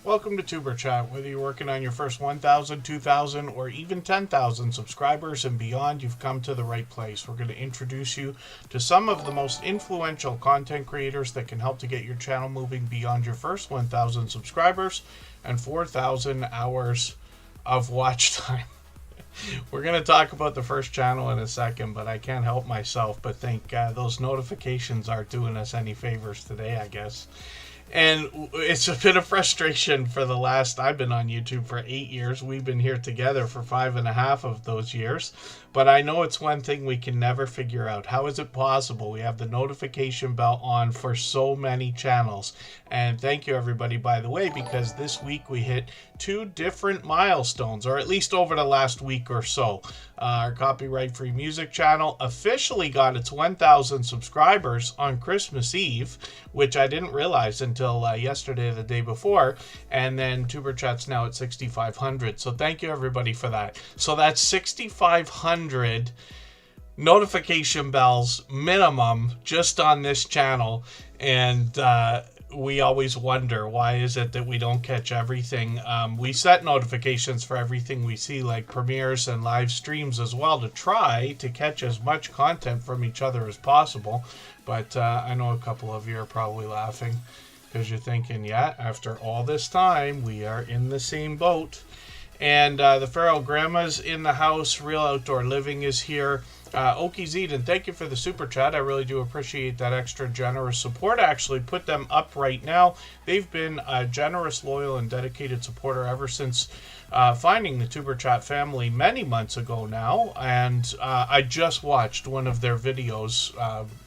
Welcome to Superchat. Whether you're working on your first 1,000, 2,000, or even 10,000 subscribers and beyond, you've come to the right place. We're going to introduce you to some of the most influential content creators that can help to get your channel moving beyond your first 1,000 subscribers and 4,000 hours of watch time. We're going to talk about the first channel in a second, but I can't help myself but think those notifications aren't doing us any favors today, I guess. And it's a bit of frustration for the last, I've been on YouTube for 8 years. We've been here together for 5.5 of those years. But I know it's one thing we can never figure out. How is it possible we have the notification bell on for so many channels? And thank you everybody, by the way, because this week we hit 2 different milestones, or at least over the last week or so. Our copyright-free music channel officially got its 1,000 subscribers on Christmas Eve, which I didn't realize until yesterday or the day before. And then Superchat's now at 6,500. So thank you everybody for that. So that's 6,500 notification bells minimum just on this channel. And we always wonder, why is it that we don't catch everything? We set notifications for everything we see, like premieres and live streams as well, to try to catch as much content from each other as possible. But I know a couple of you are probably laughing because you're thinking, yeah, after all this time, we are in the same boat. And the Feral Grandma's in the house. Real Outdoor Living is here. Okie Zeden, thank you for the super chat. I really do appreciate that extra generous support. I actually put them up right now. They've been a generous, loyal, and dedicated supporter ever since finding the Tuber Chat family many months ago now. And I just watched one of their videos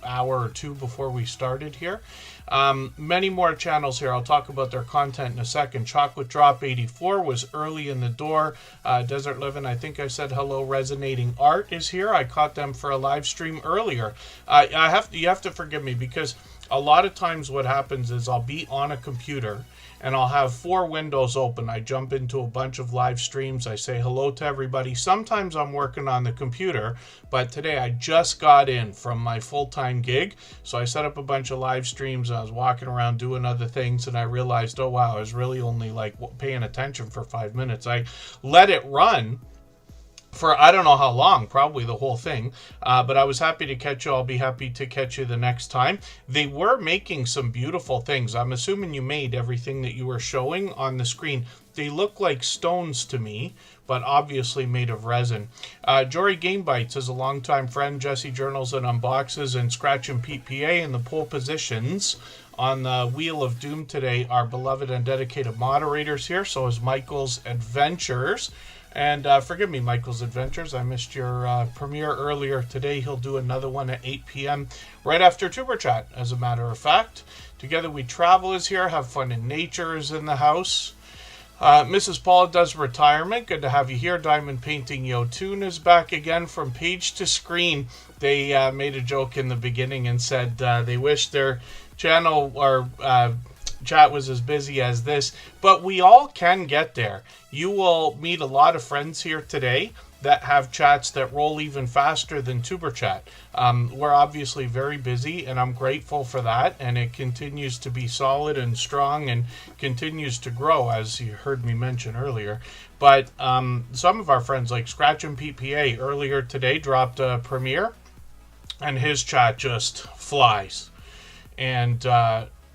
hour or two before we started here. Many more channels here. I'll talk about their content in a second. Chocolate Drop 84 was early in the door. Desert Living, I think I said hello. Resonating Art is here. I caught them for a live stream earlier. You have to forgive me, because a lot of times what happens is I'll be on a computer and I'll have 4 windows open. I jump into a bunch of live streams. I say hello to everybody. Sometimes I'm working on the computer, but today I just got in from my full-time gig. So I set up a bunch of live streams. I was walking around doing other things, and I realized, oh wow, I was really only like paying attention for 5 minutes. I let it run for I don't know how long, probably the whole thing, but I was happy to catch you. I'll be happy to catch you the next time. They were making some beautiful things. I'm assuming you made everything that you were showing on the screen. They look like stones to me, but obviously made of resin. Jory Game Bites is a longtime friend. Jesse Journals and Unboxes and Scratch and Pete PA in the pole positions on the Wheel of Doom today. Our beloved and dedicated moderators here. So is Michael's Adventures. And forgive me, Michael's Adventures. I missed your premiere earlier today. He'll do another one at 8 p.m. right after Tuber Chat, as a matter of fact. Together We Travel is here. Have Fun in Nature is in the house. Mrs. Paula Does Retirement. Good to have you here. Diamond Painting Yotun is back again from page to screen. They made a joke in the beginning and said they wish their channel or chat was as busy as this, but we all can get there. You will meet a lot of friends here today that have chats that roll even faster than Tuber Chat. We're obviously very busy, and I'm grateful for that, and it continues to be solid and strong and continues to grow, as you heard me mention earlier. But some of our friends, like Scratch and PPA, earlier today dropped a premiere, and his chat just flies. And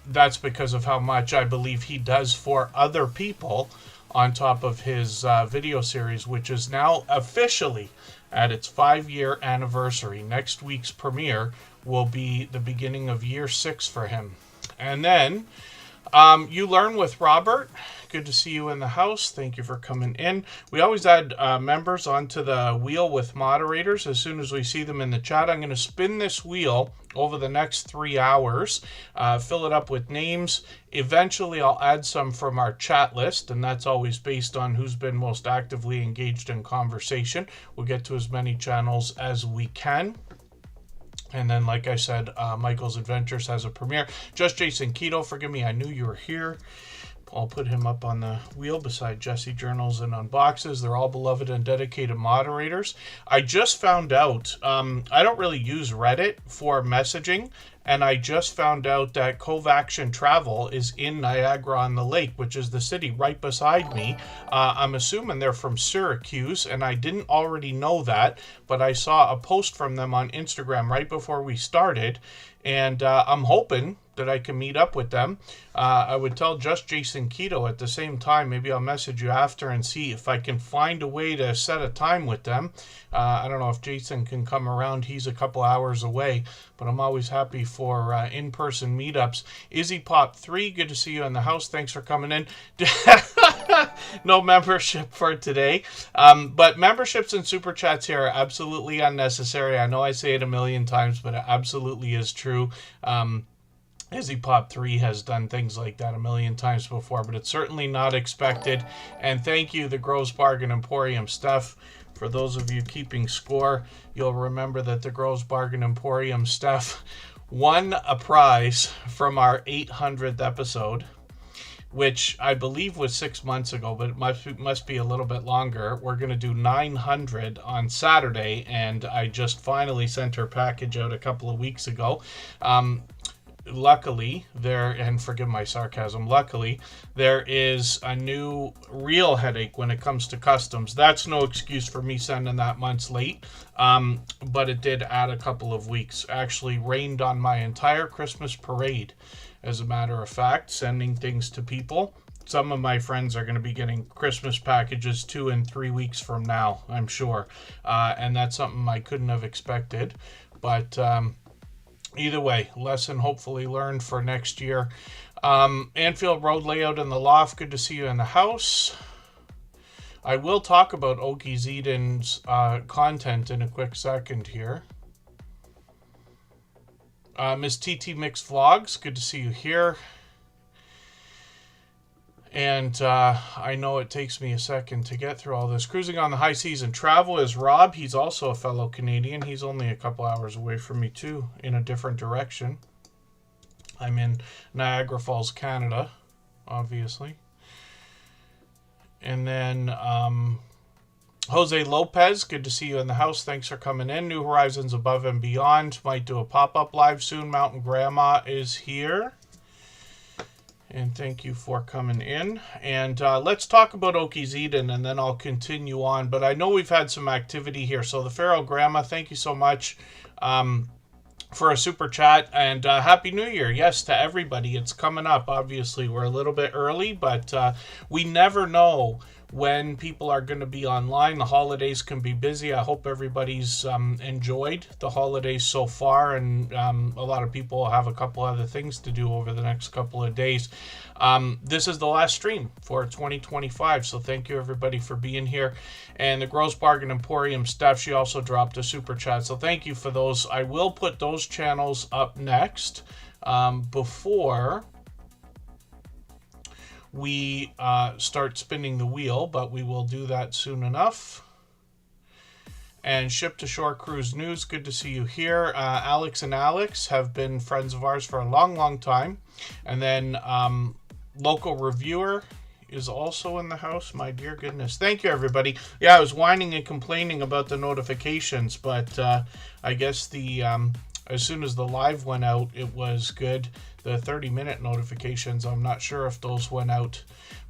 that's because of how much I believe he does for other people on top of his video series, which is now officially at its 5-year anniversary. Next week's premiere will be the beginning of year 6 for him. And then You Learn with Robert. Good to see you in the house. Thank you for coming in. We always add members onto the wheel with moderators as soon as we see them in the chat. I'm going to spin this wheel over the next 3 hours, fill it up with names. Eventually, I'll add some from our chat list, and that's always based on who's been most actively engaged in conversation. We'll get to as many channels as we can. And then, like I said, Michael's Adventures has a premiere. Just Jason Keto, forgive me, I knew you were here. I'll put him up on the wheel beside Jesse Journals and Unboxes. They're all beloved and dedicated moderators. I just found out, I don't really use Reddit for messaging, and I just found out that Cove Action Travel is in Niagara-on-the-Lake, which is the city right beside me. I'm assuming they're from Syracuse, and I didn't already know that, but I saw a post from them on Instagram right before we started, and I'm hoping that I can meet up with them. I would tell just Jason Keto at the same time. Maybe I'll message you after and see if I can find a way to set a time with them. I don't know if Jason can come around. He's a couple hours away, but I'm always happy for in-person meetups. Izzy Pop 3, good to see you in the house. Thanks for coming in. No membership for today, but memberships and super chats here are absolutely unnecessary. I know I say it a million times, but it absolutely is true. Izzy Pop 3 has done things like that a million times before, but it's certainly not expected. And thank you, the Groves Bargain Emporium Steph. For those of you keeping score, you'll remember that the Groves Bargain Emporium Steph won a prize from our 800th episode, which I believe was 6 months ago, but it must be a little bit longer. We're going to do 900 on Saturday, and I just finally sent her package out a couple of weeks ago. Luckily, and forgive my sarcasm, luckily, there is a new real headache when it comes to customs. That's no excuse for me sending that months late, but it did add a couple of weeks. Actually rained on my entire Christmas parade, as a matter of fact, sending things to people. Some of my friends are going to be getting Christmas packages 2 and 3 weeks from now, I'm sure, and that's something I couldn't have expected, but either way, lesson hopefully learned for next year. Anfield Road layout in the loft. Good to see you in the house. I will talk about Oki's Eden's content in a quick second here. Miss TT Mix Vlogs. Good to see you here. And I know it takes me a second to get through all this. Cruising on the high seas and travel is Rob. He's also a fellow Canadian. He's only a couple hours away from me too, in a different direction. I'm in Niagara Falls, Canada, obviously. And then Jose Lopez, good to see you in the house. Thanks for coming in. New Horizons Above and Beyond. Might do a pop-up live soon. Mountain Grandma is here. And thank you for coming in. And let's talk about Oki's Eden, and then I'll continue on. But I know we've had some activity here. So the Pharaoh Grandma, thank you so much for a super chat. And Happy New Year. Yes, to everybody. It's coming up. Obviously, we're a little bit early, but we never know when people are going to be online. The holidays can be busy. I hope everybody's enjoyed the holidays so far, and a lot of people have a couple other things to do over the next couple of days. This is the last stream for 2025, so thank you everybody for being here. And the Gross Bargain Emporium Steph, she also dropped a super chat, so thank you for those. I will put those channels up next before we start spinning the wheel, but we will do that soon enough. And Ship to Shore Cruise News, good to see you here. Alex and Alex have been friends of ours for a long, long time. And then Local Reviewer is also in the house. My dear goodness. Thank you, everybody. Yeah, I was whining and complaining about the notifications, but I guess as soon as the live went out, it was good. The 30-minute notifications, I'm not sure if those went out.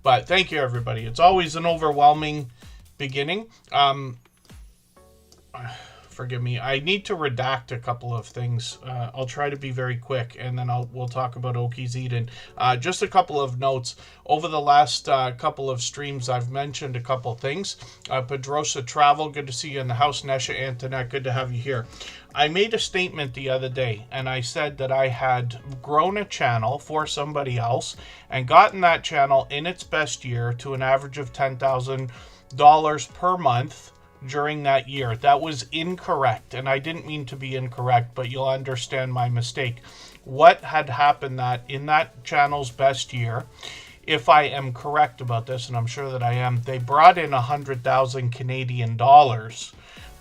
But thank you, everybody. It's always an overwhelming beginning. Forgive me. I need to redact a couple of things. I'll try to be very quick, and then we'll talk about Oki's Eden. Just a couple of notes. Over the last couple of streams, I've mentioned a couple things. Pedrosa Travel, good to see you in the house. Nesha Antoinette, good to have you here. I made a statement the other day, and I said that I had grown a channel for somebody else and gotten that channel in its best year to an average of $10,000 per month during that year. That was incorrect, and I didn't mean to be incorrect, but you'll understand my mistake. What had happened that in that channel's best year, if I am correct about this, and I'm sure that I am, they brought in 100,000 Canadian dollars.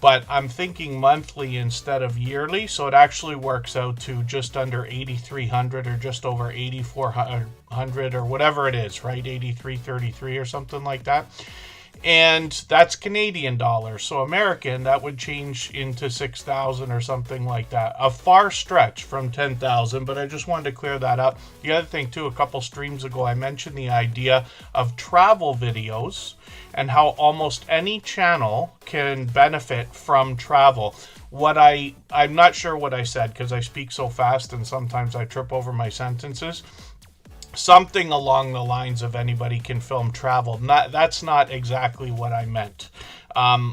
but I'm thinking monthly instead of yearly, so it actually works out to just under 8,300 or just over 8,400 or whatever it is, right? 8,333 or something like that. And that's Canadian dollars. So American, that would change into 6,000 or something like that. A far stretch from 10,000, but I just wanted to clear that up. The other thing too, a couple streams ago, I mentioned the idea of travel videos and how almost any channel can benefit from travel. I'm not sure what I said because I speak so fast and sometimes I trip over my sentences. Something along the lines of anybody can film travel. That's not exactly what I meant.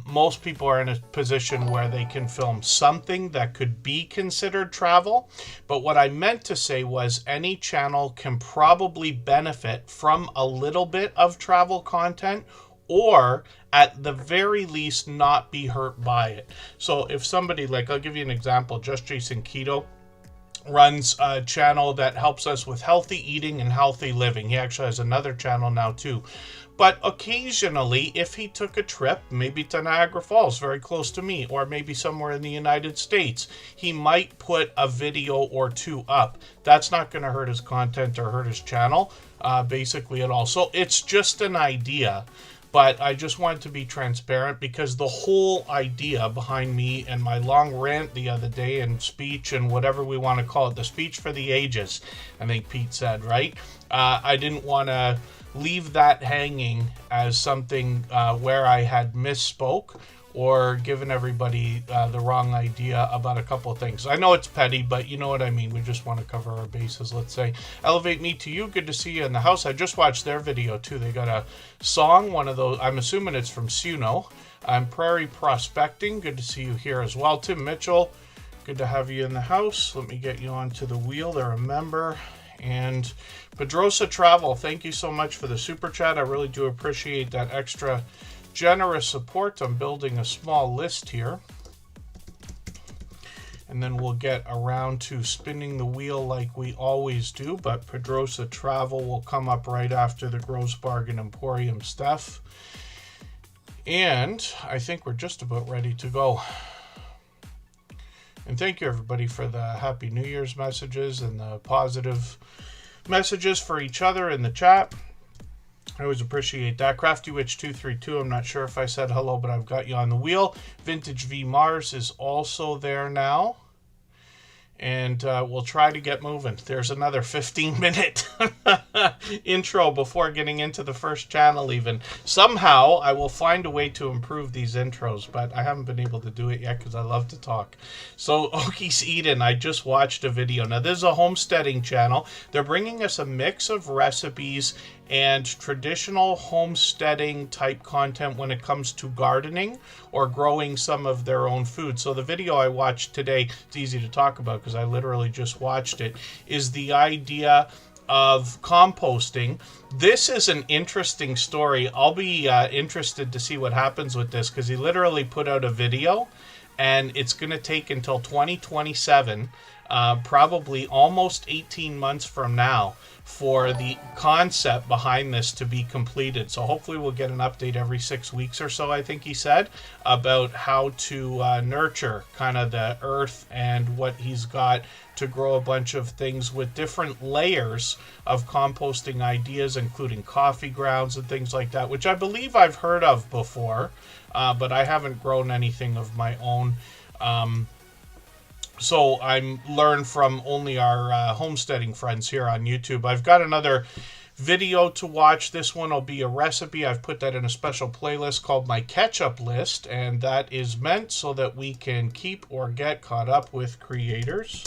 Most people are in a position where they can film something that could be considered travel. But what I meant to say was any channel can probably benefit from a little bit of travel content, or at the very least not be hurt by it. So if somebody, like, I'll give you an example, Just Jason Keto runs a channel that helps us with healthy eating and healthy living. He actually has another channel now too. But occasionally, if he took a trip, maybe to Niagara Falls, very close to me, or maybe somewhere in the United States, he might put a video or two up. That's not going to hurt his content or hurt his channel, basically at all. So it's just an idea. But I just wanted to be transparent because the whole idea behind me and my long rant the other day and speech and whatever we want to call it, the speech for the ages, I think Pete said, right? I didn't want to leave that hanging as something where I had misspoke or given everybody the wrong idea about a couple of things. I know it's petty, but you know what I mean. We just want to cover our bases, let's say. Elevate Me to You, good to see you in the house. I just watched their video too. They got a song, one of those, I'm assuming it's from Suno. Prairie Prospecting, good to see you here as well. Tim Mitchell, good to have you in the house. Let me get you onto the wheel. They're a member. And Pedrosa Travel, thank you so much for the super chat. I really do appreciate that extra generous support. I'm building a small list here, and then we'll get around to spinning the wheel like we always do, but Pedrosa Travel will come up right after the Gross Bargain Emporium stuff. And I think we're just about ready to go. And thank you everybody for the Happy New Year's messages and the positive messages for each other in the chat. I always appreciate that. Crafty Witch 232, I'm not sure if I said hello, but I've got you on the wheel. Vintage V Mars is also there now. And we'll try to get moving. There's another 15-minute intro before getting into the first channel even. Somehow, I will find a way to improve these intros, but I haven't been able to do it yet because I love to talk. So, Okies Eden, I just watched a video. Now, this is a homesteading channel. They're bringing us a mix of recipes and traditional homesteading type content when it comes to gardening or growing some of their own food. So the video I watched today, it's easy to talk about because I literally just watched it, is the idea of composting. This is an interesting story. I'll be interested to see what happens with this because he literally put out a video and it's going to take until 2027, probably almost 18 months from now, for the concept behind this to be completed. So hopefully we'll get an update every 6 weeks or so, I think he said, about how to nurture kind of the earth and what he's got to grow a bunch of things with different layers of composting ideas, including coffee grounds and things like that, which I believe I've heard of before, but I haven't grown anything of my own. So I'm learned from only our homesteading friends here on YouTube. I've got another video to watch. This one will be a recipe. I've put that in a special playlist called My Catch-Up List, and that is meant so that we can keep or get caught up with creators.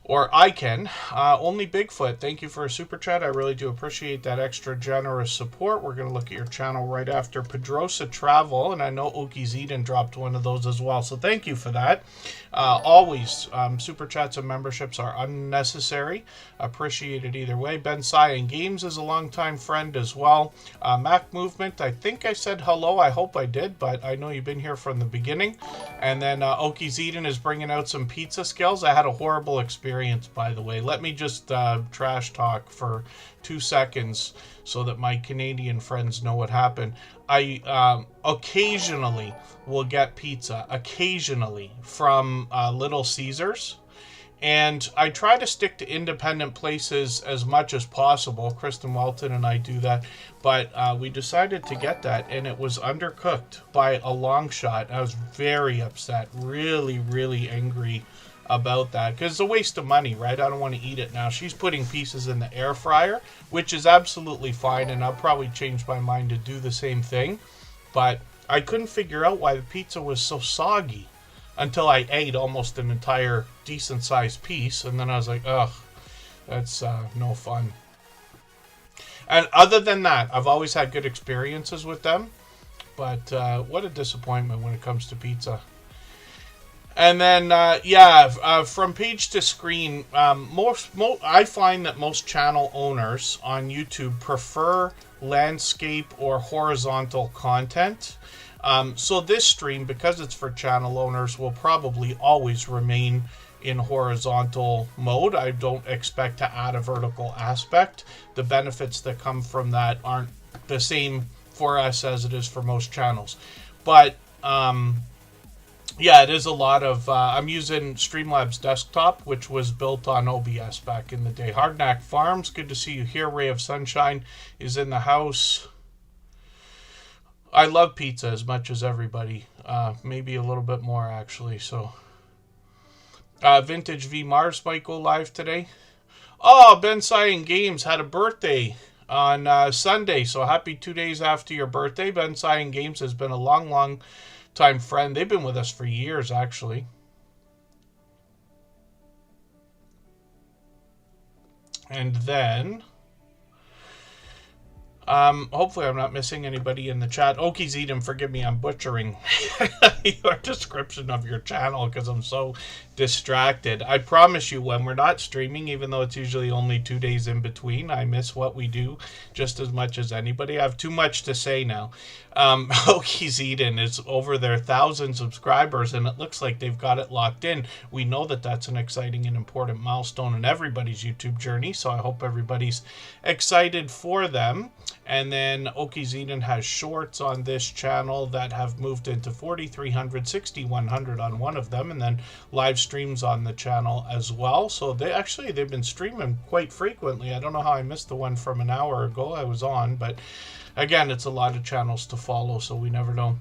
Or I can. Only Bigfoot, thank you for a super chat. I really do appreciate that extra generous support. We're going to look at your channel right after Pedrosa Travel, and I know Okies Eden dropped one of those as well, so thank you for that. Always, super chats and memberships are unnecessary. Appreciated either way. Ben Cyan Games is a longtime friend as well. Mac Movement, I think I said hello. I hope I did, but I know you've been here from the beginning. And then Okies Eden is bringing out some pizza skills. I had a horrible experience experience, by the way. Let me just trash talk for 2 seconds so that my Canadian friends know what happened. I occasionally will get pizza, occasionally, from Little Caesars. And I try to stick to independent places as much as possible. Kristen Welton and I do that. But we decided to get that, and it was undercooked by a long shot. I was very upset, really, really angry about that. Because it's a waste of money, right? I don't want to eat it now. She's putting pieces in the air fryer, which is absolutely fine. And I'll probably change my mind to do the same thing. But I couldn't figure out why the pizza was so soggy until I ate almost an entire decent-sized piece, and then I was like, ugh, that's no fun. And other than that, I've always had good experiences with them, but what a disappointment when it comes to pizza. And then, from page to screen, I find that most channel owners on YouTube prefer landscape or horizontal content. So this stream, because it's for channel owners, will probably always remain in horizontal mode. I don't expect to add a vertical aspect. The benefits that come from that aren't the same for us as it is for most channels. But it is a lot of... I'm using Streamlabs Desktop, which was built on OBS back in the day. Hardknack Farms, good to see you here. Ray of Sunshine is in the house. I love pizza as much as everybody. Maybe a little bit more, actually. So, Vintage V Mars might go live today. Oh, Ben Cyan Games had a birthday on Sunday. So, happy 2 days after your birthday. Ben Cyan Games has been a long, long time friend. They've been with us for years, actually. And then... hopefully I'm not missing anybody in the chat. Okies Edom, forgive me, I'm butchering your description of your channel because I'm so distracted. I promise you, when we're not streaming, even though it's usually only 2 days in between, I miss what we do just as much as anybody. I have too much to say now. Okies Eden is over their 1,000 subscribers, and it looks like they've got it locked in. We know that that's an exciting and important milestone in everybody's YouTube journey, so I hope everybody's excited for them. And then Okies Eden has shorts on this channel that have moved into 4,300, 6,100 on one of them, and then live streams on the channel as well. So they've been streaming quite frequently. I don't know how I missed the one from an hour ago I was on, but again, it's a lot of channels to follow, so we never know.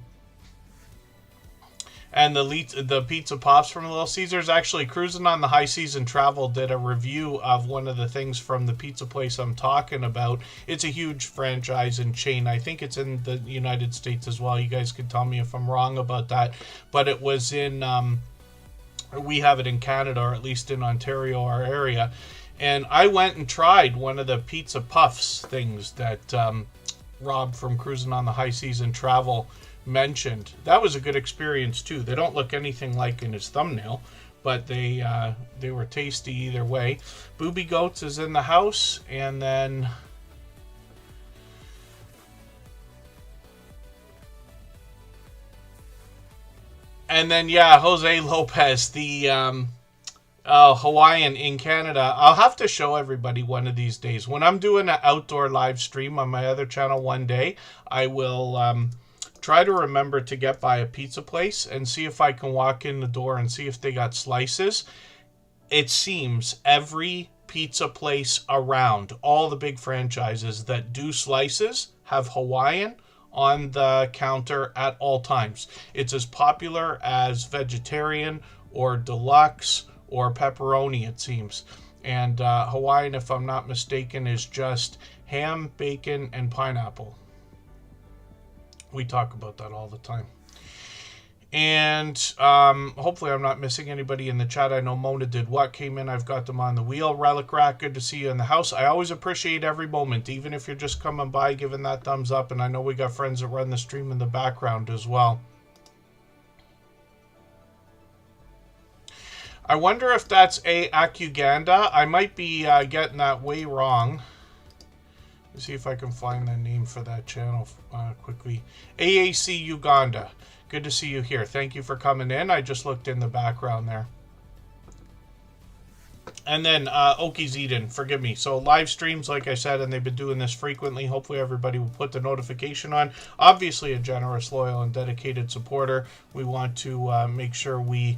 And the Pizza Pops from Little Caesars, actually, Cruising on the High Season Travel did a review of one of the things from the pizza place I'm talking about. It's a huge franchise and chain. I think it's in the United States as well. You guys can tell me if I'm wrong about that. But it was in, we have it in Canada, or at least in Ontario, our area. And I went and tried one of the Pizza Puffs things that Rob from Cruising on the High Season Travel mentioned. That was a good experience too. They don't look anything like in his thumbnail, but they were tasty either way. Booby Goats is in the house, and then Jose Lopez, the Hawaiian in Canada. I'll have to show everybody one of these days. When I'm doing an outdoor live stream on my other channel one day, I will try to remember to get by a pizza place and see if I can walk in the door and see if they got slices. It seems every pizza place around, all the big franchises that do slices, have Hawaiian on the counter at all times. It's as popular as vegetarian or deluxe or pepperoni, it seems. And Hawaiian, if I'm not mistaken, is just ham, bacon, and pineapple. We talk about that all the time. And hopefully I'm not missing anybody in the chat. I know Mona Did What came in. I've got them on the wheel. Relic Rack, good to see you in the house. I always appreciate every moment, even if you're just coming by, giving that thumbs up. And I know we got friends that run the stream in the background as well. I wonder if that's Akuganda. I might be getting that way wrong. Let's see if I can find the name for that channel quickly. AAC Uganda. Good to see you here. Thank you for coming in. I just looked in the background there. And then Oki's Eden, forgive me. So live streams, like I said, and they've been doing this frequently. Hopefully everybody will put the notification on. Obviously a generous, loyal, and dedicated supporter. We want to make sure we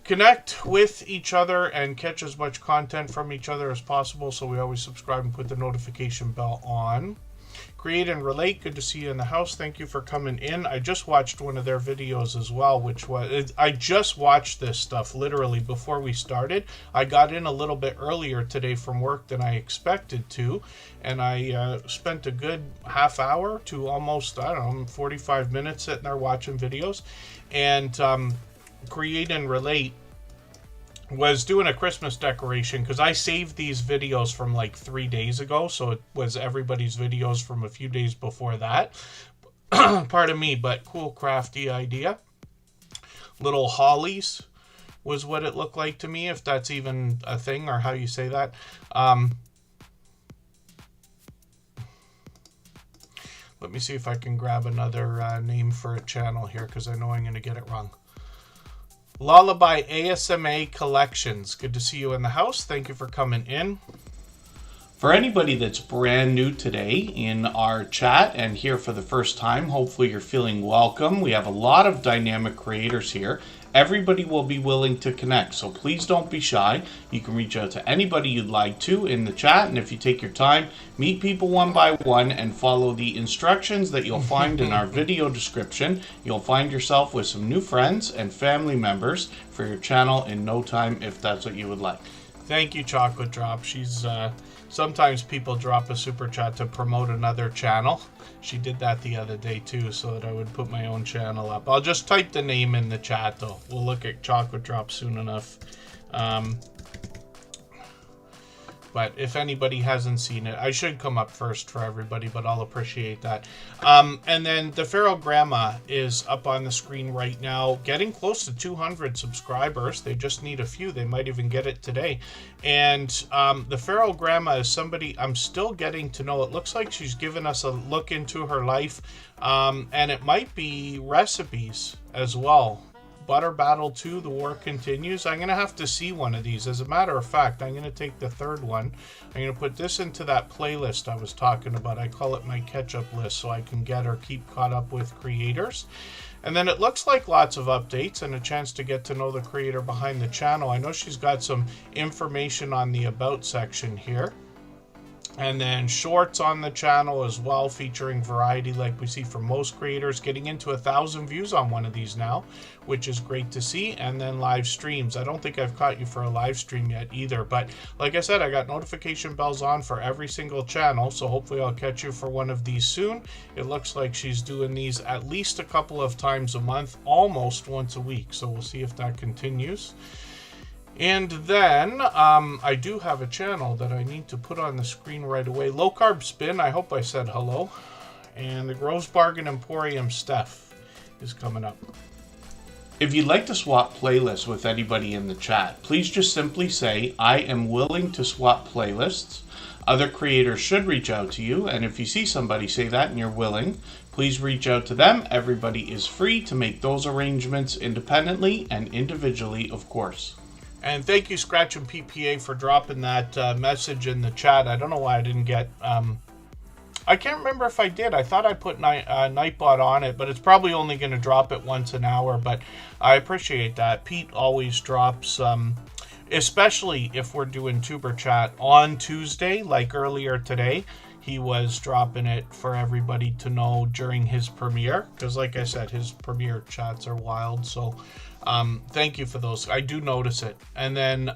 connect with each other and catch as much content from each other as possible. So we always subscribe and put the notification bell on. Create and Relate, good to see you in the house. Thank you for coming in. I just watched one of their videos as well, which was, I just watched this stuff literally before we started. I got in a little bit earlier today from work than I expected to, and I spent a good half hour to almost, I don't know, 45 minutes sitting there watching videos. And Create and Relate was doing a Christmas decoration, because I saved these videos from like 3 days ago, so it was everybody's videos from a few days before that. Pardon me, but cool crafty idea. Little hollies was what it looked like to me, if that's even a thing or how you say that. Let me see if I can grab another name for a channel here, because I know I'm going to get it wrong. Lullaby ASMA Collections. Good to see you in the house. Thank you for coming in. For anybody that's brand new today in our chat and here for the first time, hopefully you're feeling welcome. We have a lot of dynamic creators here. Everybody will be willing to connect, so please don't be shy. You can reach out to anybody you'd like to in the chat, and if you take your time, meet people one by one and follow the instructions that you'll find in our video description. You'll find yourself with some new friends and family members for your channel in no time, if that's what you would like. Thank you, Chocolate Drop. She's sometimes people drop a super chat to promote another channel. She did that the other day too, so that I would put my own channel up. I'll just type the name in the chat though. We'll look at Chocolate Drop soon enough. But if anybody hasn't seen it, I should come up first for everybody, but I'll appreciate that. And then the Feral Grandma is up on the screen right now, getting close to 200 subscribers. They just need a few. They might even get it today. And the Feral Grandma is somebody I'm still getting to know. It looks like she's given us a look into her life, and it might be recipes as well. Butter Battle 2, The War Continues. I'm going to have to see one of these. As a matter of fact, I'm going to take the third one. I'm going to put this into that playlist I was talking about. I call it my catch-up list, so I can get or keep caught up with creators. And then it looks like lots of updates and a chance to get to know the creator behind the channel. I know she's got some information on the About section here. And then shorts on the channel as well, featuring variety like we see from most creators, getting into 1,000 views on one of these now, which is great to see. And then live streams. I don't think I've caught you for a live stream yet either, but like I said, I got notification bells on for every single channel, so hopefully I'll catch you for one of these soon. It looks like she's doing these at least a couple of times a month, almost once a week, so we'll see if that continues. And then I do have a channel that I need to put on the screen right away. Low Carb Spin, I hope I said hello. And the Gross Bargain Emporium Steph is coming up. If you'd like to swap playlists with anybody in the chat, please just simply say, I am willing to swap playlists. Other creators should reach out to you, and if you see somebody say that and you're willing, please reach out to them. Everybody is free to make those arrangements independently and individually, of course. And thank you, Scratch and PPA, for dropping that message in the chat. I don't know why I didn't get... I can't remember if I did. I thought I put Nightbot on it, but it's probably only going to drop it once an hour. But I appreciate that. Pete always drops, especially if we're doing Tuber Chat on Tuesday, like earlier today. He was dropping it for everybody to know during his premiere. Because like I said, his premiere chats are wild, so... thank you for those. I do notice it. And then,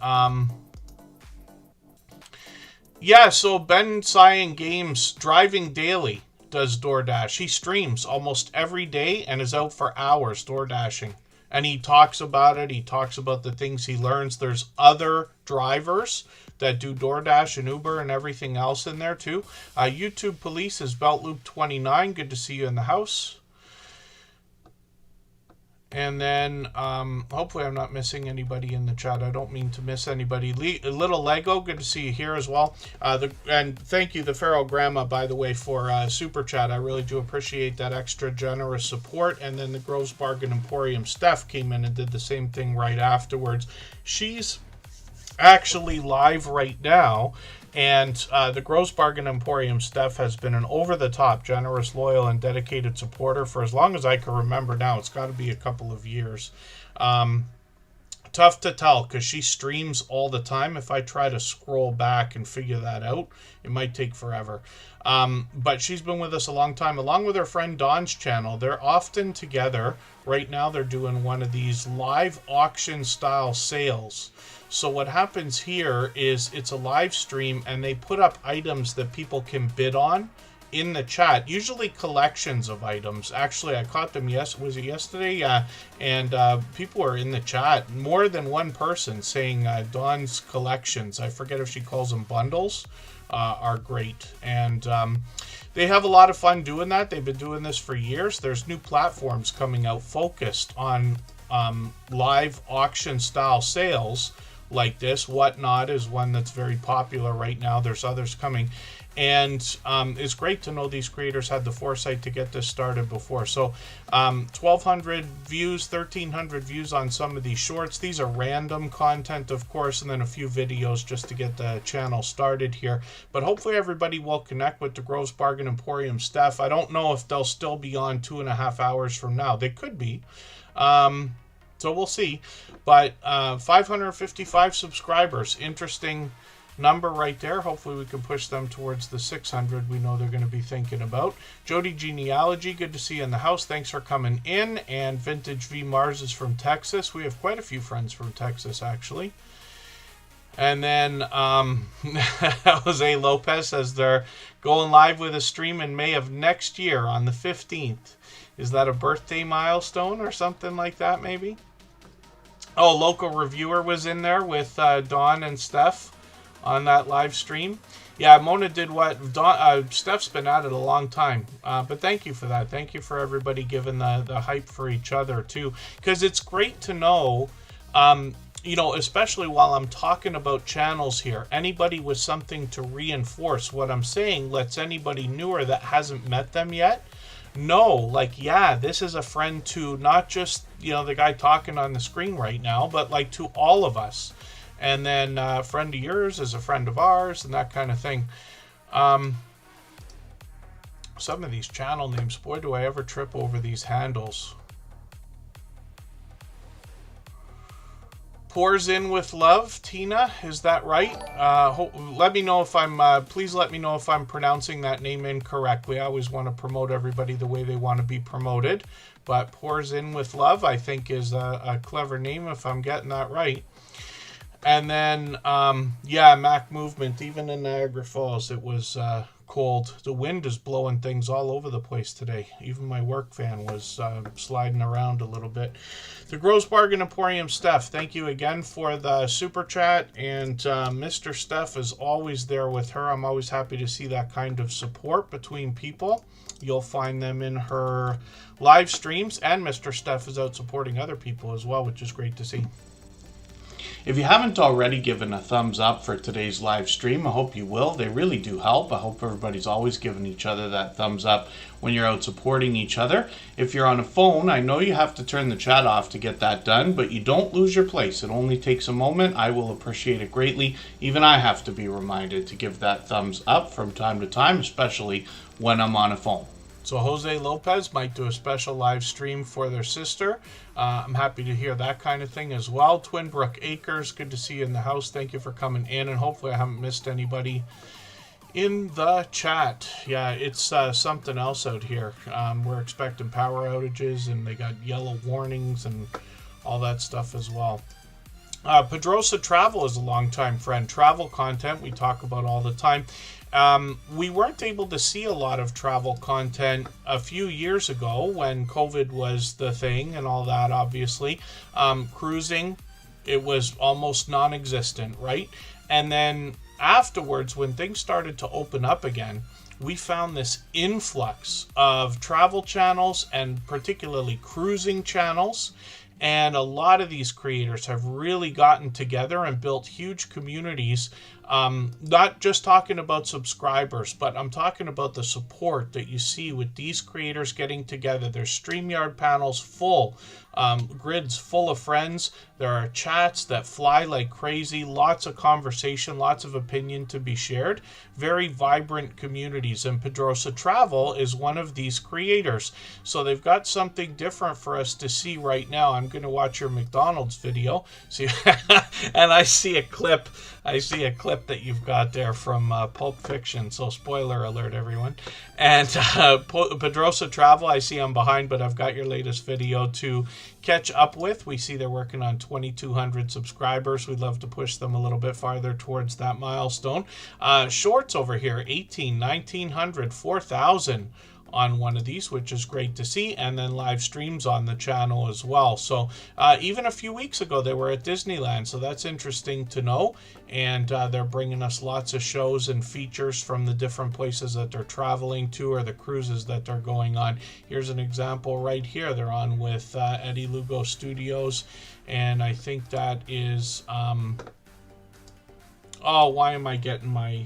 yeah, so Ben Cyan Games Driving Daily does DoorDash. He streams almost every day and is out for hours DoorDashing. And he talks about it. He talks about the things he learns. There's other drivers that do DoorDash and Uber and everything else in there too. YouTube Police is BeltLoop29. Good to see you in the house. And then, hopefully I'm not missing anybody in the chat. I don't mean to miss anybody. Little Lego, good to see you here as well. And thank you, the Feral Grandma, by the way, for Super Chat. I really do appreciate that extra generous support. And then the Gross Bargain Emporium Steph came in and did the same thing right afterwards. She's actually live right now. And the Gross Bargain Emporium Steph has been an over-the-top, generous, loyal, and dedicated supporter for as long as I can remember now. It's got to be a couple of years. Tough to tell because she streams all the time. If I try to scroll back and figure that out, it might take forever. But she's been with us a long time, along with her friend Dawn's channel. They're often together. Right now they're doing one of these live auction style sales. So what happens here is it's a live stream and they put up items that people can bid on in the chat, usually collections of items. Actually, I caught them, was it yesterday? Yeah, and people are in the chat, more than one person saying Dawn's collections, I forget if she calls them bundles, are great. And they have a lot of fun doing that. They've been doing this for years. There's new platforms coming out focused on live auction style sales like this. Whatnot is one that's very popular right now. There's others coming. And it's great to know these creators had the foresight to get this started before. So 1,200 views, 1,300 views on some of these shorts. These are random content, of course, and then a few videos just to get the channel started here. But hopefully everybody will connect with the Gross Bargain Emporium Steph. I don't know if they'll still be on 2.5 hours from now. They could be. So we'll see. But 555 subscribers. Interesting number right there. Hopefully we can push them towards the 600 we know they're going to be thinking about. Jody Genealogy, good to see you in the house. Thanks for coming in. And Vintage V Mars is from Texas. We have quite a few friends from Texas, actually. And then Jose Lopez says they're going live with a stream in May of next year on the 15th. Is that a birthday milestone or something like that, maybe? Oh, Local Reviewer was in there with Dawn and Steph on that live stream. Yeah, Mona did what? Steph's been at it a long time. But thank you for that. Thank you for everybody giving the hype for each other, too. Because it's great to know, you know, especially while I'm talking about channels here, anybody with something to reinforce what I'm saying lets anybody newer that hasn't met them yet know, like, yeah, this is a friend to not just, you know, the guy talking on the screen right now, but like to all of us. And then a friend of yours is a friend of ours and that kind of thing. Some of these channel names, boy, do I ever trip over these handles. Pours in with love, Tina, is that right? Let me know if I'm, please let me know if I'm pronouncing that name incorrectly. I always want to promote everybody the way they want to be promoted. But Pours in with love, I think, is a clever name if I'm getting that right. And then, yeah, Mac Movement, even in Niagara Falls, it was cold. The wind is blowing things all over the place today. Even my work fan was sliding around a little bit. The Gross Bargain Emporium Steph, thank you again for the super chat. And Mr. Steph is always there with her. I'm always happy to see that kind of support between people. You'll find them in her live streams. And Mr. Steph is out supporting other people as well, which is great to see. If you haven't already given a thumbs up for today's live stream, I hope you will. They really do help. I hope everybody's always giving each other that thumbs up when you're out supporting each other. If you're on a phone, I know you have to turn the chat off to get that done, but you don't lose your place. It only takes a moment. I will appreciate it greatly. Even I have to be reminded to give that thumbs up from time to time, especially when I'm on a phone. So Jose Lopez might do a special live stream for their sister. I'm happy to hear that kind of thing as well. Twinbrook Acres, good to see you in the house. Thank you for coming in, and hopefully I haven't missed anybody in the chat. Yeah, it's something else out here. We're expecting power outages, and they got yellow warnings and all that stuff as well. Pedrosa Travel is a longtime friend. Travel content we talk about all the time. We weren't able to see a lot of travel content a few years ago when COVID was the thing and all that, obviously. Cruising, it was almost non-existent, right? And then afterwards, when things started to open up again, we found this influx of travel channels and particularly cruising channels. And a lot of these creators have really gotten together and built huge communities Not just talking about subscribers, but I'm talking about the support that you see with these creators getting together. There's StreamYard panels full, grids full of friends. There are chats that fly like crazy, lots of conversation, lots of opinion to be shared, very vibrant communities, and Pedrosa Travel is one of these creators. So they've got something different for us to see right now. I'm going to watch your McDonald's video. See, and I see a clip that you've got there from Pulp Fiction, so spoiler alert, everyone. And Pedrosa Travel, I see I'm behind, but I've got your latest video to catch up with. We see they're working on 2,200 subscribers. We'd love to push them a little bit farther towards that milestone. Shorts over here, 18, 1,900, 4,000 on one of these, which is great to see, and then live streams on the channel as well. So even a few weeks ago they were at Disneyland, so that's interesting to know. And they're bringing us lots of shows and features from the different places that they're traveling to or the cruises that they're going on. Here's an example right here. They're on with Eddie Lugo Studios, and I think that is oh, why am I getting my...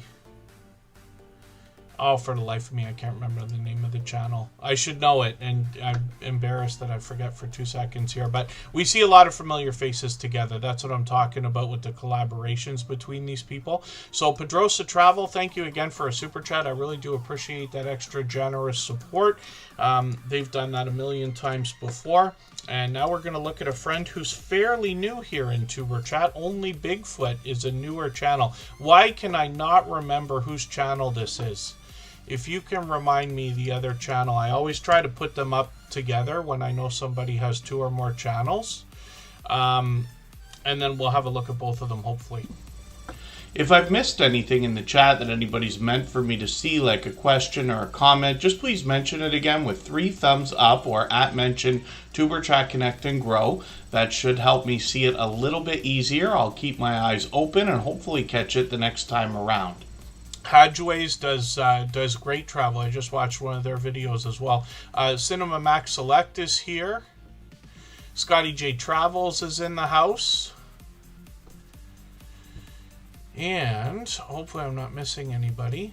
Oh, for the life of me, I can't remember the name of the channel. I should know it, and I'm embarrassed that I forget for 2 seconds here. But we see a lot of familiar faces together. That's what I'm talking about with the collaborations between these people. So Pedrosa Travel, thank you again for a super chat. I really do appreciate that extra generous support. They've done that a million times before. And now we're going to look at a friend who's fairly new here in Tuber Chat. Only Bigfoot is a newer channel. Why can I not remember whose channel this is? If you can remind me the other channel. I always try to put them up together when I know somebody has 2 or more channels. And then we'll have a look at both of them, hopefully. If I've missed anything in the chat that anybody's meant for me to see, like a question or a comment, just please mention it again with 3 thumbs up or @mention Tuber Chat Connect and Grow. That should help me see it a little bit easier. I'll keep my eyes open and hopefully catch it the next time around. Hadgeways does great travel. I just watched one of their videos as well. Cinema Max Select is here. Scotty J Travels is in the house. And hopefully I'm not missing anybody.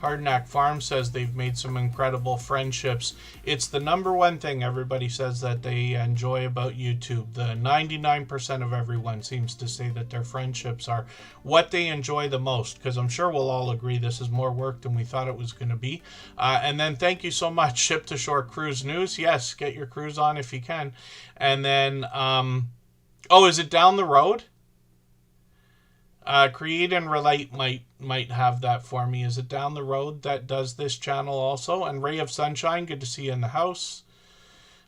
Hardknack Farm says they've made some incredible friendships. It's the #1 thing everybody says that they enjoy about YouTube. The 99% of everyone seems to say that their friendships are what they enjoy the most, because I'm sure we'll all agree this is more work than we thought it was going to be. And then thank you so much, Ship to Shore Cruise News. Yes, get your cruise on if you can. And then, oh, is it down the road? Create and Relate might have that for me. Is it down the road that does this channel also? And Ray of Sunshine, good to see you in the house.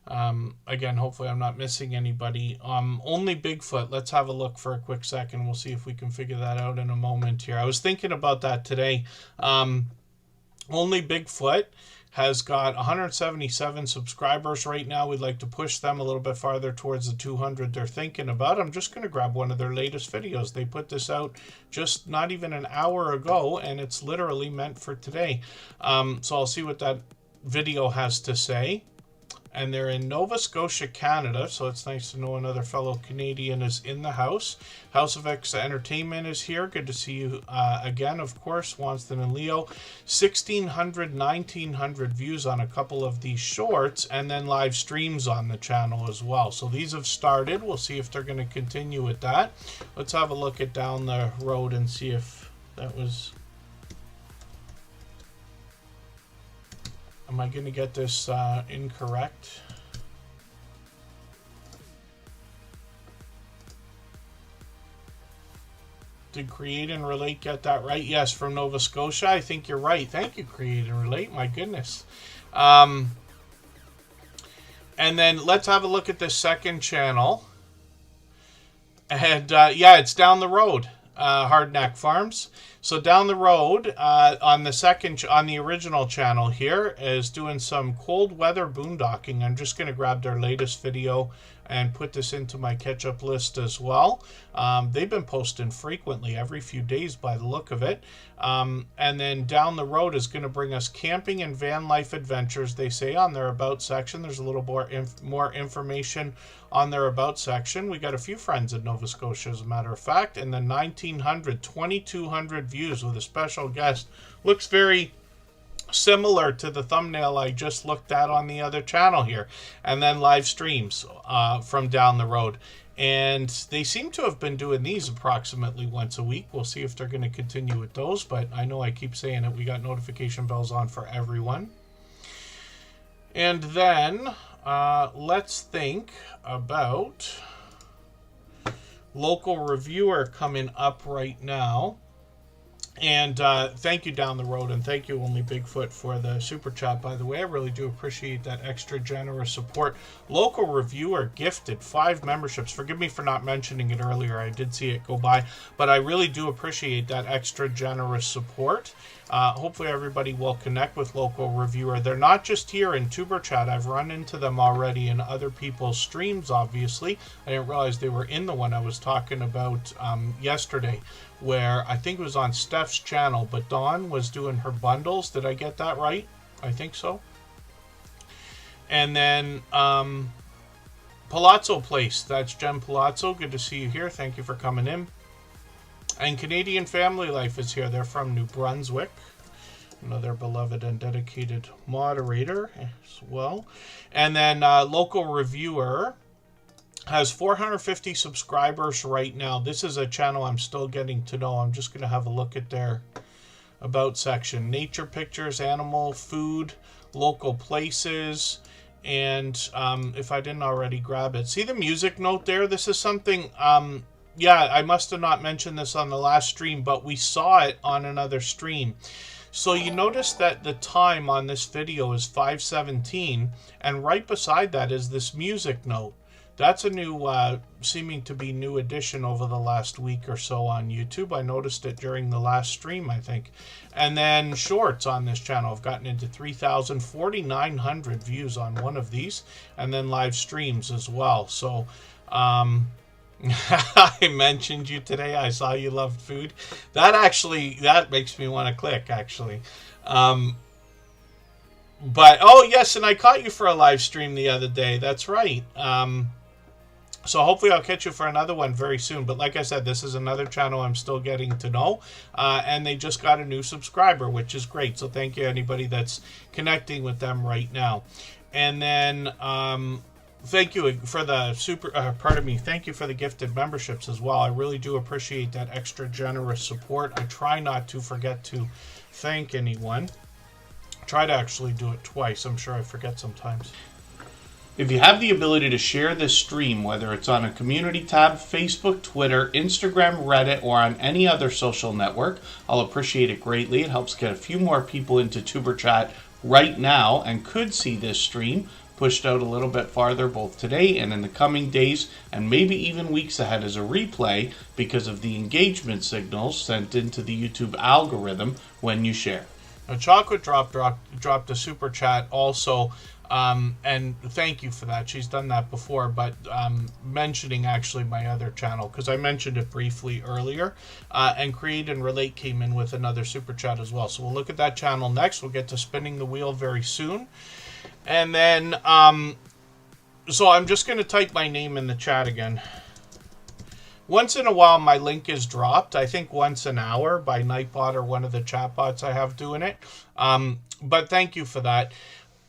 Again, hopefully I'm not missing anybody. Only Bigfoot. Let's have a look for a quick second. We'll see if we can figure that out in a moment here. I was thinking about that today. Only Bigfoot has got 177 subscribers right now. We'd like to push them a little bit farther towards the 200 they're thinking about. I'm just going to grab one of their latest videos. They put this out just not even an hour ago, and it's literally meant for today. So I'll see what that video has to say. And they're in Nova Scotia, Canada, so it's nice to know another fellow Canadian is in the house. House of X Entertainment is here. Good to see you again, of course. Swanston and Leo. 1,600, 1,900 views on a couple of these shorts, and then live streams on the channel as well. So these have started. We'll see if they're going to continue with that. Let's have a look at down the road and see if that was... Am I going to get this incorrect? Did Create and Relate get that right? Yes, from Nova Scotia. I think you're right. Thank you, Create and Relate. My goodness. And then let's have a look at the second channel. And yeah, it's down the road. Hardknack Farms. So down the road, on the original channel here, is doing some cold weather boondocking. I'm just going to grab their latest video and put this into my catch-up list as well. They've been posting frequently, every few days by the look of it. And then down the road is going to bring us camping and van life adventures, they say, on their About section. There's a little more information on their About section. We got a few friends in Nova Scotia, as a matter of fact, and then 2,200 views with a special guest. Looks very similar to the thumbnail I just looked at on the other channel here. And then live streams from down the road. And they seem to have been doing these approximately once a week. We'll see if they're going to continue with those, but I know I keep saying it. We got notification bells on for everyone. And then let's think about local reviewer coming up right now. And thank you down the road, and thank you Only Bigfoot for the super chat, by the way. I really do appreciate that extra generous support. Local reviewer gifted 5 memberships. Forgive me for not mentioning it earlier. I did see it go by, but I really do appreciate that extra generous support. Hopefully everybody will connect with local reviewer. They're not just here in Superchat. I've run into them already in other people's streams, obviously. I didn't realize they were in the one I was talking about yesterday, where I think it was on Steph's channel, but Dawn was doing her bundles. Did I get that right? I think so. And then Palazzo Place. That's Jen Palazzo. Good to see you here. Thank you for coming in. And Canadian Family Life is here. They're from New Brunswick. Another beloved and dedicated moderator as well. And then local reviewer has 450 subscribers right now. This is a channel I'm still getting to know. I'm just going to have a look at their About section. Nature pictures, animal, food, local places, and if I didn't already grab it. See the music note there? This is something, yeah, I must have not mentioned this on the last stream, but we saw it on another stream. So you notice that the time on this video is 5:17, and right beside that is this music note. That's a new, seeming to be new addition over the last week or so on YouTube. I noticed it during the last stream, I think. And then shorts on this channel. I've gotten into 4,900 views on one of these. And then live streams as well. So, I mentioned you today. I saw you loved food. That makes me want to click, actually. But, oh, yes, and I caught you for a live stream the other day. That's right. So hopefully I'll catch you for another one very soon. But like I said, this is another channel I'm still getting to know. And they just got a new subscriber, which is great. So thank you, anybody that's connecting with them right now. And then thank you for the thank you for the gifted memberships as well. I really do appreciate that extra generous support. I try not to forget to thank anyone. Try to actually do it twice. I'm sure I forget sometimes. If you have the ability to share this stream, whether it's on a community tab, Facebook, Twitter, Instagram, Reddit, or on any other social network, I'll appreciate it greatly. It helps get a few more people into Superchat right now and could see this stream pushed out a little bit farther both today and in the coming days and maybe even weeks ahead as a replay because of the engagement signals sent into the YouTube algorithm when you share. Now, Chocolate dropped a super chat also, and thank you for that. She's done that before, but mentioning actually my other channel, because I mentioned it briefly earlier, and Create and Relate came in with another super chat as well. So we'll look at that channel next. We'll get to spinning the wheel very soon. And then, so I'm just going to type my name in the chat again. Once in a while, my link is dropped. I think once an hour by Nightbot or one of the chatbots I have doing it. But thank you for that.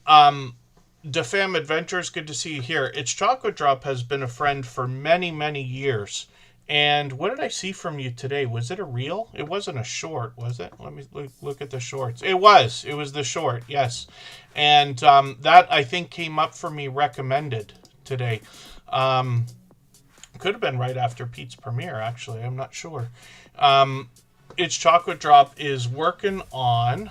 Defam Adventures, good to see you here. It's Chocolate Drop has been a friend for many, many years. And what did I see from you today? Was it a reel? It wasn't a short, was it? Let me look at the shorts. It was the short, yes. And that, I think, came up for me recommended today. Could have been right after Pete's premiere, actually. I'm not sure. It's Chocolate Drop is working on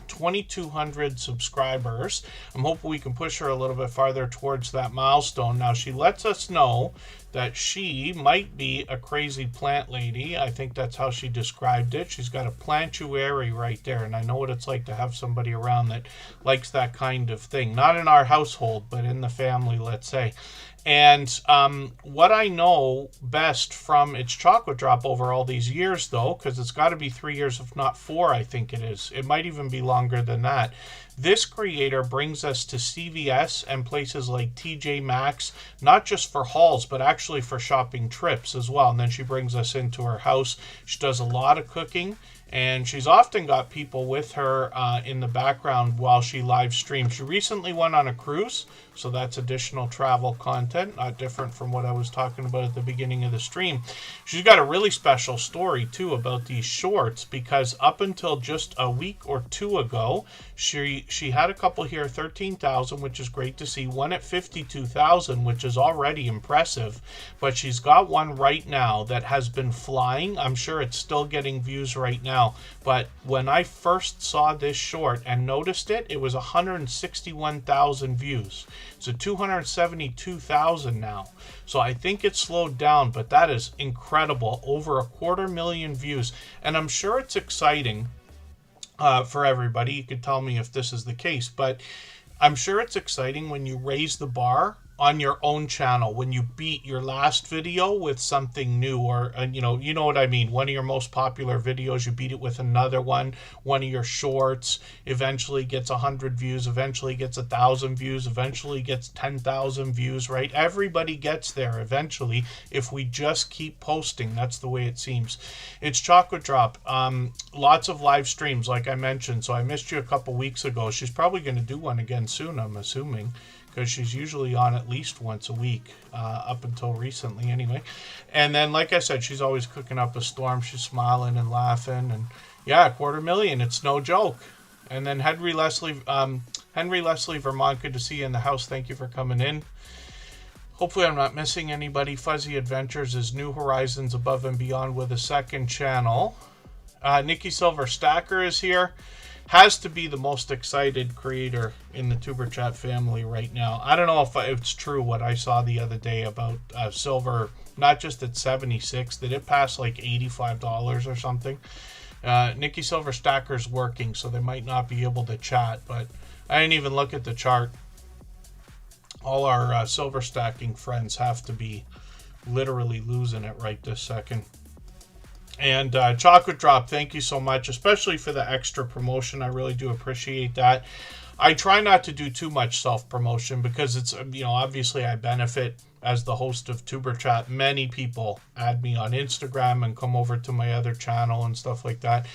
2,200 subscribers. I'm hoping we can push her a little bit farther towards that milestone. Now, she lets us know that she might be a crazy plant lady. I think that's how she described it. She's got a plantuary right there, and I know what it's like to have somebody around that likes that kind of thing. Not in our household, but in the family, let's say. And what I know best from its chocolate drop over all these years, though, because it's got to be 3 years, if not 4, I think it is. It might even be longer than that. This creator brings us to CVS and places like TJ Maxx, not just for hauls, but actually for shopping trips as well. And then she brings us into her house. She does a lot of cooking. And she's often got people with her in the background while she live streams. She recently went on a cruise, so that's additional travel content, not different from what I was talking about at the beginning of the stream. She's got a really special story, too, about these shorts, because up until just a week or two ago, she had a couple here, 13,000, which is great to see, one at 52,000, which is already impressive, but she's got one right now that has been flying. I'm sure it's still getting views right now. But when I first saw this short and noticed it, it was 161,000 views. So 272,000 now. So I think it slowed down, but that is incredible. Over 250,000 views. And I'm sure it's exciting for everybody. You could tell me if this is the case, but I'm sure it's exciting when you raise the bar on your own channel, when you beat your last video with something new, or you know what I mean, one of your most popular videos, you beat it with another one of your shorts eventually gets 100 views, eventually gets 1,000 views, eventually gets 10,000 views, right? Everybody gets there eventually if we just keep posting. That's the way it seems. It's Chocolate Drop. Lots of live streams, like I mentioned, so I missed you a couple weeks ago. She's probably going to do one again soon, I'm assuming, because she's usually on at least once a week, up until recently anyway. And then, like I said, she's always cooking up a storm. She's smiling and laughing, and yeah, 250,000, it's no joke. And then Henry Leslie, Vermont, good to see you in the house. Thank you for coming in. Hopefully I'm not missing anybody. Fuzzy Adventures is New Horizons Above and Beyond with a second channel. Nikki Silver Stacker is here. Has to be the most excited creator in the Tuber Chat family right now. I don't know if it's true what I saw the other day about silver, not just at 76, did it pass like $85 or something? Nikki Silver Stacker's working, so they might not be able to chat, but I didn't even look at the chart. All our silver stacking friends have to be literally losing it right this second. And Chocolate Drop, thank you so much, especially for the extra promotion. I really do appreciate that. I try not to do too much self-promotion because it's, obviously I benefit as the host of Tuber Chat. Many people add me on Instagram and come over to my other channel and stuff like that.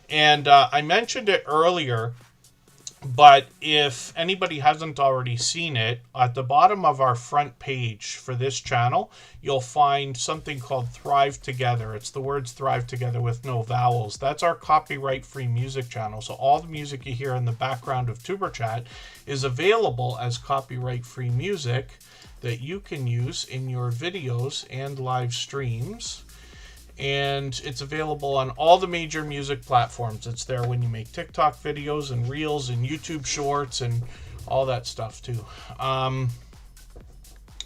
And I mentioned it earlier, but if anybody hasn't already seen it, at the bottom of our front page for this channel, you'll find something called Thrive Together. It's the words Thrive Together with no vowels. That's our copyright-free music channel. So all the music you hear in the background of Tuber Chat is available as copyright-free music that you can use in your videos and live streams. And it's available on all the major music platforms. It's there when you make TikTok videos and Reels and YouTube Shorts and all that stuff too.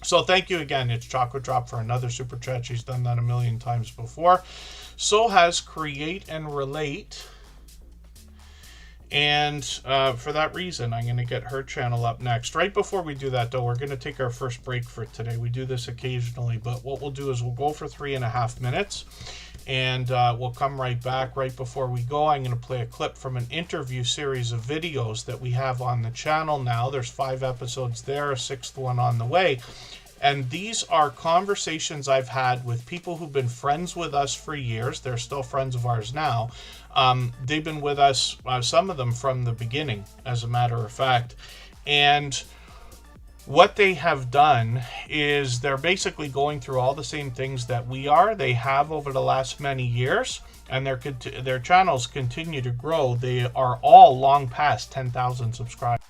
So thank you again. It's Chocolate Drop for another Super Chat. She's done that a million times before. So has Create and Relate. And for that reason, I'm going to get her channel up next. Right before we do that, though, we're going to take our first break for today. We do this occasionally, but what we'll do is we'll go for 3.5 minutes, and we'll come right back. Right before we go, I'm going to play a clip from an interview series of videos that we have on the channel now. There's 5 episodes there, a 6th one on the way. And these are conversations I've had with people who've been friends with us for years. They're still friends of ours now. They've been with us, some of them from the beginning, as a matter of fact. And what they have done is they're basically going through all the same things that we are. They have over the last many years, and their channels continue to grow. They are all long past 10,000 subscribers.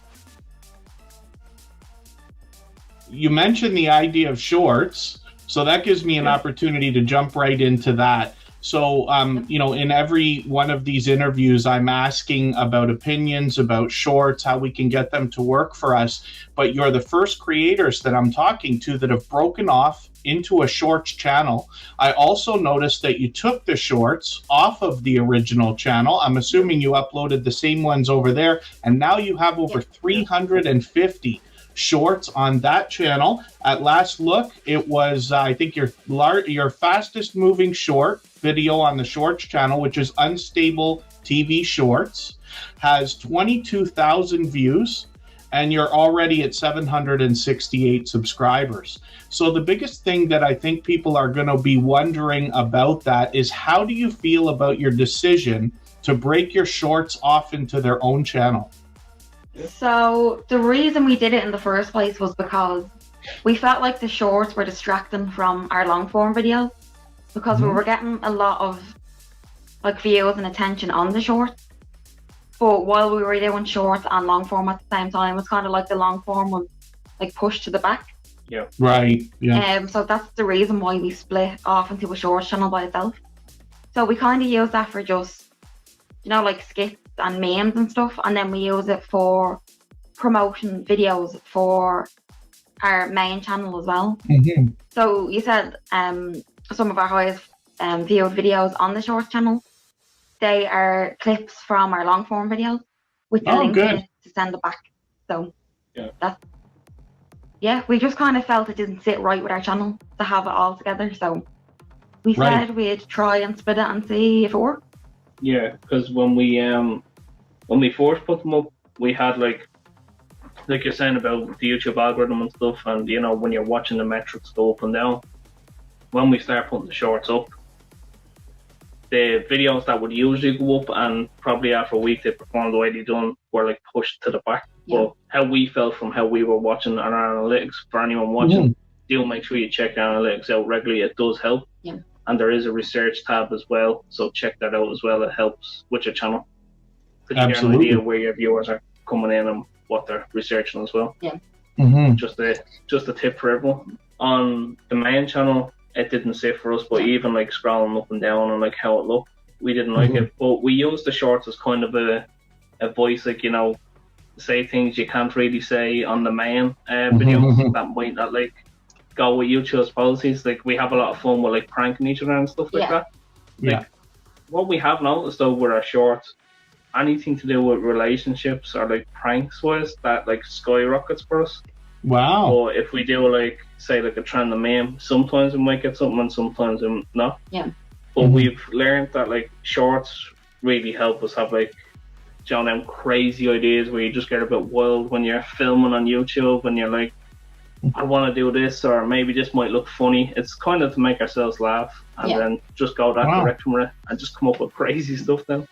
You mentioned the idea of shorts, so that gives me an opportunity to jump right into that. So, in every one of these interviews, I'm asking about opinions, about shorts, how we can get them to work for us. But you're the first creators that I'm talking to that have broken off into a shorts channel. I also noticed that you took the shorts off of the original channel. I'm assuming you uploaded the same ones over there, and now you have over 350 shorts on that channel. At last look, it was I think your fastest moving short video on the shorts channel, which is Unstable TV Shorts, has 22,000 views, and you're already at 768 subscribers. So the biggest thing that I think people are going to be wondering about that is, how do you feel about your decision to break your shorts off into their own channel? So the reason we did it in the first place was because we felt like the shorts were distracting from our long form videos, because we were getting a lot of like views and attention on the shorts, but while we were doing shorts and long form at the same time, it's kind of like the long form was like pushed to the back. Yeah. Right. Yeah. So that's the reason why we split off into a shorts channel by itself. So we kind of use that for just, like skits and memes and stuff, and then we use it for promotion videos for our main channel as well. So you said some of our highest viewed videos on the shorts channel, they are clips from our long form videos with the link in it to send it back. So we just kind of felt it didn't sit right with our channel to have it all together, so we said we'd try and split it and see if it worked. Yeah, because when we first put them up, we had like you're saying about the YouTube algorithm and stuff, and when you're watching the metrics go up and down. When we start putting the shorts up, the videos that would usually go up and probably after a week they performed the way they done were like pushed to the back. But how we felt from how we were watching our analytics, for anyone watching, do make sure you check the analytics out regularly. It does help. Yeah. And there is a research tab as well, so check that out as well. It helps with your channel. Because you get an idea where your viewers are coming in and what they're researching as well. Yeah. Just a tip for everyone. On the main channel, it didn't sit for us, but even like scrolling up and down and like how it looked, we didn't like it. But we used the shorts as kind of a voice, like, say things you can't really say on the main videos that might not like go with YouTube's policies. Like, we have a lot of fun with like pranking each other and stuff like that. Like, what we have noticed though with our shorts, anything to do with relationships or like pranks wise, that like skyrockets for us. Wow. Or if we do like, say like a trending meme, sometimes we might get something and sometimes not. Yeah. But we've learned that like shorts really help us have like, them crazy ideas where you just get a bit wild when you're filming on YouTube and you're like, I want to do this, or maybe this might look funny. It's kind of to make ourselves laugh and then just go that direction with it and just come up with crazy stuff then.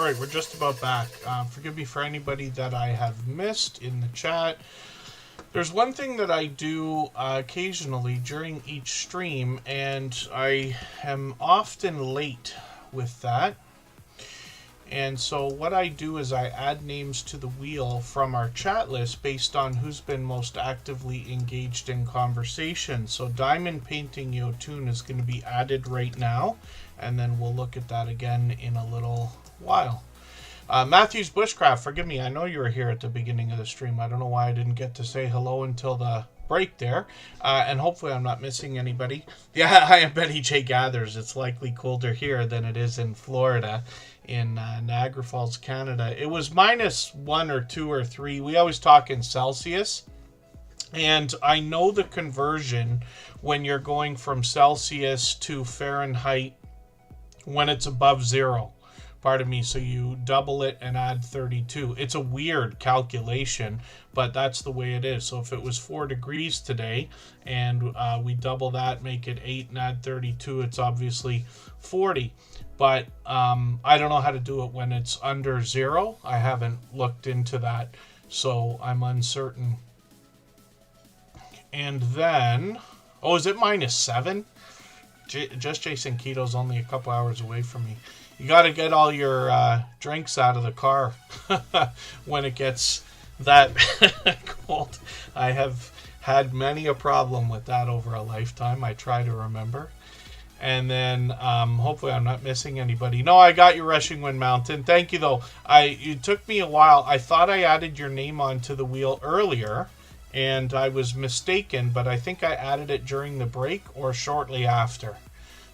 right, we're just about back. Forgive me for anybody that I have missed in the chat. There's one thing that I do occasionally during each stream, and I am often late with that. And so what I do is I add names to the wheel from our chat list based on who's been most actively engaged in conversation. So Diamond Painting Yotun is going to be added right now, and then we'll look at that again in a little while. Matthews Bushcraft, forgive me, I know you were here at the beginning of the stream. I don't know why I didn't get to say hello until the break there. And hopefully I'm not missing anybody. Yeah, I am Betty J. Gathers. It's likely colder here than it is in Florida. In Niagara Falls, Canada. It was -1 or 2 or 3. We always talk in Celsius. And I know the conversion when you're going from Celsius to Fahrenheit when it's above 0. Pardon me. So you double it and add 32. It's a weird calculation, but that's the way it is. So if it was 4 degrees today and we double that, make it 8 and add 32, it's obviously 40. But I don't know how to do it when it's under 0. I haven't looked into that, so I'm uncertain. And then, oh, is it -7? Just Jason Keto's only a couple hours away from me. You got to get all your drinks out of the car when it gets that cold. I have had many a problem with that over a lifetime. I try to remember. And then hopefully I'm not missing anybody. No, I got you, Rushing Wind Mountain. Thank you, though. It took me a while. I thought I added your name onto the wheel earlier, and I was mistaken, but I think I added it during the break or shortly after.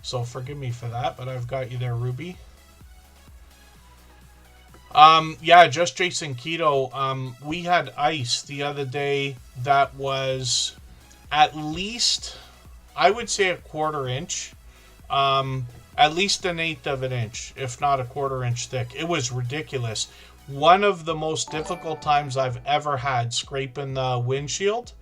So forgive me for that, but I've got you there, Ruby. Yeah, just Jason Keto. We had ice the other day that was at least, I would say, a 1/4 inch. At least 1/8 of an inch, if not a 1/4 inch thick. It was ridiculous. One of the most difficult times I've ever had scraping the windshield.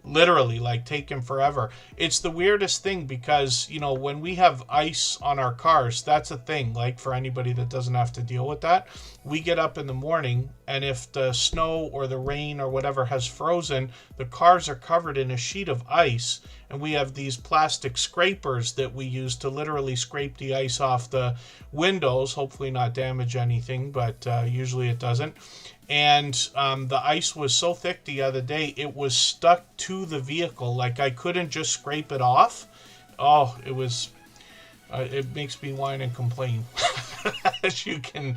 Literally, like, taking forever. It's the weirdest thing because, you know, when we have ice on our cars, that's a thing. Like, for anybody that doesn't have to deal with that, we get up in the morning, and if the snow or the rain or whatever has frozen, the cars are covered in a sheet of ice, and we have these plastic scrapers that we use to literally scrape the ice off the windows, hopefully not damage anything, but usually it doesn't. And the ice was so thick the other day, it was stuck to the vehicle. Like, I couldn't just scrape it off. Oh, it was, it makes me whine and complain, as you can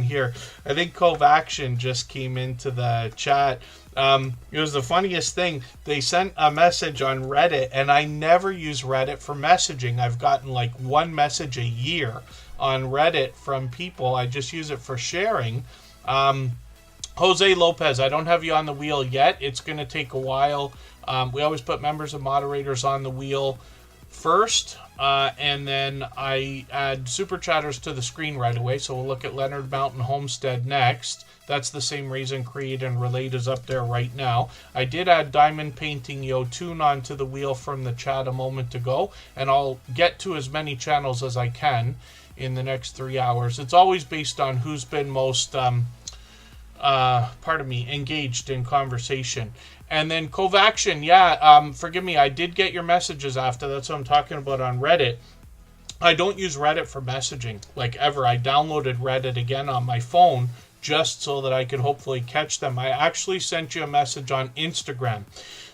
hear. I think Cove Action just came into the chat. It was the funniest thing. They sent a message on Reddit, and I never use Reddit for messaging. I've gotten like 1 message a year on Reddit from people. I just use it for sharing. Jose Lopez, I don't have you on the wheel yet. It's going to take a while. We always put members and moderators on the wheel first, and then I add Superchatters to the screen right away. So we'll look at Leonard Mountain Homestead next. That's the same reason Create and Relate is up there right now. I did add Diamond Painting Yotun onto the wheel from the chat a moment ago, and I'll get to as many channels as I can in the next 3 hours. It's always based on who's been most engaged in conversation. And then Cove Action, yeah, forgive me, I did get your messages after. That's what I'm talking about on Reddit. I don't use Reddit for messaging, like, ever. I downloaded Reddit again on my phone just so that I could hopefully catch them. I actually sent you a message on Instagram.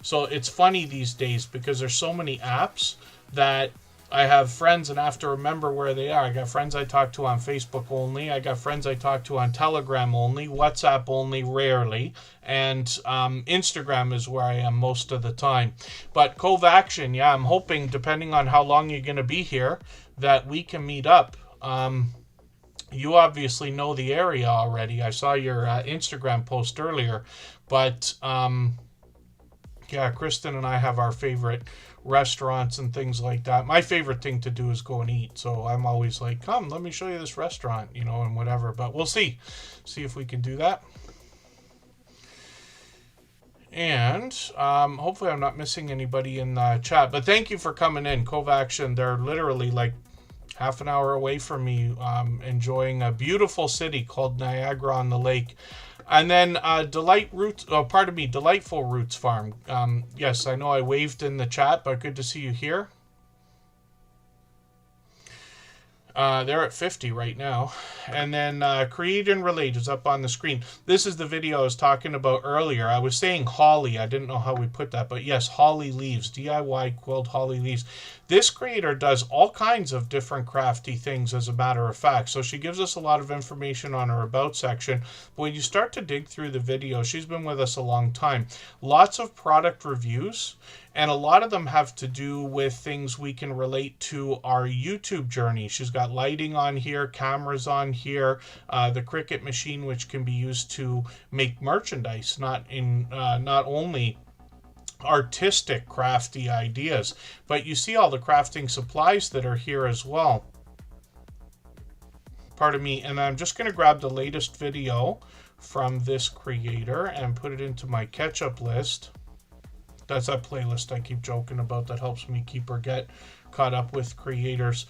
So it's funny these days because there's so many apps that I have friends and I have to remember where they are. I got friends I talk to on Facebook only. I got friends I talk to on Telegram only, WhatsApp only, rarely. And Instagram is where I am most of the time. But Cove Action, yeah, I'm hoping, depending on how long you're going to be here, that we can meet up. You obviously know the area already. I saw your Instagram post earlier. But, yeah, Kristen and I have our favorite restaurants and things like that. My favorite thing to do is go and eat. So I'm always like, come, let me show you this restaurant, you know, and whatever. But we'll see if we can do that. And hopefully I'm not missing anybody in the chat. But thank you for coming in. Cove Action, they're literally like half an hour away from me, enjoying a beautiful city called Niagara-on-the-Lake. And then Delightful Roots Farm. Yes, I know I waved in the chat, but good to see you here. They're at 50 right now. And then Create and Relate is up on the screen. This is the video I was talking about earlier. I was saying holly. I didn't know how we put that. But yes, holly leaves. DIY quilt holly leaves. This creator does all kinds of different crafty things, as a matter of fact. So she gives us a lot of information on her About section. But when you start to dig through the video, she's been with us a long time. Lots of product reviews. And a lot of them have to do with things we can relate to our YouTube journey. She's got lighting on here, cameras on here, the Cricut machine, which can be used to make merchandise, not only artistic, crafty ideas, but you see all the crafting supplies that are here as well. Pardon me, and I'm just going to grab the latest video from this creator and put it into my catch-up list. That's that playlist I keep joking about that helps me keep or get caught up with creators.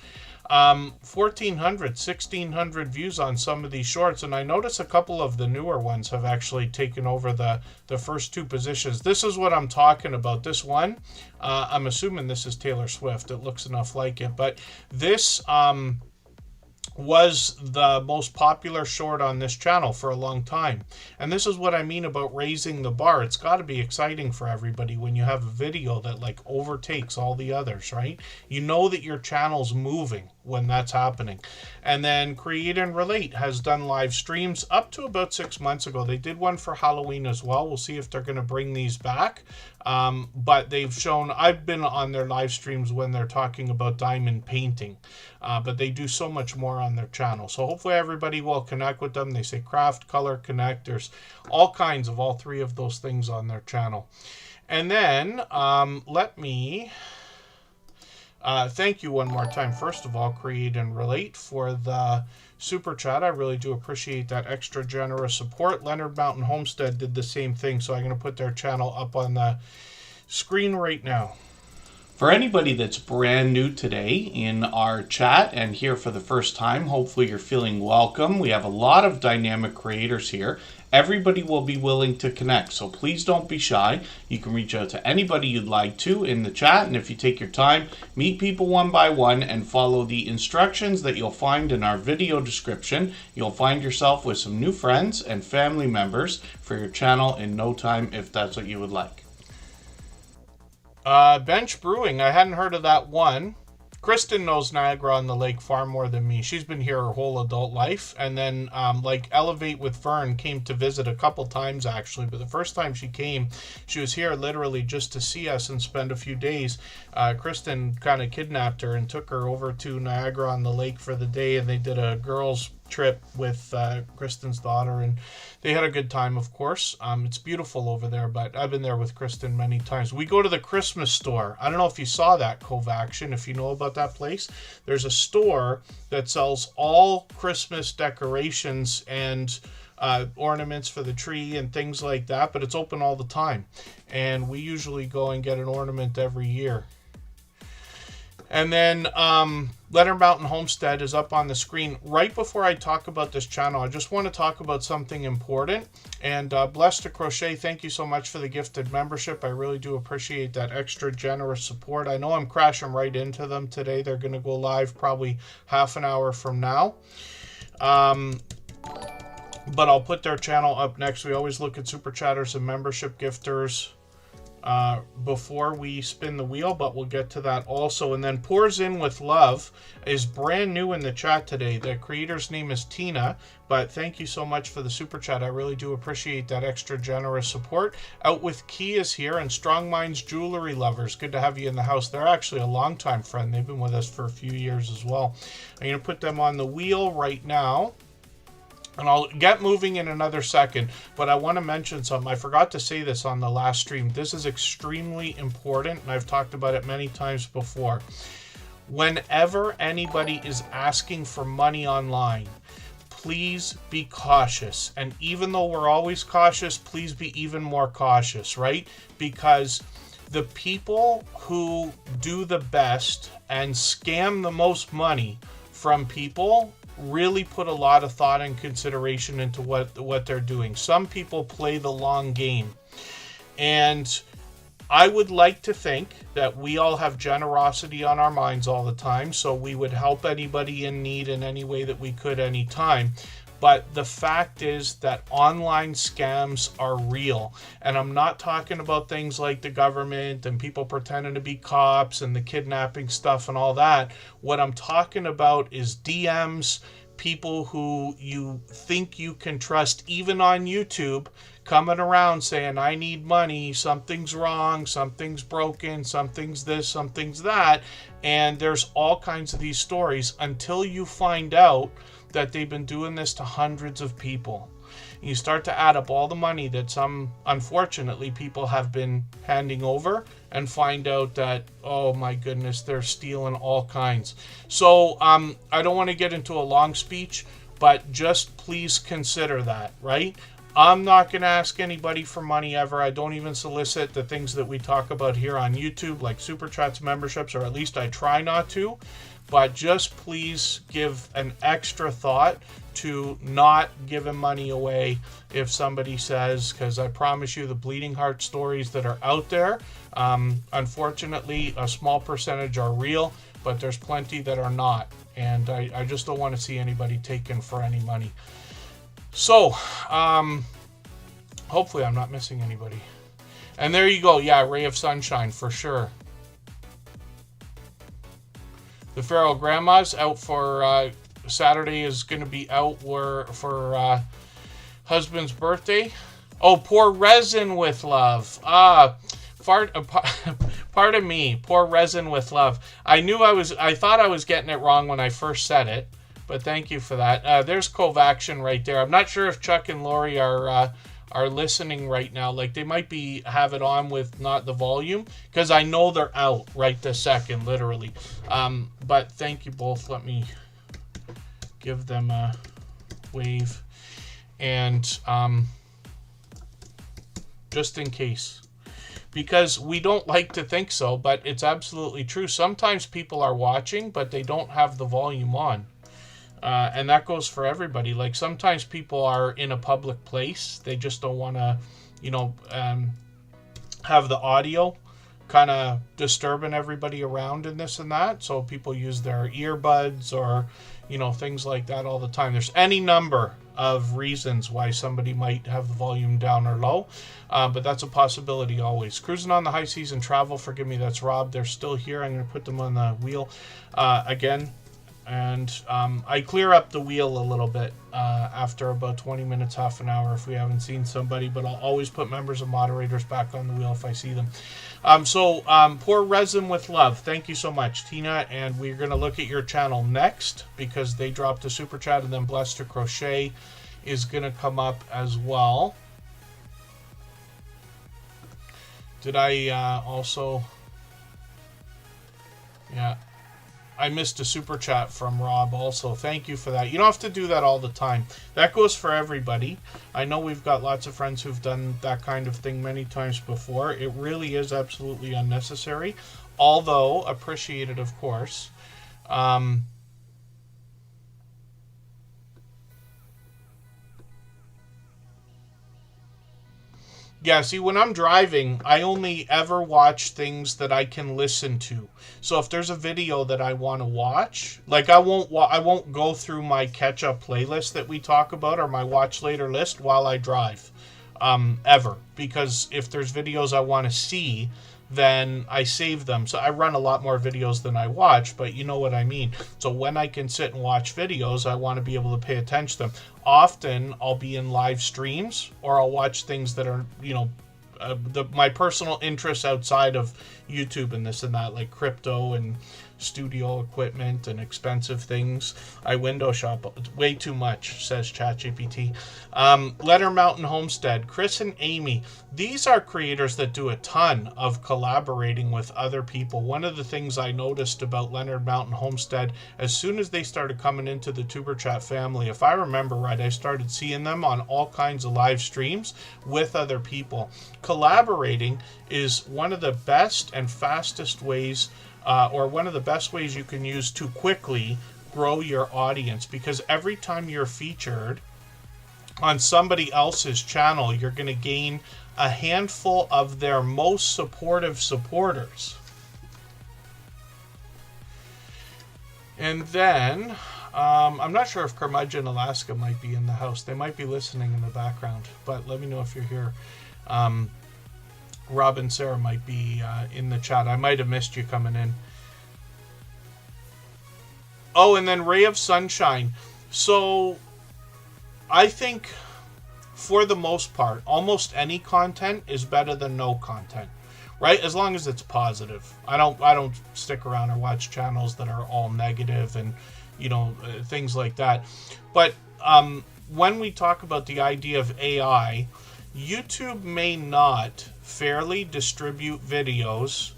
1,400, 1,600 views on some of these shorts, and I notice a couple of the newer ones have actually taken over the first two positions. This is what I'm talking about. This one, I'm assuming this is Taylor Swift. It looks enough like it, but this was the most popular short on this channel for a long time. And this is what I mean about raising the bar. It's got to be exciting for everybody when you have a video that like overtakes all the others, right? You know that your channel's moving when that's happening. And then Create and Relate has done live streams up to about 6 months ago. They did one for Halloween as well. We'll see if they're going to bring these back. But they've shown, I've been on their live streams when they're talking about diamond painting. But they do so much more on their channel. So hopefully everybody will connect with them. They say craft, color, connect. There's all kinds of all three of those things on their channel. And then let me thank you one more time. First of all, Create and Relate for the super chat. I really do appreciate that extra generous support. Leonard Mountain Homestead did the same thing. So I'm going to put their channel up on the screen right now. For anybody that's brand new today in our chat and here for the first time, hopefully you're feeling welcome. We have a lot of dynamic creators here. Everybody will be willing to connect, so please don't be shy. You can reach out to anybody you'd like to in the chat, and if you take your time, meet people one by one and follow the instructions that you'll find in our video description. You'll find yourself with some new friends and family members for your channel in no time if that's what you would like. Bench Brewing, I hadn't heard of that one. Kristen knows Niagara-on-the-Lake far more than me. She's been here her whole adult life. And then, like, Elevate with Vern came to visit a couple times, actually. But the first time she came, she was here literally just to see us and spend a few days. Kristen kind of kidnapped her and took her over to Niagara-on-the-Lake for the day. And they did a girls' trip with Kristen's daughter. And they had a good time, of course. It's beautiful over there, but I've been there with Kristen many times. We go to the Christmas store. I don't know if you saw that, Covaction, if you know about that place. There's a store that sells all Christmas decorations and ornaments for the tree and things like that, but it's open all the time. And we usually go and get an ornament every year. And then Leonard Mountain Homestead is up on the screen. Right before I talk about this channel, I just want to talk about something important. And Blessed to Crochet, thank you so much for the gifted membership. I really do appreciate that extra generous support. I know I'm crashing right into them today. They're going to go live probably half an hour from now. But I'll put their channel up next. We always look at super chatters and membership gifters before we spin the wheel, but we'll get to that also. And then Pours In With Love is brand new in the chat today. The creator's name is Tina, but thank you so much for the super chat. I really do appreciate that extra generous support. Out With Key is here, and Strong Minds Jewelry Lovers. Good to have you in the house. They're actually a longtime friend. They've been with us for a few years as well. I'm going to put them on the wheel right now. And I'll get moving in another second, but I want to mention something. I forgot to say this on the last stream. This is extremely important, and I've talked about it many times before. Whenever anybody is asking for money online, please be cautious. And even though we're always cautious, please be even more cautious, right? Because the people who do the best and scam the most money from people really put a lot of thought and consideration into what they're doing. Some people play the long game. And I would like to think that we all have generosity on our minds all the time, so we would help anybody in need in any way that we could anytime. But the fact is that online scams are real. And I'm not talking about things like the government and people pretending to be cops and the kidnapping stuff and all that. What I'm talking about is DMs, people who you think you can trust, even on YouTube, coming around saying, I need money, something's wrong, something's broken, something's this, something's that. And there's all kinds of these stories until you find out that they've been doing this to hundreds of people. You start to add up all the money that some, unfortunately, people have been handing over and find out that, oh my goodness, they're stealing all kinds. So I don't want to get into a long speech, but just please consider that, right? I'm not going to ask anybody for money ever. I don't even solicit the things that we talk about here on YouTube, like Super Chats memberships, or at least I try not to. But just please give an extra thought to not giving money away if somebody says, because I promise you the bleeding heart stories that are out there, unfortunately, a small percentage are real, but there's plenty that are not. And I just don't want to see anybody taken for any money. So, hopefully I'm not missing anybody. And there you go. Yeah, ray of sunshine for sure. The Feral Grandma's out for Saturday is going to be out for husband's birthday. Oh, Pour Resin with Love. Pardon me. Pour Resin with Love. I thought I was getting it wrong when I first said it, but thank you for that. There's Cove Action right there. I'm not sure if Chuck and Lori are listening right now. Like, they might have it on with not the volume, because I know they're out right this second, literally. But thank you both. Let me give them a wave. And just in case, because we don't like to think so, but it's absolutely true. Sometimes people are watching, but they don't have the volume on. And that goes for everybody. Like, sometimes people are in a public place. They just don't want to, have the audio kind of disturbing everybody around and this and that. So people use their earbuds or, things like that all the time. There's any number of reasons why somebody might have the volume down or low. But that's a possibility always. Cruising on the High Seas and Travel. Forgive me, that's Rob. They're still here. I'm going to put them on the wheel again. And I clear up the wheel a little bit after about 20 minutes, half an hour if we haven't seen somebody, but I'll always put members and moderators back on the wheel if I see them. Pour Resin with Love. Thank you so much, Tina. And we're going to look at your channel next because they dropped a super chat, and then Blessed to Crochet is going to come up as well. Did I also... Yeah. I missed a super chat from Rob also. Thank you for that. You don't have to do that all the time. That goes for everybody. I know we've got lots of friends who've done that kind of thing many times before. It really is absolutely unnecessary, although appreciated, of course. Yeah, see, when I'm driving, I only ever watch things that I can listen to. So if there's a video that I want to watch, like I won't go through my catch-up playlist that we talk about or my watch later list while I drive, ever. Because if there's videos I want to see, then I save them. So I run a lot more videos than I watch, but you know what I mean. So when I can sit and watch videos, I want to be able to pay attention to them. Often I'll be in live streams, or I'll watch things that are, my personal interests outside of YouTube and this and that, like crypto and studio equipment and expensive things. I window shop way too much, says ChatGPT. Leonard Mountain Homestead, Chris and Amy, these are creators that do a ton of collaborating with other people. One of the things I noticed about Leonard Mountain Homestead, as soon as they started coming into the Tuber Chat family, if I remember right, I started seeing them on all kinds of live streams with other people. Collaborating is one of the best and fastest ways, or one of the best ways you can use to quickly grow your audience, because every time you're featured on somebody else's channel, you're going to gain a handful of their most supportive supporters. And then, I'm not sure if Curmudgeon Alaska might be in the house. They might be listening in the background, but let me know if you're here. Rob and Sarah might be in the chat. I might have missed you coming in. Oh, and then Ray of Sunshine. So, I think, for the most part, almost any content is better than no content, right? As long as it's positive. I don't stick around or watch channels that are all negative and, you know, things like that. But when we talk about the idea of AI, YouTube may not fairly distribute videos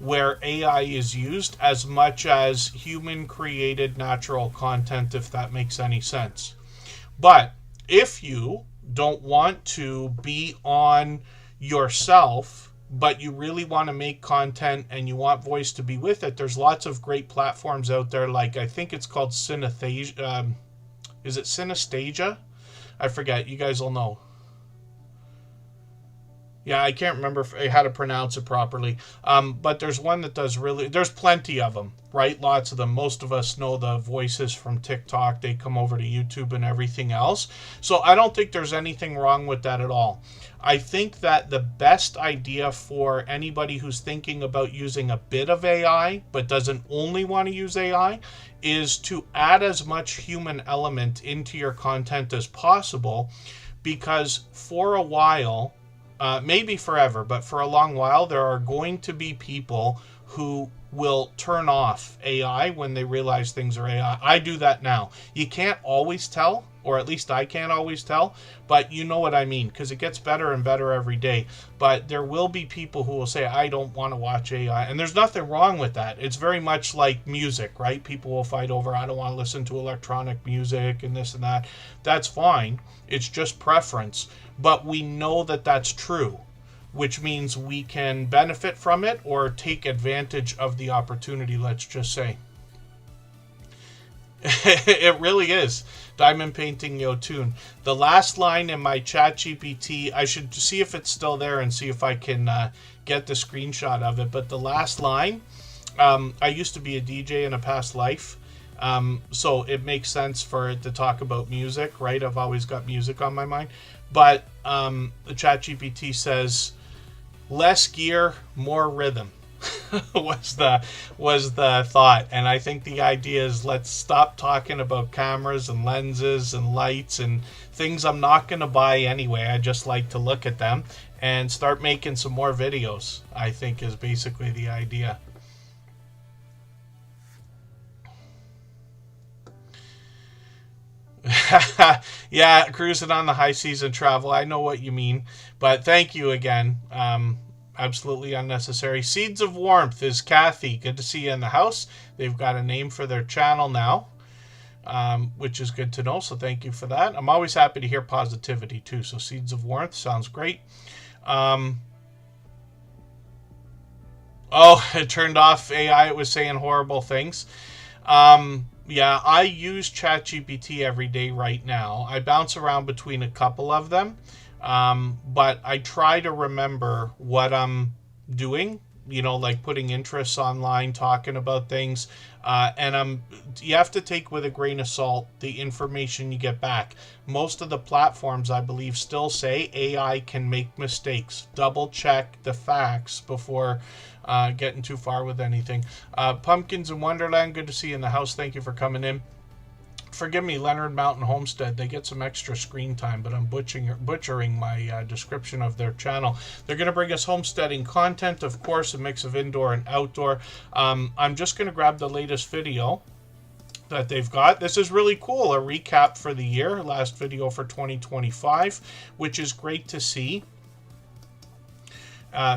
where AI is used as much as human-created natural content, if that makes any sense. But if you don't want to be on yourself, but you really want to make content and you want voice to be with it, there's lots of great platforms out there. Like, I think it's called Synesthesia. Is it Synesthesia? I forget. You guys will know. Yeah, I can't remember how to pronounce it properly. But there's one that does really... There's plenty of them, right? Lots of them. Most of us know the voices from TikTok. They come over to YouTube and everything else. So I don't think there's anything wrong with that at all. I think that the best idea for anybody who's thinking about using a bit of AI, but doesn't only want to use AI, is to add as much human element into your content as possible. Because for a while... maybe forever, but for a long while, there are going to be people who will turn off AI when they realize things are AI. I do that now. You can't always tell, or at least I can't always tell, but you know what I mean, because it gets better and better every day. But there will be people who will say, I don't want to watch AI, and there's nothing wrong with that. It's very much like music, right? People will fight over, I don't want to listen to electronic music and this and that. That's fine. It's just preference. But we know that that's true, which means we can benefit from it or take advantage of the opportunity, let's just say. It really is. Diamond Painting Yotun. The last line in my ChatGPT, I should see if it's still there and see if I can get the screenshot of it. But the last line, I used to be a DJ in a past life. So it makes sense for it to talk about music, right? I've always got music on my mind. But the ChatGPT says, less gear, more rhythm was the thought. And I think the idea is, let's stop talking about cameras and lenses and lights and things I'm not going to buy anyway. I just like to look at them, and start making some more videos, I think, is basically the idea. Yeah, cruising on the high season travel. I know what you mean, but thank you again. Absolutely unnecessary. Seeds of Warmth is Kathy. Good to see you in the house. They've got a name for their channel now, which is good to know. So thank you for that. I'm always happy to hear positivity too. So Seeds of Warmth sounds great. Oh, it turned off AI. It was saying horrible things. Yeah, I use ChatGPT every day right now. I bounce around between a couple of them, but I try to remember what I'm doing, you know, like putting interests online, talking about things, and you have to take with a grain of salt the information you get back. Most of the platforms, I believe, still say AI can make mistakes. Double check the facts before getting too far with anything. Pumpkins in Wonderland, good to see you in the house. Thank you for coming in. Forgive me, Leonard Mountain Homestead. They get some extra screen time, but I'm butchering my description of their channel. They're going to bring us homesteading content, of course, a mix of indoor and outdoor. I'm just going to grab the latest video that they've got. This is really cool, a recap for the year, last video for 2025, which is great to see.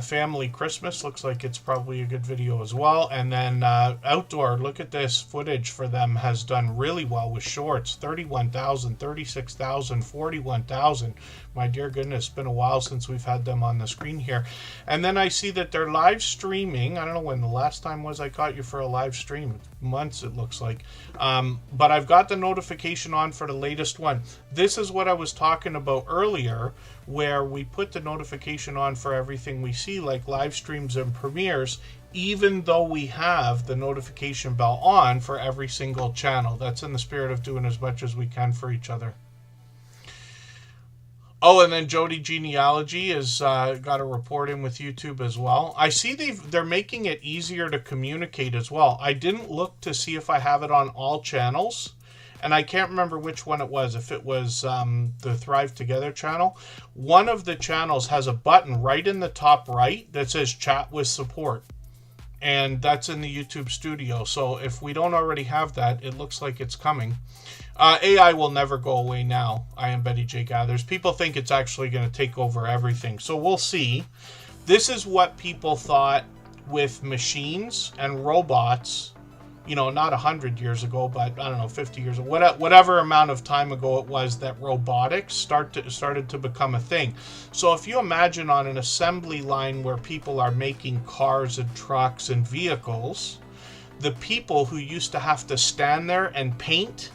Family Christmas looks like it's probably a good video as well. And then outdoor, look at this footage for them, has done really well with shorts. 31,000, 36,000, 41,000. My dear goodness, it's been a while since we've had them on the screen here. And then I see that they're live streaming. I don't know when the last time was I caught you for a live stream. Months, it looks like. But I've got the notification on for the latest one. This is what I was talking about earlier, where we put the notification on for everything we see, like live streams and premieres, even though we have the notification bell on for every single channel. That's in the spirit of doing as much as we can for each other. Oh, and then Jody Genealogy has got a report in with YouTube as well. I see they're making it easier to communicate as well. I didn't look to see if I have it on all channels, and I can't remember which one it was, if it was the Thrive Together channel. One of the channels has a button right in the top right that says chat with support, and that's in the YouTube studio. So if we don't already have that, it looks like it's coming. AI will never go away now. I am Betty J. Gathers. People think it's actually going to take over everything. So we'll see. This is what people thought with machines and robots, you know, not 100 years ago, but I don't know, 50 years ago, whatever amount of time ago it was that robotics started to become a thing. So if you imagine on an assembly line where people are making cars and trucks and vehicles, the people who used to have to stand there and paint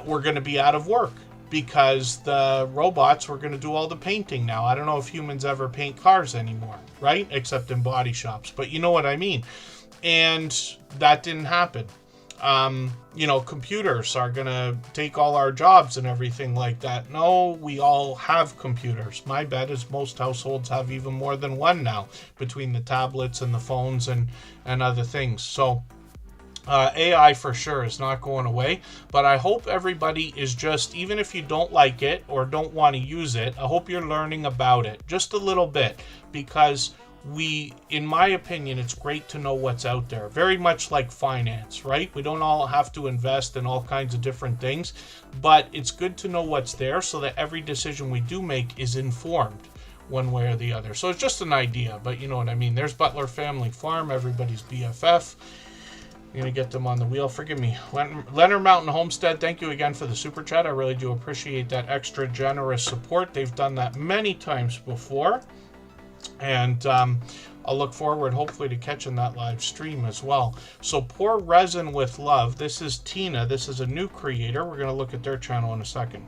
were going to be out of work, because the robots were going to do all the painting now. I don't know if humans ever paint cars anymore, right? Except in body shops, but you know what I mean. And that didn't happen. You know, computers are going to take all our jobs and everything like that. No, we all have computers. My bet is most households have even more than one now, between the tablets and the phones and other things. So AI for sure is not going away, but I hope everybody is just, even if you don't like it or don't want to use it, I hope you're learning about it just a little bit, because in my opinion, it's great to know what's out there. Very much like finance, right? We don't all have to invest in all kinds of different things, but it's good to know what's there so that every decision we do make is informed one way or the other. So it's just an idea, but you know what I mean. There's Butler Family Farm, everybody's BFF. I'm going to get them on the wheel. Forgive me. Leonard Mountain Homestead, thank you again for the super chat. I really do appreciate that extra generous support. They've done that many times before. And I'll look forward, hopefully, to catching that live stream as well. So, Pour Resin with Love. This is Tina. This is a new creator. We're going to look at their channel in a second.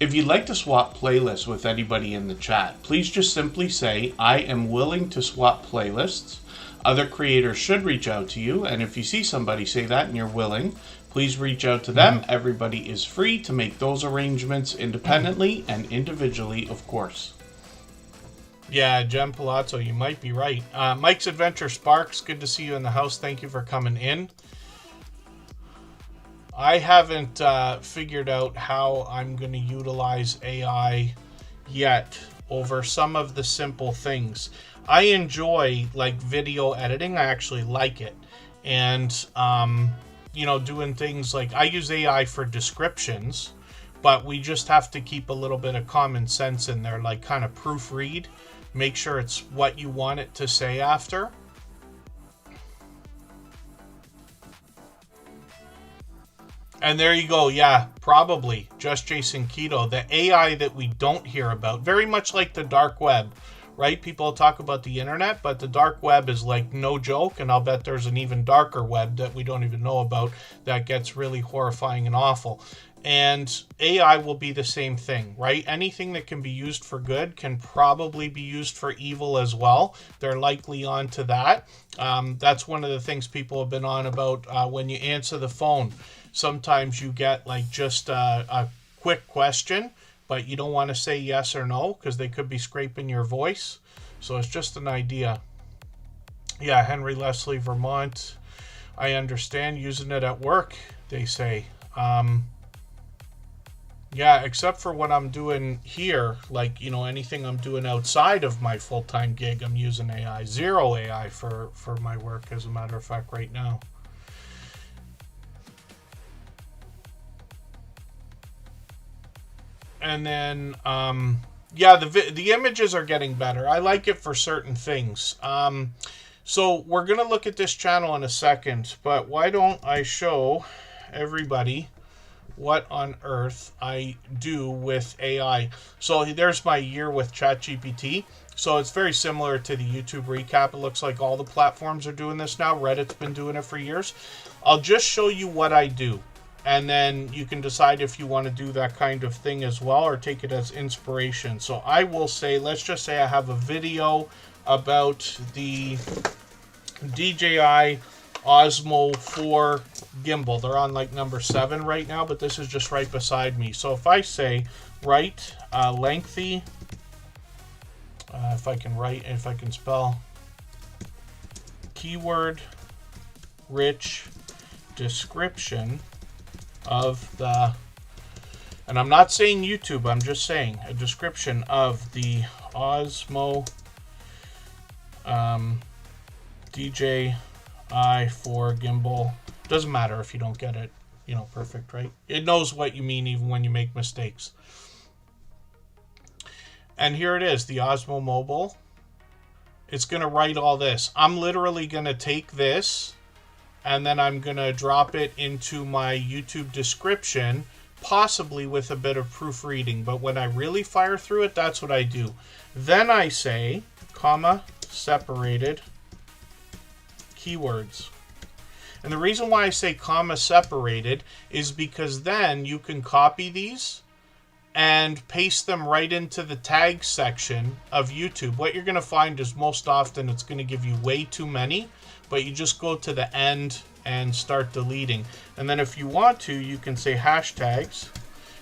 If you'd like to swap playlists with anybody in the chat, please just simply say, I am willing to swap playlists. Other creators should reach out to you, and if you see somebody say that and you're willing, please reach out to them. Everybody is free to make those arrangements independently and individually, of course. Yeah, Jem Palazzo, you might be right. Mike's Adventure Sparks, good to see you in the house. Thank you for coming in. I haven't figured out how I'm going to utilize AI yet over some of the simple things. I enjoy like video editing. I actually like it. And, you know, doing things like I use AI for descriptions, but we just have to keep a little bit of common sense in there, like kind of proofread, make sure it's what you want it to say after. And there you go. Yeah, probably. Just Jason Keto. The AI that we don't hear about. Very much like the dark web, right? People talk about the internet, but the dark web is like no joke. And I'll bet there's an even darker web that we don't even know about that gets really horrifying and awful. And AI will be the same thing, right? Anything that can be used for good can probably be used for evil as well. They're likely on to that. That's one of the things people have been on about when you answer the phone. Sometimes you get like just a quick question, but you don't want to say yes or no because they could be scraping your voice. So it's just an idea. Yeah, Henry Leslie, Vermont. I understand using it at work, they say. Yeah, except for what I'm doing here, like, you know, anything I'm doing outside of my full-time gig, I'm using AI. Zero AI for my work, as a matter of fact, right now. And then, yeah, the images are getting better. I like it for certain things. So we're going to look at this channel in a second, but why don't I show everybody what on earth I do with AI. So there's my year with ChatGPT. So it's very similar to the YouTube recap. It looks like all the platforms are doing this now. Reddit's been doing it for years. I'll just show you what I do, and then you can decide if you want to do that kind of thing as well or take it as inspiration. So I will say, let's just say I have a video about the DJI Osmo 4 gimbal. They're on like number 7 right now, but this is just right beside me. So if I say write lengthy, if I can spell, keyword rich description of the, and I'm not saying YouTube, I'm just saying a description of the Osmo DJI 4 gimbal. Doesn't matter if you don't get it, you know, perfect, right? It knows what you mean even when you make mistakes. And here it is, the Osmo Mobile. It's going to write all this. I'm literally going to take this and then I'm going to drop it into my YouTube description, possibly with a bit of proofreading. But when I really fire through it, that's what I do. Then I say, comma, separated keywords. And the reason why I say comma separated is because then you can copy these and paste them right into the tag section of YouTube. What you're going to find is most often it's going to give you way too many, but you just go to the end and start deleting. And then if you want to, you can say hashtags,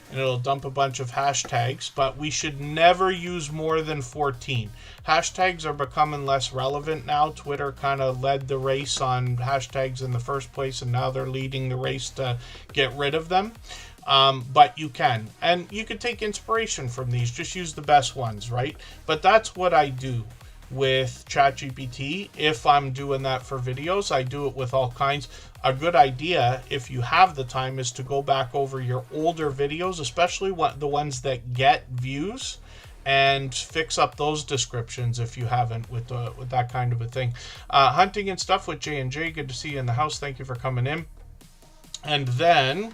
and it'll dump a bunch of hashtags, but we should never use more than 14. Hashtags are becoming less relevant now. Twitter kind of led the race on hashtags in the first place, and now they're leading the race to get rid of them. But you can. And you can take inspiration from these. Just use the best ones, right? But that's what I do with ChatGPT. If I'm doing that for videos, I do it with all kinds. A good idea, if you have the time, is to go back over your older videos, especially the ones that get views, and fix up those descriptions if you haven't with that kind of a thing. Hunting and stuff with J&J. Good to see you in the house. Thank you for coming in. And then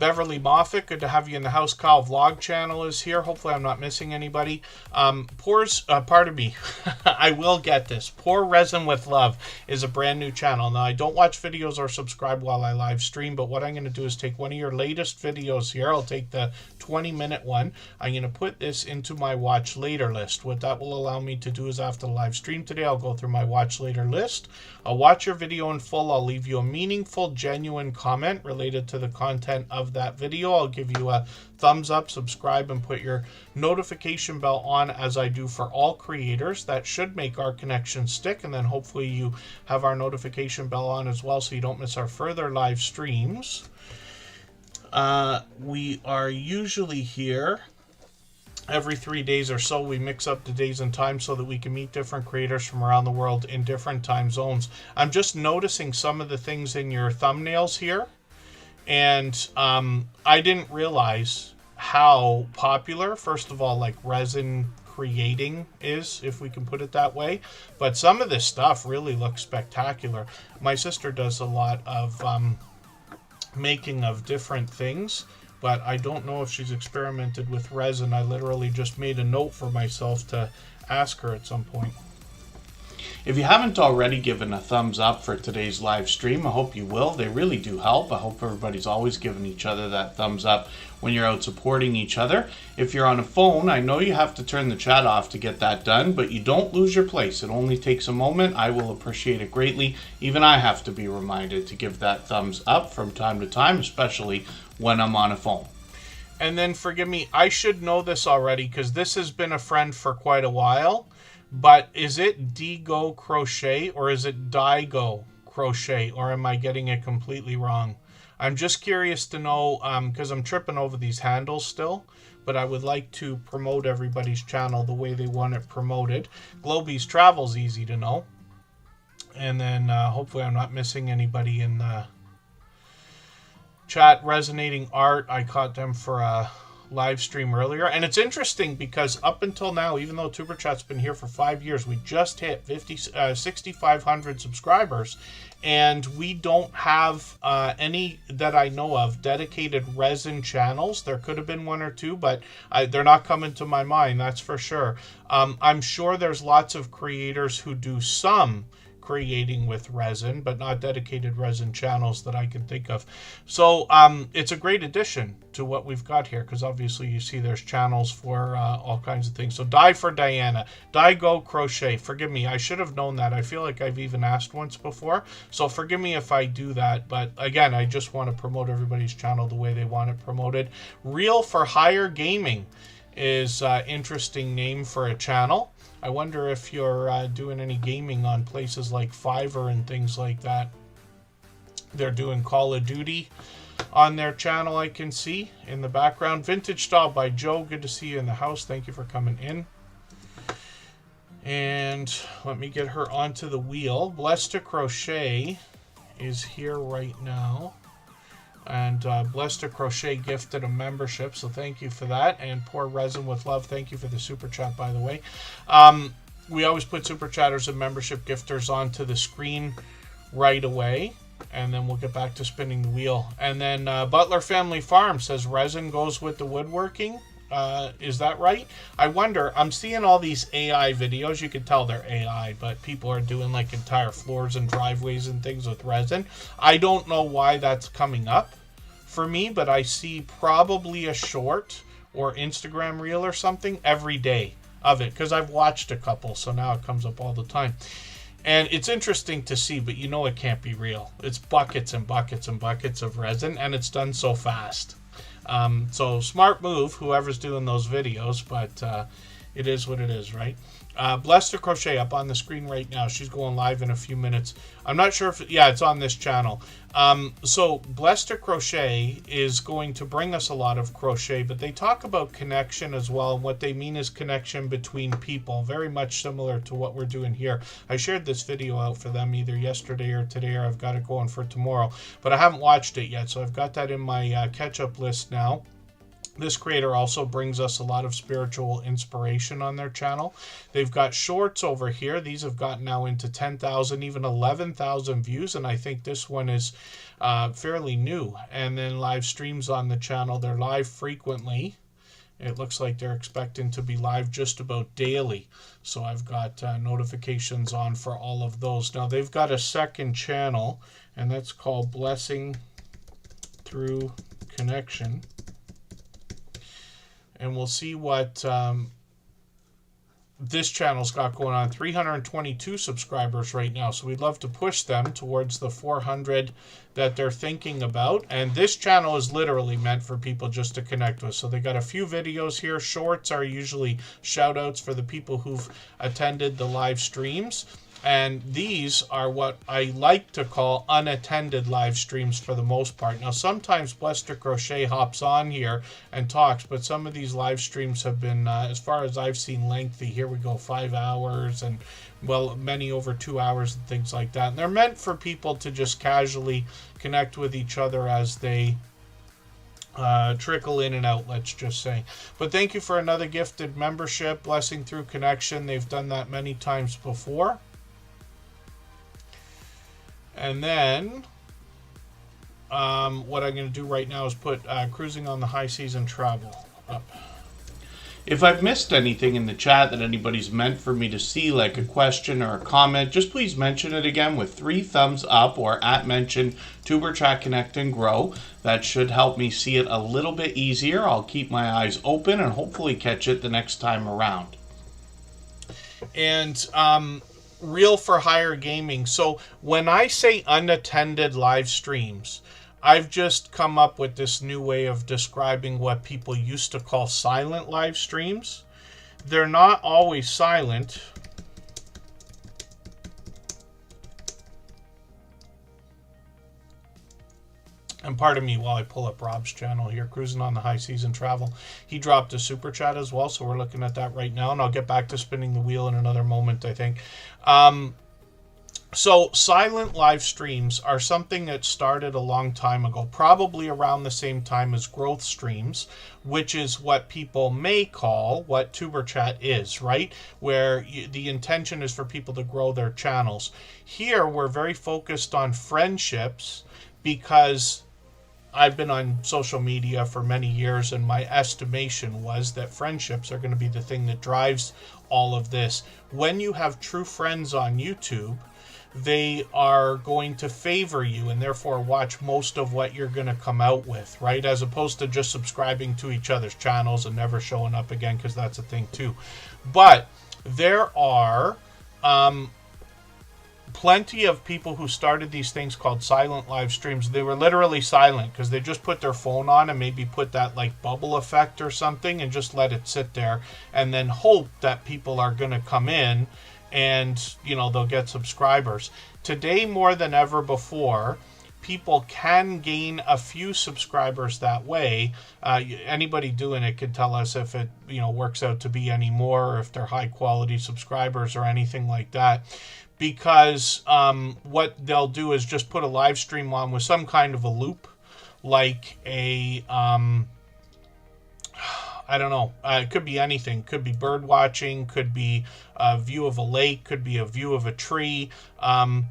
Beverly Moffat, good to have you in the house. Kyle Vlog Channel is here. Hopefully I'm not missing anybody. Pardon me. I will get this. Pour Resin with Love is a brand new channel. Now, I don't watch videos or subscribe while I live stream, but what I'm going to do is take one of your latest videos here. I'll take the 20-minute one. I'm going to put this into my watch later list. What that will allow me to do is after the live stream today, I'll go through my watch later list. I'll watch your video in full. I'll leave you a meaningful, genuine comment related to the content of that video. I'll give you a thumbs up, subscribe, and put your notification bell on, as I do for all creators. That should make our connection stick, and then hopefully you have our notification bell on as well so you don't miss our further live streams. We are usually here every 3 days or so. We mix up the days and times so that we can meet different creators from around the world in different time zones. I'm just noticing some of the things in your thumbnails here, and I didn't realize how popular, first of all, like resin creating is, if we can put it that way. But some of this stuff really looks spectacular. My sister does a lot of making of different things, but I don't know if she's experimented with resin. I literally just made a note for myself to ask her at some point. If you haven't already given a thumbs up for today's live stream, I hope you will. They really do help. I hope everybody's always giving each other that thumbs up when you're out supporting each other. If you're on a phone, I know you have to turn the chat off to get that done, but you don't lose your place. It only takes a moment. I will appreciate it greatly. Even I have to be reminded to give that thumbs up from time to time, especially when I'm on a phone. And then forgive me, I should know this already because this has been a friend for quite a while. But is it Digo Crochet or is it Daigo Crochet, or am I getting it completely wrong? I'm just curious to know, because I'm tripping over these handles still, but I would like to promote everybody's channel the way they want it promoted. Globy's Travel's easy to know. And then hopefully I'm not missing anybody in Chat Resonating Art, I caught them for a live stream earlier. And it's interesting because up until now, even though Superchat's been here for 5 years, we just hit 6,500 subscribers. And we don't have any that I know of dedicated resin channels. There could have been one or two, but they're not coming to my mind, that's for sure. I'm sure there's lots of creators who do some creating with resin, but not dedicated resin channels that I can think of. So it's a great addition to what we've got here, because obviously you see there's channels for all kinds of things. So Die for Diana, Die Go Crochet, forgive me, I should have known that. I feel like I've even asked once before, so forgive me if I do that, but again, I just want to promote everybody's channel the way they want it promoted. Real for Hire Gaming is an interesting name for a channel. I wonder if you're doing any gaming on places like Fiverr and things like that. They're doing Call of Duty on their channel, I can see in the background. Vintage Style by Joe, good to see you in the house. Thank you for coming in. And let me get her onto the wheel. Blessed to Crochet is here right now. And Blessed to Crochet gifted a membership, so thank you for that. And Pour Resin with Love, thank you for the super chat, by the way. We always put super chatters and membership gifters onto the screen right away, and then we'll get back to spinning the wheel. And then Butler Family Farm says resin goes with the woodworking. Is that right? I wonder, I'm seeing all these AI videos. You can tell they're AI, but people are doing like entire floors and driveways and things with resin. I don't know why that's coming up for me, but I see probably a short or Instagram reel or something every day of it, because I've watched a couple, so now it comes up all the time. And it's interesting to see, but you know it can't be real. It's buckets and buckets and buckets of resin, and it's done so fast. So smart move, whoever's doing those videos, but it is what it is, right? Blessed to Crochet up on the screen right now. She's going live in a few minutes. I'm not sure if, yeah, it's on this channel. So Blessed to Crochet is going to bring us a lot of crochet, but they talk about connection as well. And what they mean is connection between people, very much similar to what we're doing here. I shared this video out for them either yesterday or today, or I've got it going for tomorrow, but I haven't watched it yet. So I've got that in my catch-up list now. This creator also brings us a lot of spiritual inspiration on their channel. They've got shorts over here. These have gotten now into 10,000, even 11,000 views, and I think this one is fairly new. And then live streams on the channel. They're live frequently. It looks like they're expecting to be live just about daily. So I've got notifications on for all of those. Now they've got a second channel, and that's called Blessing Through Connection. And we'll see what this channel's got going on. 322 subscribers right now, so we'd love to push them towards the 400 that they're thinking about. And this channel is literally meant for people just to connect with. So they got a few videos here. Shorts are usually shout outs for the people who've attended the live streams. And these are what I like to call unattended live streams for the most part. Now, sometimes Blessed to Crochet hops on here and talks, but some of these live streams have been, as far as I've seen, lengthy. Here we go, 5 hours, and, well, many over 2 hours and things like that. And they're meant for people to just casually connect with each other as they trickle in and out, let's just say. But thank you for another gifted membership, Blessing Through Connection. They've done that many times before. And then what I'm going to do right now is put Cruising on the High Season Travel up. If I've missed anything in the chat that anybody's meant for me to see, like a question or a comment, just please mention it again with 3 thumbs up or @mention Tuberchat Connect and Grow. That should help me see it a little bit easier. I'll keep my eyes open and hopefully catch it the next time around. And Real for Hire Gaming. So when I say unattended live streams, I've just come up with this new way of describing what people used to call silent live streams. They're not always silent. And pardon me while I pull up Rob's channel here, Cruising on the High Season Travel. He dropped a super chat as well, so we're looking at that right now, and I'll get back to spinning the wheel in another moment, I think. So silent live streams are something that started a long time ago, probably around the same time as growth streams, which is what people may call what Tuber Chat is, right? Where the intention is for people to grow their channels. Here, we're very focused on friendships because I've been on social media for many years, and my estimation was that friendships are going to be the thing that drives all of this. When you have true friends on YouTube, they are going to favor you and therefore watch most of what you're going to come out with, right? As opposed to just subscribing to each other's channels and never showing up again, because that's a thing too. But there are plenty of people who started these things called silent live streams. They were literally silent because they just put their phone on and maybe put that like bubble effect or something and just let it sit there and then hope that people are going to come in and, you know, they'll get subscribers. Today, more than ever before, people can gain a few subscribers that way. Anybody doing it can tell us if it, you know, works out to be any more, or if they're high quality subscribers or anything like that. Because what they'll do is just put a live stream on with some kind of a loop, like a I don't know. It could be anything. Could be bird watching. Could be a view of a lake. Could be a view of a tree. And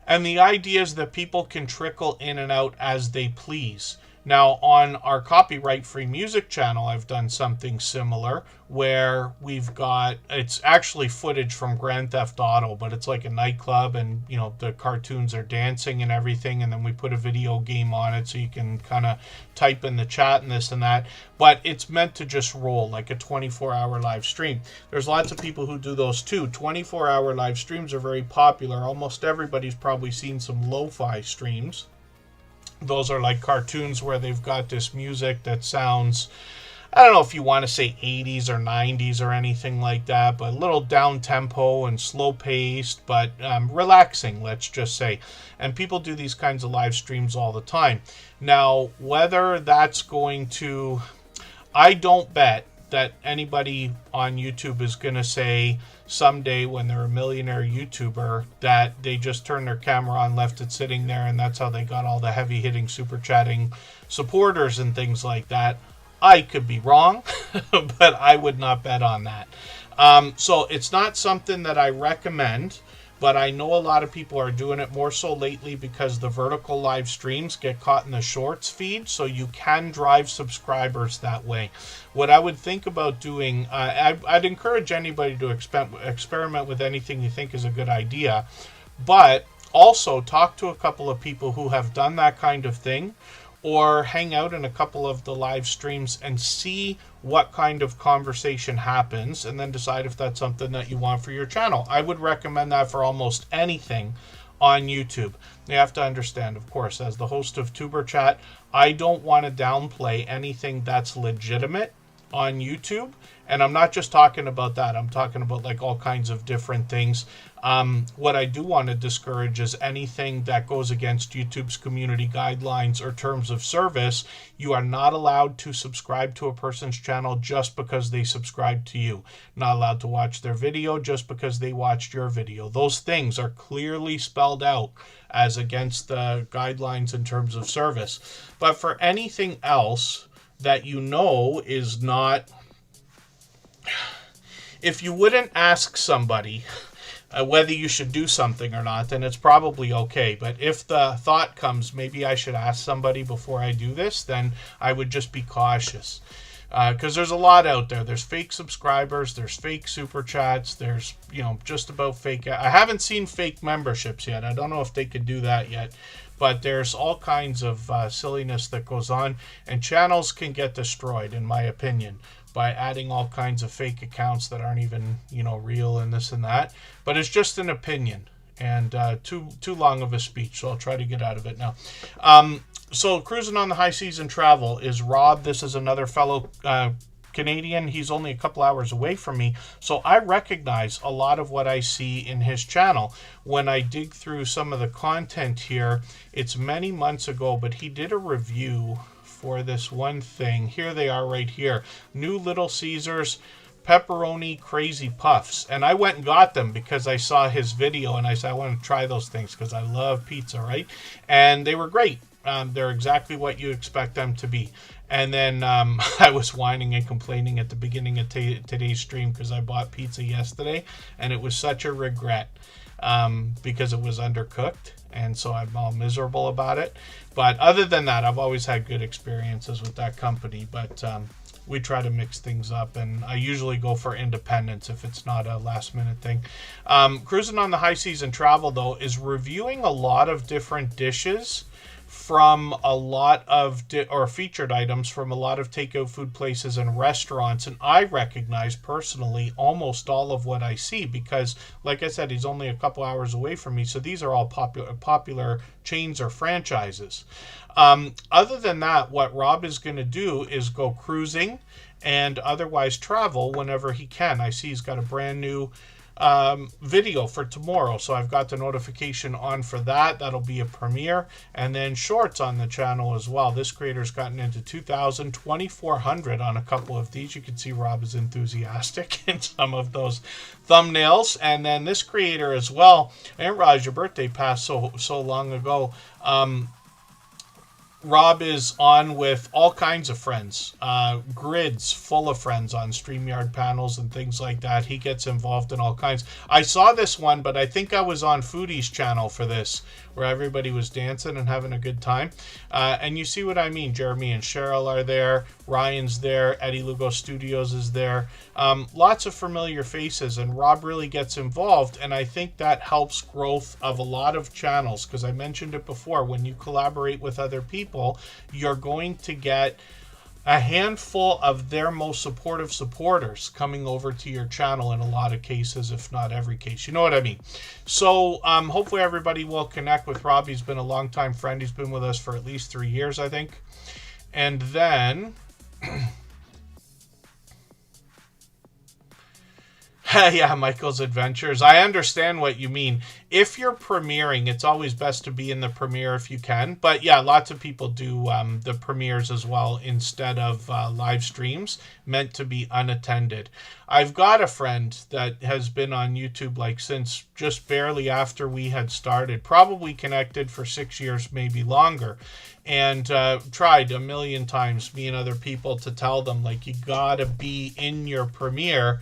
the idea is that people can trickle in and out as they please. Now, on our copyright-free music channel, I've done something similar where we've got, it's actually footage from Grand Theft Auto, but it's like a nightclub and, you know, the cartoons are dancing and everything, and then we put a video game on it so you can kind of type in the chat and this and that. But it's meant to just roll like a 24-hour live stream. There's lots of people who do those too. 24-hour live streams are very popular. Almost everybody's probably seen some lo-fi streams. Those are like cartoons where they've got this music that sounds, I don't know if you want to say 80s or 90s or anything like that, but a little down tempo and slow paced, but relaxing, let's just say. And people do these kinds of live streams all the time. Now, whether that's going to, I don't bet that anybody on YouTube is going to say someday when they're a millionaire YouTuber that they just turned their camera on, left it sitting there, and that's how they got all the heavy hitting super chatting supporters and things like that. I could be wrong, but I would not bet on that. So it's not something that I recommend, but I know a lot of people are doing it more so lately because the vertical live streams get caught in the shorts feed, so you can drive subscribers that way. What I would think about doing, I'd encourage anybody to experiment with anything you think is a good idea, but also talk to a couple of people who have done that kind of thing, or hang out in a couple of the live streams and see what kind of conversation happens, and then decide if that's something that you want for your channel. I would recommend that for almost anything on YouTube. You have to understand, of course, as the host of Tuber Chat, I don't want to downplay anything that's legitimate on YouTube. And I'm not just talking about that. I'm talking about like all kinds of different things. What I do want to discourage is anything that goes against YouTube's community guidelines or terms of service. You are not allowed to subscribe to a person's channel just because they subscribe to you. Not allowed to watch their video just because they watched your video. Those things are clearly spelled out as against the guidelines and terms of service. But for anything else that you know is not, if you wouldn't ask somebody whether you should do something or not, then it's probably okay. But if the thought comes, maybe I should ask somebody before I do this, then I would just be cautious. Because there's a lot out there. There's fake subscribers, there's fake super chats, there's, you know, just about fake. I haven't seen fake memberships yet. I don't know if they could do that yet. But there's all kinds of silliness that goes on, and channels can get destroyed, in my opinion, by adding all kinds of fake accounts that aren't even, you know, real and this and that. But it's just an opinion, and too long of a speech, so I'll try to get out of it now. So cruising on the high seas and travel is Rob. This is another fellow Canadian. He's only a couple hours away from me, so I recognize a lot of what I see in his channel. When I dig through some of the content here, it's many months ago, but he did a review for this one thing. Here they are right here. New Little Caesars pepperoni crazy puffs. And I went and got them because I saw his video and I said, I want to try those things because I love pizza, right? And they were great. They're exactly what you expect them to be. And then I was whining and complaining at the beginning of today's stream because I bought pizza yesterday and it was such a regret because it was undercooked. And so I'm all miserable about it. But other than that, I've always had good experiences with that company. But we try to mix things up, and I usually go for independence if it's not a last minute thing. Cruising on the High Seas and Travel, though, is reviewing a lot of different dishes from a lot of or featured items from a lot of takeout food places and restaurants, and I recognize personally almost all of what I see because, like I said, he's only a couple hours away from me, so these are all popular chains or franchises. Other than that, what Rob is going to do is go cruising and otherwise travel whenever he can. I see he's got a brand new video for tomorrow, so I've got the notification on for that. That'll be a premiere, and then shorts on the channel as well. This creator's gotten into 2,400 on a couple of these. You can see Rob is enthusiastic in some of those thumbnails. And then this creator as well, I didn't realize your birthday passed so long ago. Rob is on with all kinds of friends, grids full of friends on StreamYard panels and things like that. He gets involved in all kinds. I saw this one, but I think I was on Foodie's channel for this, where everybody was dancing and having a good time. And you see what I mean. Jeremy and Cheryl are there. Ryan's there. Eddie Lugo Studios is there. Lots of familiar faces, and Rob really gets involved, and I think that helps growth of a lot of channels, because I mentioned it before, when you collaborate with other people, you're going to get a handful of their most supportive supporters coming over to your channel in a lot of cases, if not every case. You know what I mean? So hopefully everybody will connect with Rob. He's been a longtime friend. He's been with us for at least 3 years, I think. And then yeah, Michael's Adventures. I understand what you mean. If you're premiering, it's always best to be in the premiere if you can. But yeah, lots of people do the premieres as well instead of live streams meant to be unattended. I've got a friend that has been on YouTube like since just barely after we had started, probably connected for 6 years, maybe longer, and tried a million times, me and other people, to tell them, like, you gotta be in your premiere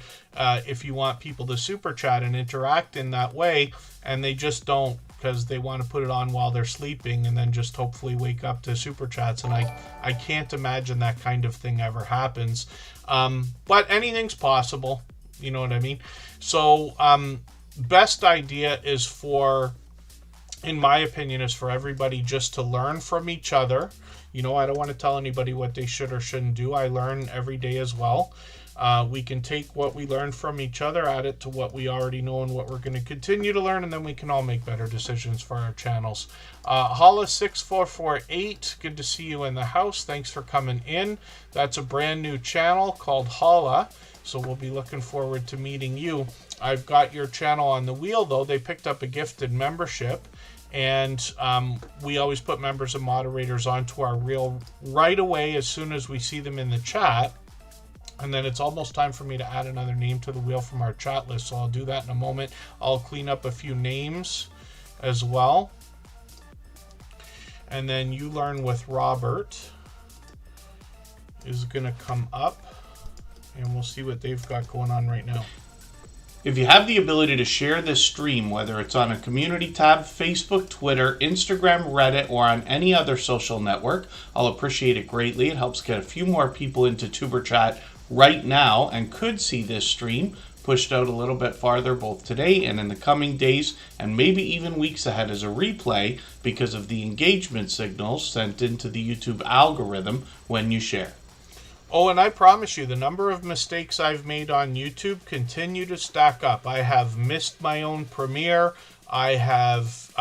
if you want people to super chat and interact in that way, and they just don't, because they want to put it on while they're sleeping and then just hopefully wake up to super chats, and I can't imagine that kind of thing ever happens. But anything's possible, you know what I mean? So best idea is for, in my opinion, is for everybody just to learn from each other. You know, I don't want to tell anybody what they should or shouldn't do. I learn every day as well. We can take what we learn from each other, add it to what we already know and what we're going to continue to learn, and then we can all make better decisions for our channels. Holla6448, good to see you in the house. Thanks for coming in. That's a brand new channel called Holla, so we'll be looking forward to meeting you. I've got your channel on the wheel, though. They picked up a gifted membership, and we always put members and moderators onto our reel right away as soon as we see them in the chat. And then it's almost time for me to add another name to the wheel from our chat list, so I'll do that in a moment. I'll clean up a few names as well. And then You Learn with Robert is going to come up, and we'll see what they've got going on right now. If you have the ability to share this stream, whether it's on a community tab, Facebook, Twitter, Instagram, Reddit, or on any other social network, I'll appreciate it greatly. It helps get a few more people into Tuber Chat right now and could see this stream pushed out a little bit farther both today and in the coming days, and maybe even weeks ahead as a replay because of the engagement signals sent into the YouTube algorithm when you share. Oh, and I promise you, the number of mistakes I've made on YouTube continue to stack up. I have missed my own premiere. I have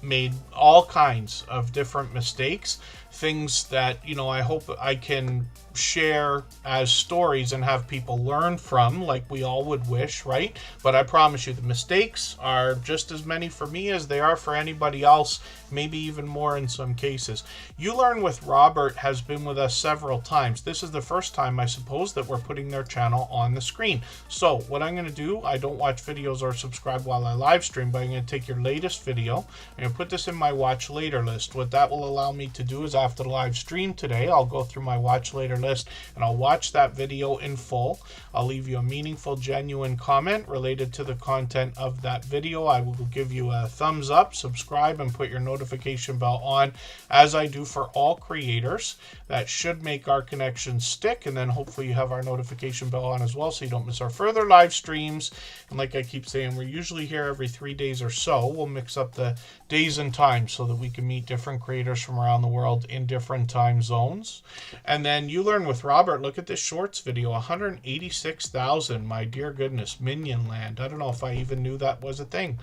made all kinds of different mistakes. things that, I hope I can share as stories and have people learn from, like we all would wish, right? But I promise you, the mistakes are just as many for me as they are for anybody else, maybe even more in some cases. You Learn with Robert has been with us several times. This is the first time, I suppose, that we're putting their channel on the screen. So what I'm going to do, I don't watch videos or subscribe while I live stream, but I'm going to take your latest video, I'm going to put this in my watch later list. What that will allow me to do is, after the live stream today, I'll go through my watch later list and I'll watch that video in full. I'll leave you a meaningful, genuine comment related to the content of that video. I will give you a thumbs up, subscribe, and put your notification bell on, as I do for all creators. That should make our connection stick, and then hopefully you have our notification bell on as well so you don't miss our further live streams. And like I keep saying, we're usually here every 3 days or so. We'll mix up the days and times so that we can meet different creators from around the world in different time zones. And then You Learn with Robert, look at this shorts video, 186,000, my dear goodness, Minion Land. I don't know if I even knew that was a thing.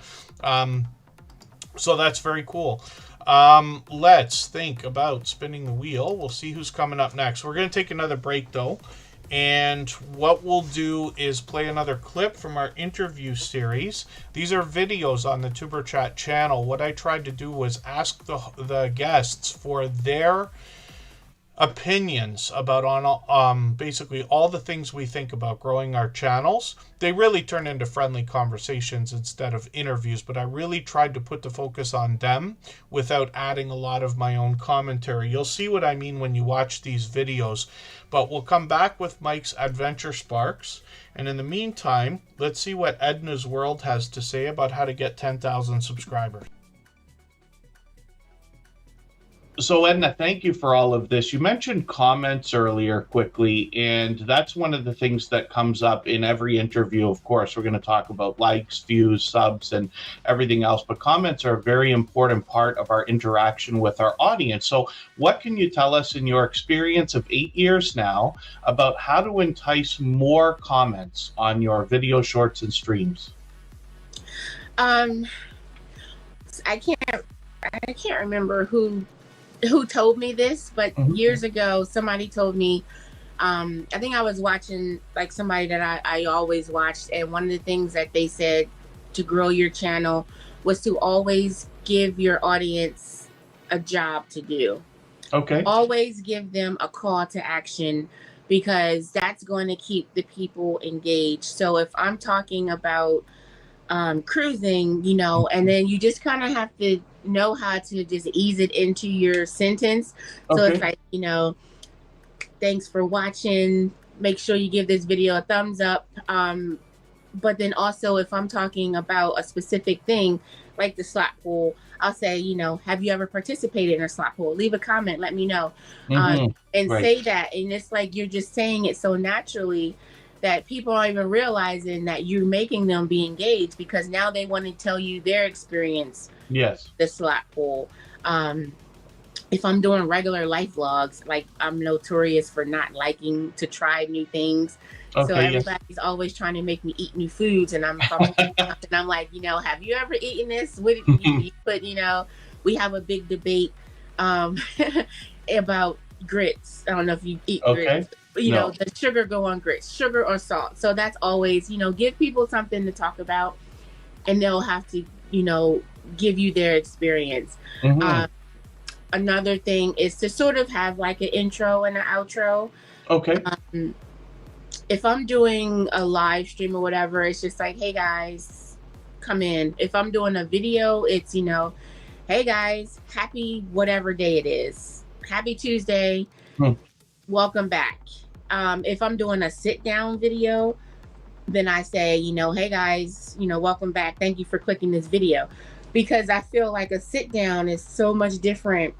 So that's very cool. Let's think about spinning the wheel. We'll see who's coming up next. We're going to take another break though. And what we'll do is play another clip from our interview series. These are videos on the Superchat channel. What I tried to do was ask the guests for their opinions about on basically all the things we think about growing our channels. They really turn into friendly conversations instead of interviews, but I really tried to put the focus on them without adding a lot of my own commentary. You'll see what I mean when you watch these videos, but we'll come back with Mike's Adventure Sparks. And in the meantime, let's see what Edna's World has to say about how to get 10,000 subscribers. So Edna, thank you for all of this. You mentioned comments earlier quickly, and that's one of the things that comes up in every interview. Of course, we're going to talk about likes, views, subs, and everything else, but comments are a very important part of our interaction with our audience. So what can you tell us in your experience of 8 years now about how to entice more comments on your video shorts and streams? I can't remember who told me this, but years ago somebody told me, I think I was watching like somebody that I always watched, and one of the things that they said to grow your channel was to always give your audience a job to do. Okay. Always give them a call to action, because that's going to keep the people engaged. So if I'm talking about cruising, and then you just kind of have to know how to just ease it into your sentence. So it's like, thanks for watching. Make sure you give this video a thumbs up. But then also, if I'm talking about a specific thing, like the slot pool, I'll say, have you ever participated in a slot pool? Leave a comment, let me know. And say that. And it's like you're just saying it so naturally that people aren't even realizing that you're making them be engaged, because now they want to tell you their experience. Yes. The slot pool. If I'm doing regular life vlogs, like I'm notorious for not liking to try new things. So everybody's always trying to make me eat new foods, and I'm like, have you ever eaten this? What did you put? We have a big debate about grits. I don't know if you eat grits. The sugar go on grits, sugar or salt. So that's always, give people something to talk about, and they'll have to, give you their experience. Another thing is to sort of have like an intro and an outro. Okay. If I'm doing a live stream or whatever, it's just like, hey guys, come in. If I'm doing a video, it's, hey guys, happy whatever day it is. Happy Tuesday. Welcome back. If I'm doing a sit down video, then I say, hey guys, welcome back. Thank you for clicking this video. Because I feel like a sit down is so much different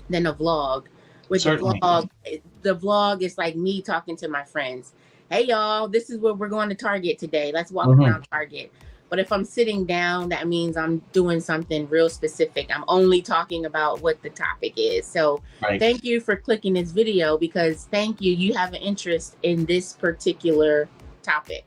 than a vlog. With the vlog is like me talking to my friends. Hey y'all, this is where we're going to Target today. Let's walk around Target. But if I'm sitting down, that means I'm doing something real specific. I'm only talking about what the topic is. So thank you for clicking this video, because thank you. You have an interest in this particular topic.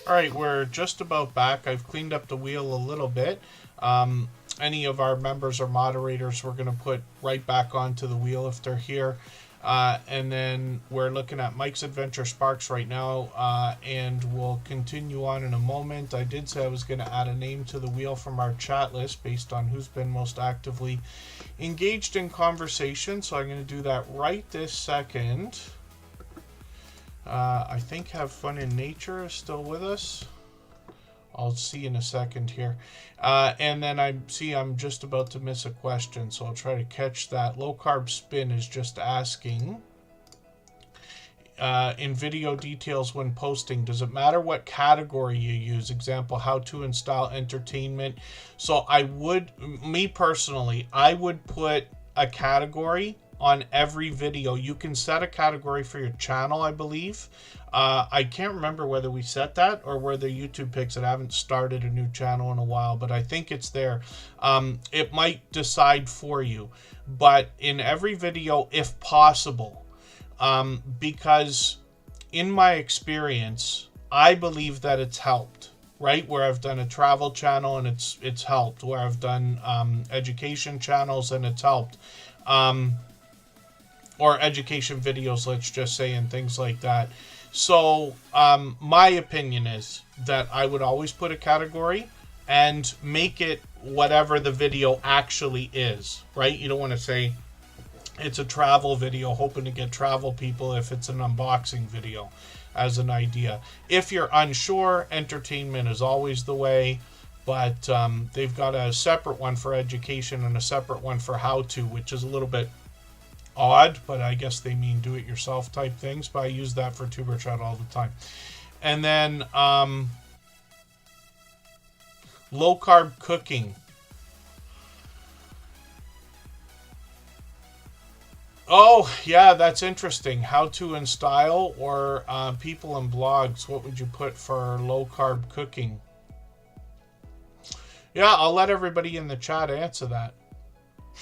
All right, we're just about back. I've cleaned up the wheel a little bit. Any of our members or moderators we're going to put right back onto the wheel if they're here. And then we're looking at Mike's Adventure Sparks right now, and we'll continue on in a moment. I did say I was going to add a name to the wheel from our chat list based on who's been most actively engaged in conversation, so I'm going to do that right this second. I think Have Fun in Nature is still with us. I'll see in a second here. And then I'm just about to miss a question, so I'll try to catch that. Low Carb Spin is just asking, in video details when posting, does it matter what category you use? Example, how to install entertainment. So me personally, I would put a category on every video. You can set a category for your channel, I believe. I can't remember whether we set that or whether YouTube picks it. I haven't started a new channel in a while, but I think it's there. It might decide for you, but in every video, if possible, because in my experience, I believe that it's helped, right? Where I've done a travel channel and it's helped, where I've done education channels and it's helped. Or education videos, let's just say, and things like that. So my opinion is that I would always put a category and make it whatever the video actually is, right? You don't want to say it's a travel video hoping to get travel people if it's an unboxing video as an idea. If you're unsure, entertainment is always the way, but they've got a separate one for education and a separate one for how to, which is a little bit odd, but I guess they mean do-it-yourself type things, but I use that for Tuber Chat all the time. And then low-carb cooking. Oh, yeah, that's interesting. How to in style or people and blogs. What would you put for low-carb cooking? Yeah, I'll let everybody in the chat answer that.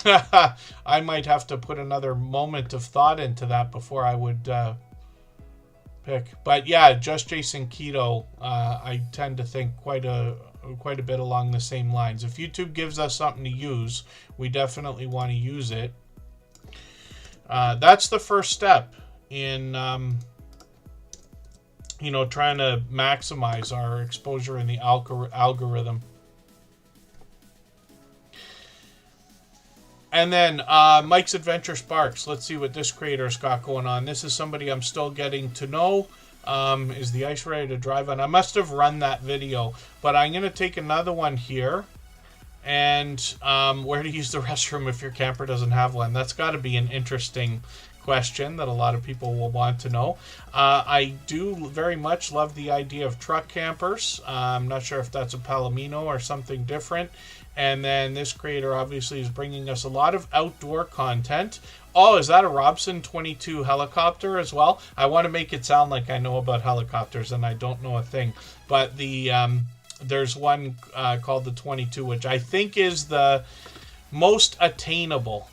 I might have to put another moment of thought into that before I would pick. But yeah, Just Jason Keto, I tend to think quite a bit along the same lines. If YouTube gives us something to use, we definitely want to use it. That's the first step in trying to maximize our exposure in the algorithm. And then Mike's Adventure Sparks. Let's see what this creator's got going on. This is somebody I'm still getting to know. Is the ice ready to drive on? I must have run that video, but I'm going to take another one here. And where to use the restroom if your camper doesn't have one? That's got to be an interesting question that a lot of people will want to know. I do very much love the idea of truck campers. I'm not sure if that's a Palomino or something different. And then this creator obviously is bringing us a lot of outdoor content. Oh, is that a Robson 22 helicopter as well? I want to make it sound like I know about helicopters and I don't know a thing. But there's one called the 22, which I think is the most attainable.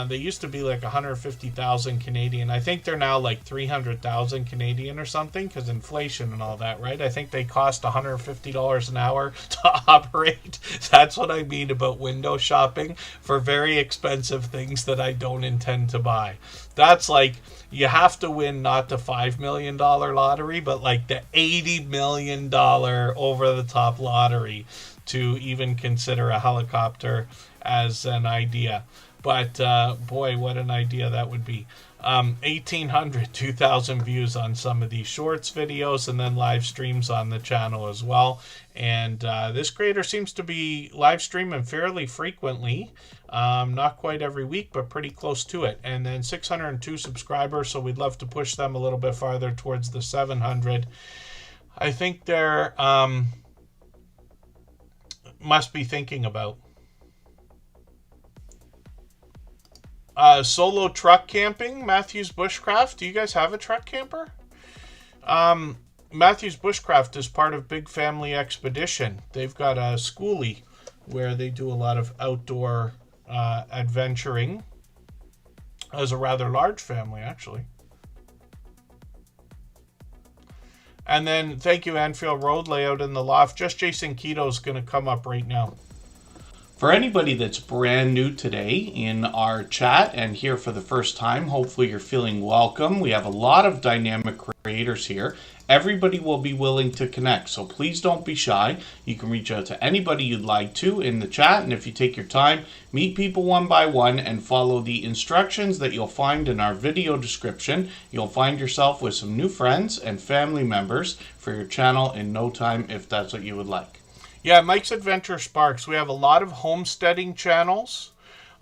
They used to be like 150,000 Canadian. I think they're now like 300,000 Canadian or something because inflation and all that, right? I think they cost $150 an hour to operate. That's what I mean about window shopping for very expensive things that I don't intend to buy. That's like, you have to win not the $5 million lottery, but like the $80 million over-the-top lottery to even consider a helicopter as an idea. But boy, what an idea that would be. 1,800, 2,000 views on some of these shorts videos and then live streams on the channel as well. And this creator seems to be live streaming fairly frequently. Not quite every week, but pretty close to it. And then 602 subscribers, so we'd love to push them a little bit farther towards the 700. I think they're must be thinking about solo truck camping. Matthews Bushcraft, do you guys have a truck camper? Matthews Bushcraft is part of Big Family Expedition. They've got a schoolie where they do a lot of outdoor adventuring as a rather large family, actually. And then thank you, Anfield Road Layout in the Loft. Just Jason Keto is going to come up right now. For anybody that's brand new today in our chat and here for the first time, hopefully you're feeling welcome. We have a lot of dynamic creators here. Everybody will be willing to connect, so please don't be shy. You can reach out to anybody you'd like to in the chat, and if you take your time, meet people one by one and follow the instructions that you'll find in our video description. You'll find yourself with some new friends and family members for your channel in no time if that's what you would like. Yeah, Mike's Adventure Sparks. We have a lot of homesteading channels.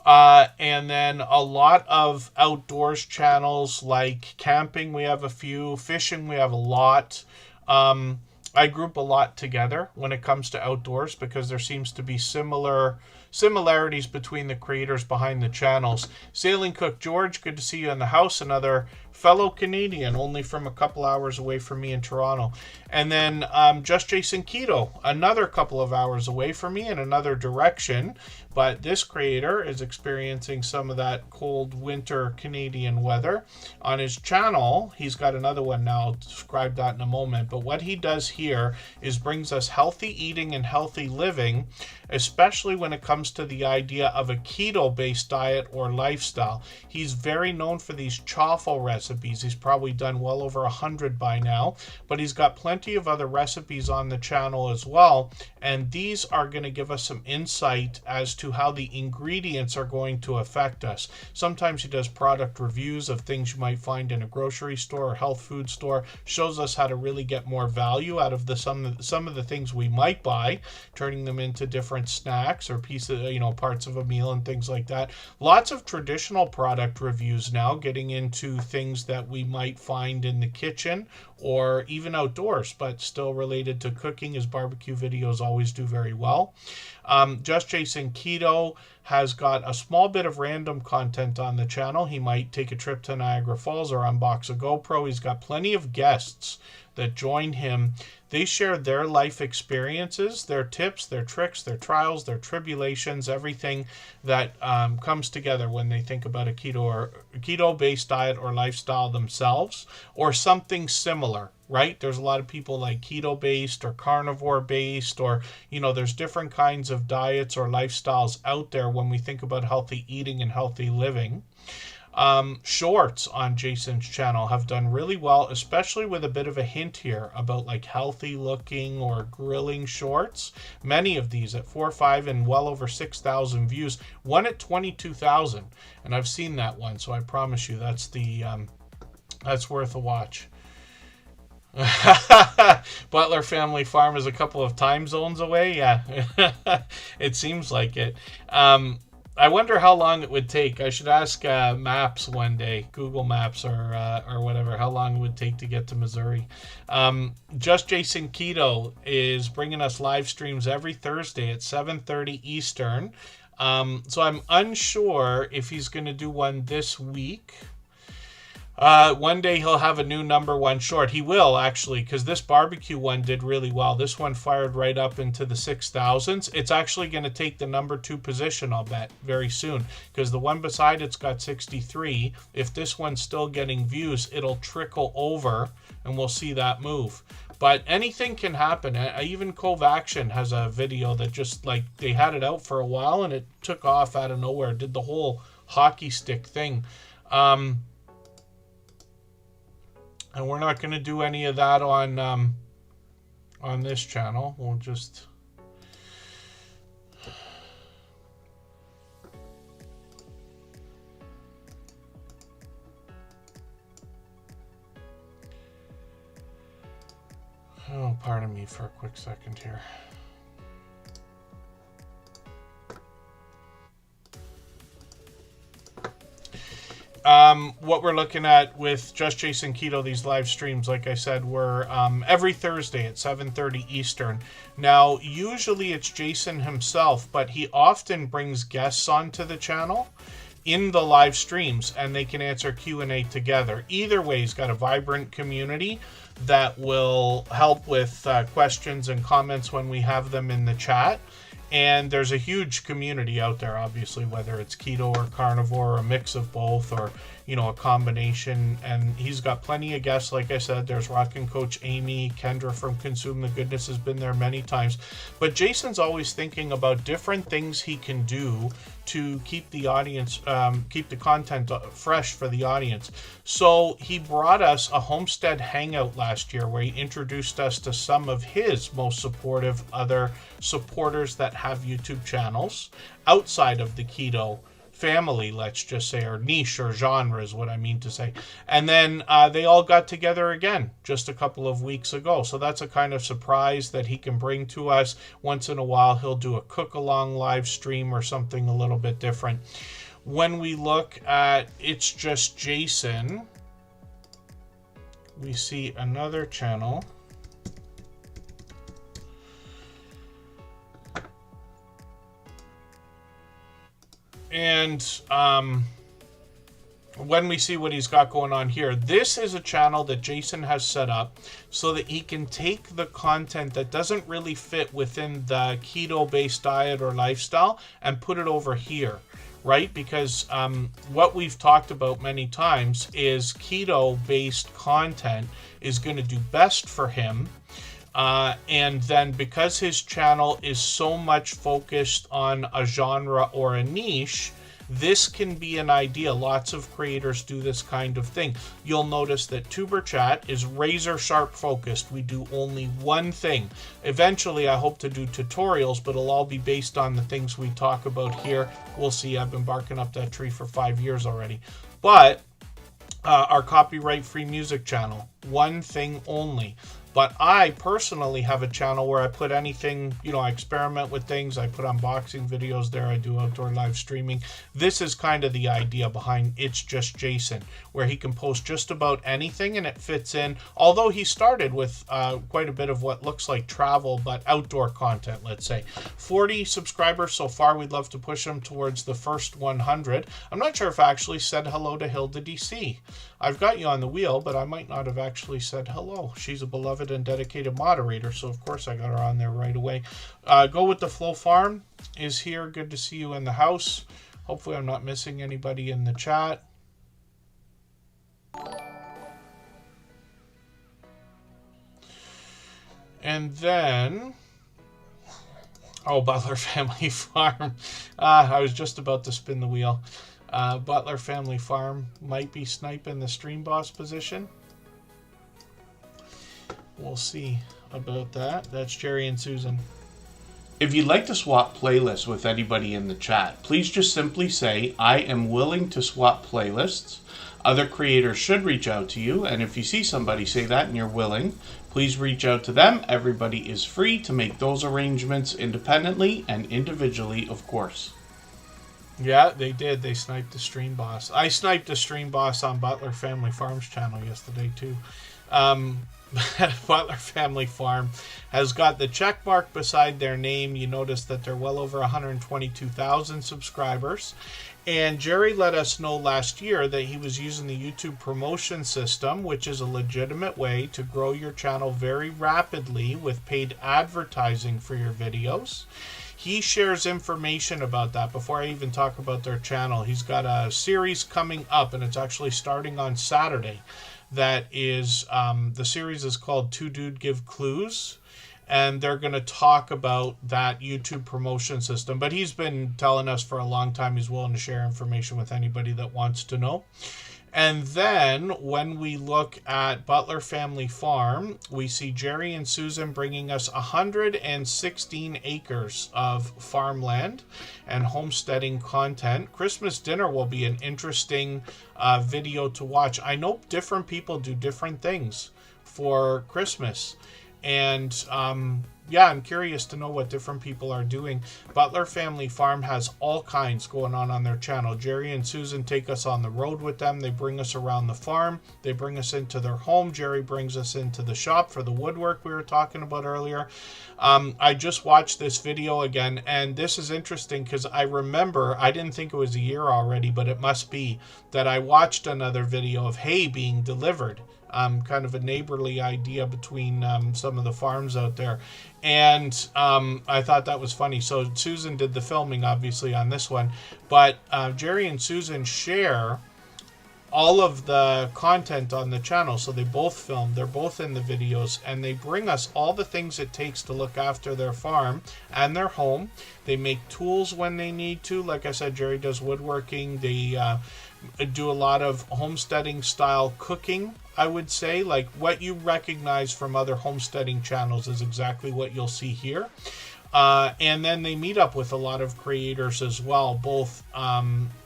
And then a lot of outdoors channels like camping, we have a few. Fishing, we have a lot. I group a lot together when it comes to outdoors because there seems to be similarities between the creators behind the channels. Sailing Cook George, good to see you in the house. Another fellow Canadian, only from a couple hours away from me in Toronto. And then Just Jason Keto, another couple of hours away from me in another direction. But this creator is experiencing some of that cold winter Canadian weather. On his channel, he's got another one now. I'll describe that in a moment. But what he does here is brings us healthy eating and healthy living, especially when it comes to the idea of a keto-based diet or lifestyle. He's very known for these chaffle recipes. He's probably done well over 100 by now, but he's got plenty of other recipes on the channel as well. And these are going to give us some insight as to how the ingredients are going to affect us. Sometimes he does product reviews of things you might find in a grocery store or health food store, shows us how to really get more value out of some of the things we might buy, turning them into different snacks or pieces, parts of a meal and things like that. Lots of traditional product reviews now, getting into things that we might find in the kitchen or even outdoors, but still related to cooking, as barbecue videos always do very well. Just Jason Keto has got a small bit of random content on the channel. He might take a trip to Niagara Falls or unbox a GoPro. He's got plenty of guests that join him. They share their life experiences, their tips, their tricks, their trials, their tribulations, everything that comes together when they think about a keto-based diet or lifestyle themselves, or something similar, right? There's a lot of people like keto-based or carnivore-based, or, there's different kinds of diets or lifestyles out there when we think about healthy eating and healthy living. Shorts on Jason's channel have done really well, especially with a bit of a hint here about like healthy looking or grilling shorts. Many of these at 4 or 5 and well over 6,000 views. One at 22,000, and I've seen that one, so I promise you that's worth a watch. Butler Family Farm is a couple of time zones away. Yeah, it seems like it. I wonder how long it would take. I should ask Maps one day, Google Maps or whatever, how long it would take to get to Missouri. Just Jason Keto is bringing us live streams every Thursday at 7:30 Eastern. So I'm unsure if he's going to do one this week. One day he'll have a new #1 short. He will, actually, because this barbecue one did really well. This one fired right up into the 6,000s. It's actually going to take the #2 position, I'll bet, very soon, because the one beside it's got 63. If this one's still getting views, it'll trickle over, and we'll see that move. But anything can happen. Even Cove Action has a video that just, like, they had it out for a while, and it took off out of nowhere. Did the whole hockey stick thing. And we're not going to do any of that on this channel. We'll just... Oh, pardon me for a quick second here. What we're looking at with Just Jason Keto, these live streams, like I said, were every Thursday at 7:30 Eastern. Now, usually it's Jason himself, but he often brings guests onto the channel in the live streams, and they can answer Q&A together. Either way, he's got a vibrant community that will help with questions and comments when we have them in the chat. And there's a huge community out there, obviously, whether it's keto or carnivore or a mix of both, or, you know, a combination. And he's got plenty of guests. Like I said, there's Rockin' Coach Amy, Kendra from Consume the Goodness has been there many times. But Jason's always thinking about different things he can do to keep the audience, keep the content fresh for the audience. So he brought us a homestead hangout last year where he introduced us to some of his most supportive other supporters that have YouTube channels outside of the keto family, let's just say, or niche or genre is what I mean to say. And then they all got together again just a couple of weeks ago. So that's a kind of surprise that he can bring to us. Once in a while, he'll do a cook-along live stream or something a little bit different. When we look at It's Just Jason, we see another channel. And when we see what he's got going on here, this is a channel that Jason has set up so that he can take the content that doesn't really fit within the keto-based diet or lifestyle and put it over here, right? Because what we've talked about many times is keto-based content is going to do best for him. And then because his channel is so much focused on a genre or a niche, this can be an idea. Lots of creators do this kind of thing. You'll notice that Tuberchat is razor sharp focused. We do only one thing. Eventually, I hope to do tutorials, but it'll all be based on the things we talk about here. We'll see. I've been barking up that tree for 5 years already. But our copyright-free music channel, one thing only. But I personally have a channel where I put anything, you know, I experiment with things. I put unboxing videos there. I do outdoor live streaming. This is kind of the idea behind It's Just Jason, where he can post just about anything and it fits in. Although he started with quite a bit of what looks like travel, but outdoor content, let's say. 40 subscribers so far. We'd love to push him towards the first 100. I'm not sure if I actually said hello to Hilda DC. I've got you on the wheel, but I might not have actually said hello. She's a beloved and dedicated moderator, so of course I got her on there right away. Go with the Flow Farm is here. Good to see you in the house. Hopefully I'm not missing anybody in the chat. And then, oh, Butler Family Farm. I was just about to spin the wheel. Butler Family Farm might be sniping the stream boss position. We'll see about that. That's Jerry and Susan. If you'd like to swap playlists with anybody in the chat, please just simply say, I am willing to swap playlists. Other creators should reach out to you, and if you see somebody say that and you're willing, please reach out to them. Everybody is free to make those arrangements independently and individually, of course. Yeah, they did. They sniped the stream boss. I sniped the stream boss on Butler Family Farm's channel yesterday, too. Butler Family Farm has got the check mark beside their name. You notice that they're well over 122,000 subscribers. And Jerry let us know last year that he was using the YouTube promotion system, which is a legitimate way to grow your channel very rapidly with paid advertising for your videos. He shares information about that before I even talk about their channel. He's got a series coming up, and it's actually starting on Saturday. That is, the series is called Two Dude Give Clues, and they're going to talk about that YouTube promotion system. But he's been telling us for a long time he's willing to share information with anybody that wants to know. And then when we look at Butler Family Farm, we see Jerry and Susan bringing us 116 acres of farmland and homesteading content. Christmas dinner will be an interesting video to watch. I know different people do different things for Christmas. And yeah, I'm curious to know what different people are doing. Butler Family Farm has all kinds going on their channel. Jerry and Susan take us on the road with them. They bring us around the farm. They bring us into their home. Jerry brings us into the shop for the woodwork we were talking about earlier. I just watched this video again, and this is interesting because I remember, I didn't think it was a year already, but it must be, that I watched another video of hay being delivered. Kind of a neighborly idea between some of the farms out there. And I thought that was funny. So Susan did the filming, obviously, on this one. But Jerry and Susan share all of the content on the channel. So they both film. They're both in the videos. And they bring us all the things it takes to look after their farm and their home. They make tools when they need to. Like I said, Jerry does woodworking. They do a lot of homesteading style cooking, I would say. Like what you recognize from other homesteading channels is exactly what you'll see here. And then they meet up with a lot of creators as well, both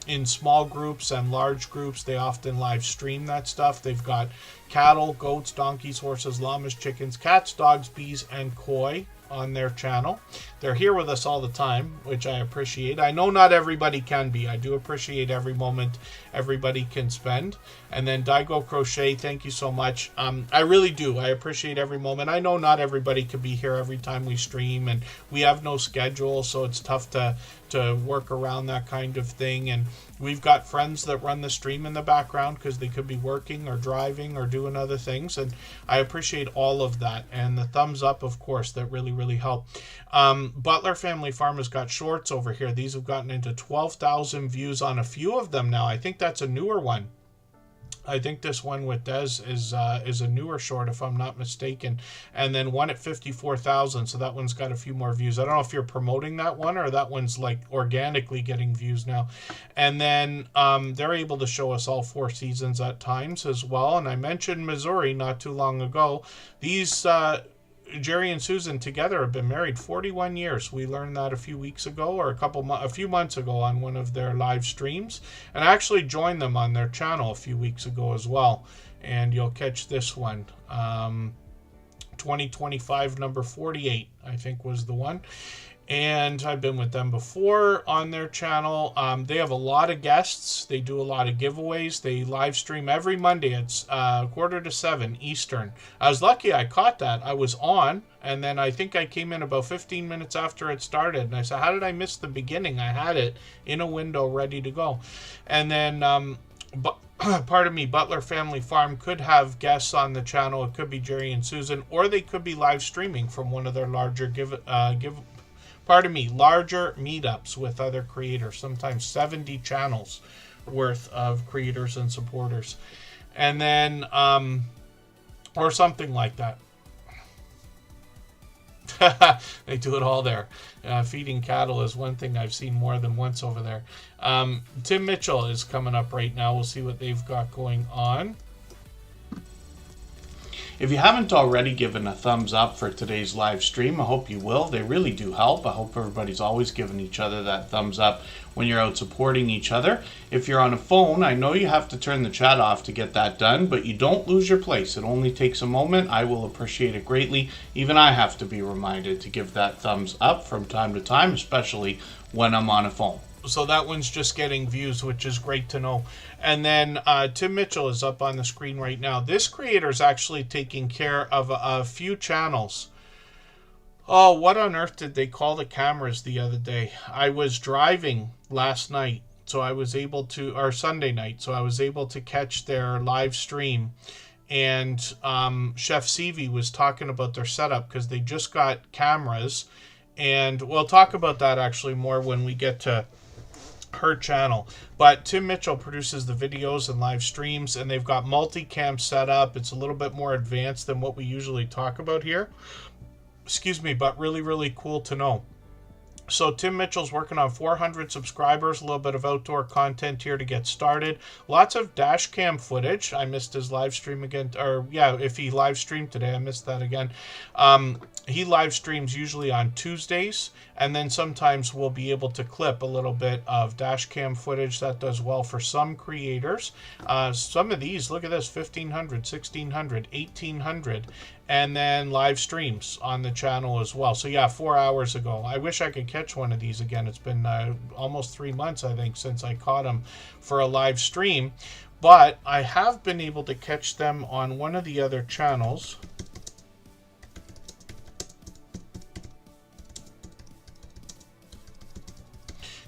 in small groups and large groups. They often live stream that stuff. They've got cattle, goats, donkeys, horses, llamas, chickens, cats, dogs, bees, and koi on their channel. They're here with us all the time, which I appreciate. I know not everybody can be. I do appreciate every moment everybody can spend. And then Daigo Crochet, thank you so much. I really do. I appreciate every moment. I know not everybody can be here every time we stream, and we have no schedule, so it's tough to work around that kind of thing. And we've got friends that run the stream in the background because they could be working or driving or doing other things, and I appreciate all of that. And the thumbs up, of course, that really help. Butler Family Farm has got shorts over here. These have gotten into 12,000 views on a few of them now. I think that's a newer one. I think this one with Des is a newer short, if I'm not mistaken. And then one at 54,000, so that one's got a few more views. I don't know if you're promoting that one or that one's like organically getting views now. And then they're able to show us all 4 seasons at times as well. And I mentioned Missouri not too long ago. These Jerry and Susan together have been married 41 years. We learned that a few weeks ago, or a few months ago, on one of their live streams, and I actually joined them on their channel a few weeks ago as well. And you'll catch this one, 2025 number 48, I think was the one. And I've been with them before on their channel. They have a lot of guests. They do a lot of giveaways. They live stream every Monday. It's 6:45 Eastern. I was lucky I caught that. I was on, and then I think I came in about 15 minutes after it started. And I said, how did I miss the beginning? I had it in a window ready to go. And then, pardon me, Butler Family Farm could have guests on the channel. It could be Jerry and Susan, or they could be live streaming from one of their larger larger meetups with other creators, sometimes 70 channels worth of creators and supporters. And then, or something like that. They do it all there. Feeding cattle is one thing I've seen more than once over there. Tim Mitchell is coming up right now. We'll see what they've got going on. If you haven't already given a thumbs up for today's live stream, I hope you will. They really do help. I hope everybody's always giving each other that thumbs up when you're out supporting each other. If you're on a phone, I know you have to turn the chat off to get that done, but you don't lose your place. It only takes a moment. I will appreciate it greatly. Even I have to be reminded to give that thumbs up from time to time, especially when I'm on a phone. So that one's just getting views, which is great to know. And then Tim Mitchell is up on the screen right now. This creator is actually taking care of a few channels. Oh, what on earth did they call the cameras the other day? I was driving last night, so I was able to, or Sunday night, so I was able to catch their live stream. And Chef Seavey was talking about their setup because they just got cameras. And we'll talk about that actually more when we get to her channel. But Tim Mitchell produces the videos and live streams, and they've got multicam set up. It's a little bit more advanced than what we usually talk about here. Excuse me, but really cool to know. So Tim Mitchell's working on 400 subscribers, a little bit of outdoor content here to get started. Lots of dash cam footage. I missed his live stream again, or yeah, if he live streamed today, I missed that again. He live streams usually on Tuesdays, and then sometimes we'll be able to clip a little bit of dash cam footage. That does well for some creators. Some of these, look at this, 1,500, 1,600, 1,800. And then live streams on the channel as well. So yeah, 4 hours ago. I wish I could catch one of these again. It's been almost 3 months, I think, since I caught them for a live stream. But I have been able to catch them on one of the other channels.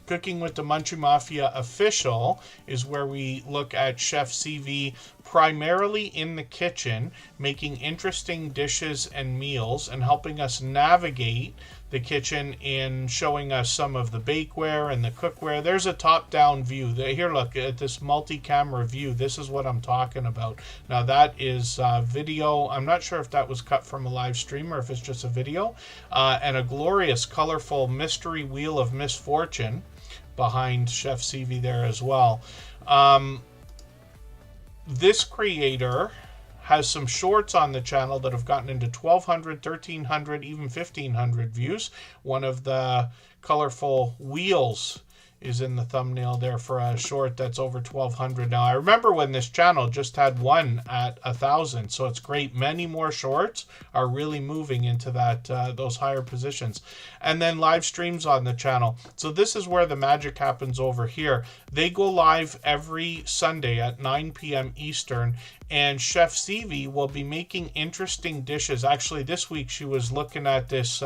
Cooking with the Munchie Mafia official is where we look at Chef CV primarily in the kitchen, making interesting dishes and meals and helping us navigate the kitchen and showing us some of the bakeware and the cookware. There's a top-down view. Here, look at this multi-camera view. This is what I'm talking about. Now, that is video. I'm not sure if that was cut from a live stream or if it's just a video. And a glorious, colorful mystery wheel of misfortune behind Chef CV there as well. This creator has some shorts on the channel that have gotten into 1,200, 1,300, even 1,500 views. One of the colorful wheels is in the thumbnail there for a short that's over 1,200 now. I remember when this channel just had one at 1,000, so it's great. Many more shorts are really moving into that those higher positions. And then live streams on the channel. So this is where the magic happens over here. They go live every Sunday at 9 p.m. Eastern, and Chef CV will be making interesting dishes. Actually, this week she was looking at this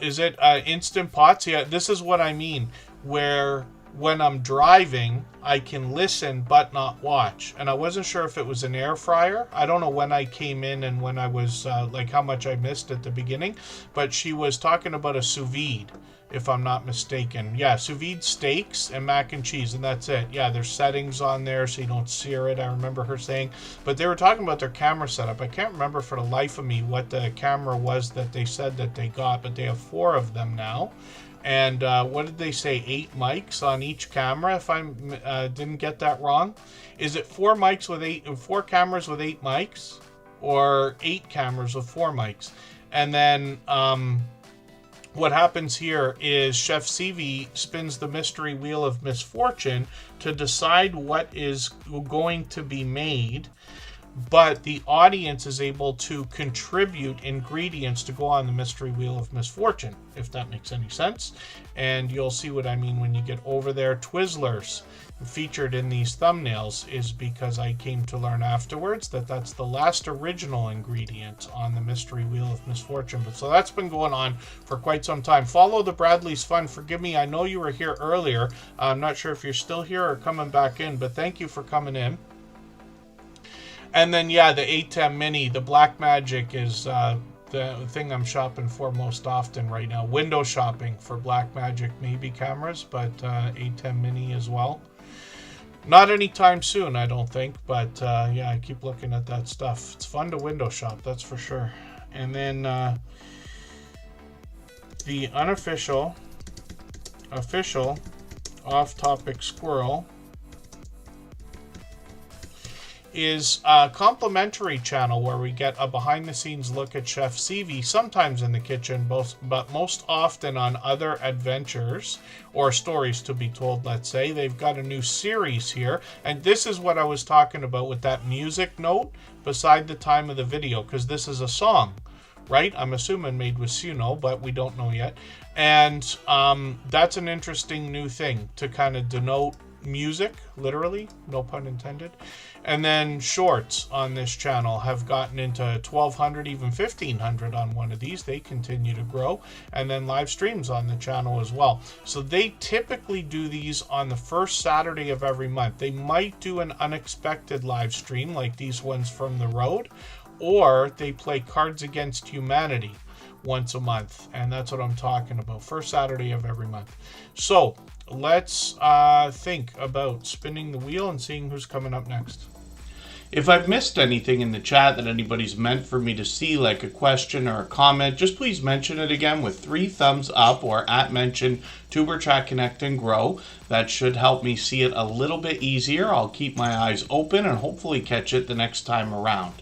is it Instant Pots? Yeah, this is what I mean, where when I'm driving, I can listen but not watch. And I wasn't sure if it was an air fryer. I don't know when I came in and when I was, like how much I missed at the beginning. But she was talking about a sous vide, if I'm not mistaken. Yeah, sous vide steaks and mac and cheese, and that's it. Yeah, there's settings on there so you don't sear it, I remember her saying. But they were talking about their camera setup. I can't remember for the life of me what the camera was that they said that they got, but they have 4 of them now. And what did they say? 8 mics on each camera, if I didn't get that wrong. Is it 4 cameras with 8 mics? Or 8 cameras with 4 mics? And then what happens here is Chef CV spins the mystery wheel of misfortune to decide what is going to be made, but the audience is able to contribute ingredients to go on the mystery wheel of misfortune, if that makes any sense. And you'll see what I mean when you get over there. Twizzlers featured in these thumbnails is because I came to learn afterwards that that's the last original ingredient on the mystery wheel of misfortune. But so that's been going on for quite some time. Follow the Bradley's Fun. Forgive me, I know you were here earlier. I'm not sure if you're still here or coming back in, but thank you for coming in. And then, yeah, the 810 Mini, the Black Magic is the thing I'm shopping for most often right now. Window shopping for Black Magic maybe cameras, but 810 Mini as well. Not anytime soon, I don't think, but yeah, I keep looking at that stuff. It's fun to window shop, that's for sure. And then the unofficial, official, off-topic squirrel is a complimentary channel where we get a behind-the-scenes look at Chef CV, sometimes in the kitchen, but most often on other adventures or stories to be told, let's say. They've got a new series here, and this is what I was talking about with that music note beside the time of the video, because this is a song, right? I'm assuming made with Suno, but we don't know yet. And that's an interesting new thing to kind of denote music, literally, no pun intended. And then shorts on this channel have gotten into 1,200, even 1,500 on one of these. They continue to grow. And then live streams on the channel as well. So they typically do these on the first Saturday of every month. They might do an unexpected live stream like these ones from the road, or they play Cards Against Humanity once a month, and that's what I'm talking about. First Saturday of every month. So let's think about spinning the wheel and seeing who's coming up next. If I've missed anything in the chat that anybody's meant for me to see, like a question or a comment, just please mention it again with 3 thumbs up or @mention Tuberchat Connect and Grow. That should help me see it a little bit easier. I'll keep my eyes open and hopefully catch it the next time around.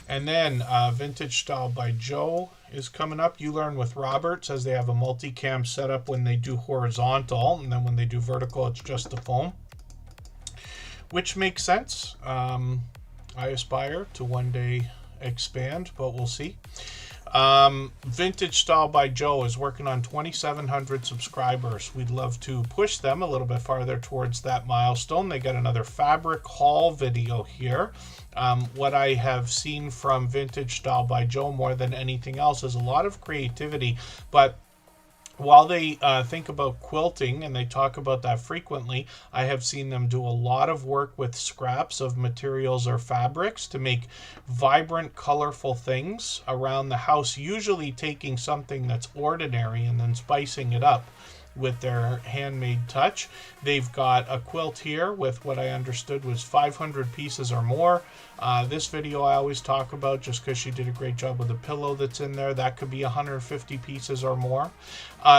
And then Vintage Style by Joe is coming up. You Learn with Robert says they have a multicam setup when they do horizontal, and then when they do vertical, it's just the phone, which makes sense. I aspire to one day expand, but we'll see. Vintage Style by Joe is working on 2,700 subscribers. We'd love to push them a little bit farther towards that milestone. They got another fabric haul video here. What I have seen from Vintage Style by Joe more than anything else is a lot of creativity, but while they think about quilting and they talk about that frequently, I have seen them do a lot of work with scraps of materials or fabrics to make vibrant, colorful things around the house, usually taking something that's ordinary and then spicing it up with their handmade touch. They've got a quilt here with what I understood was 500 pieces or more. This video I always talk about just because she did a great job with the pillow that's in there. That could be 150 pieces or more.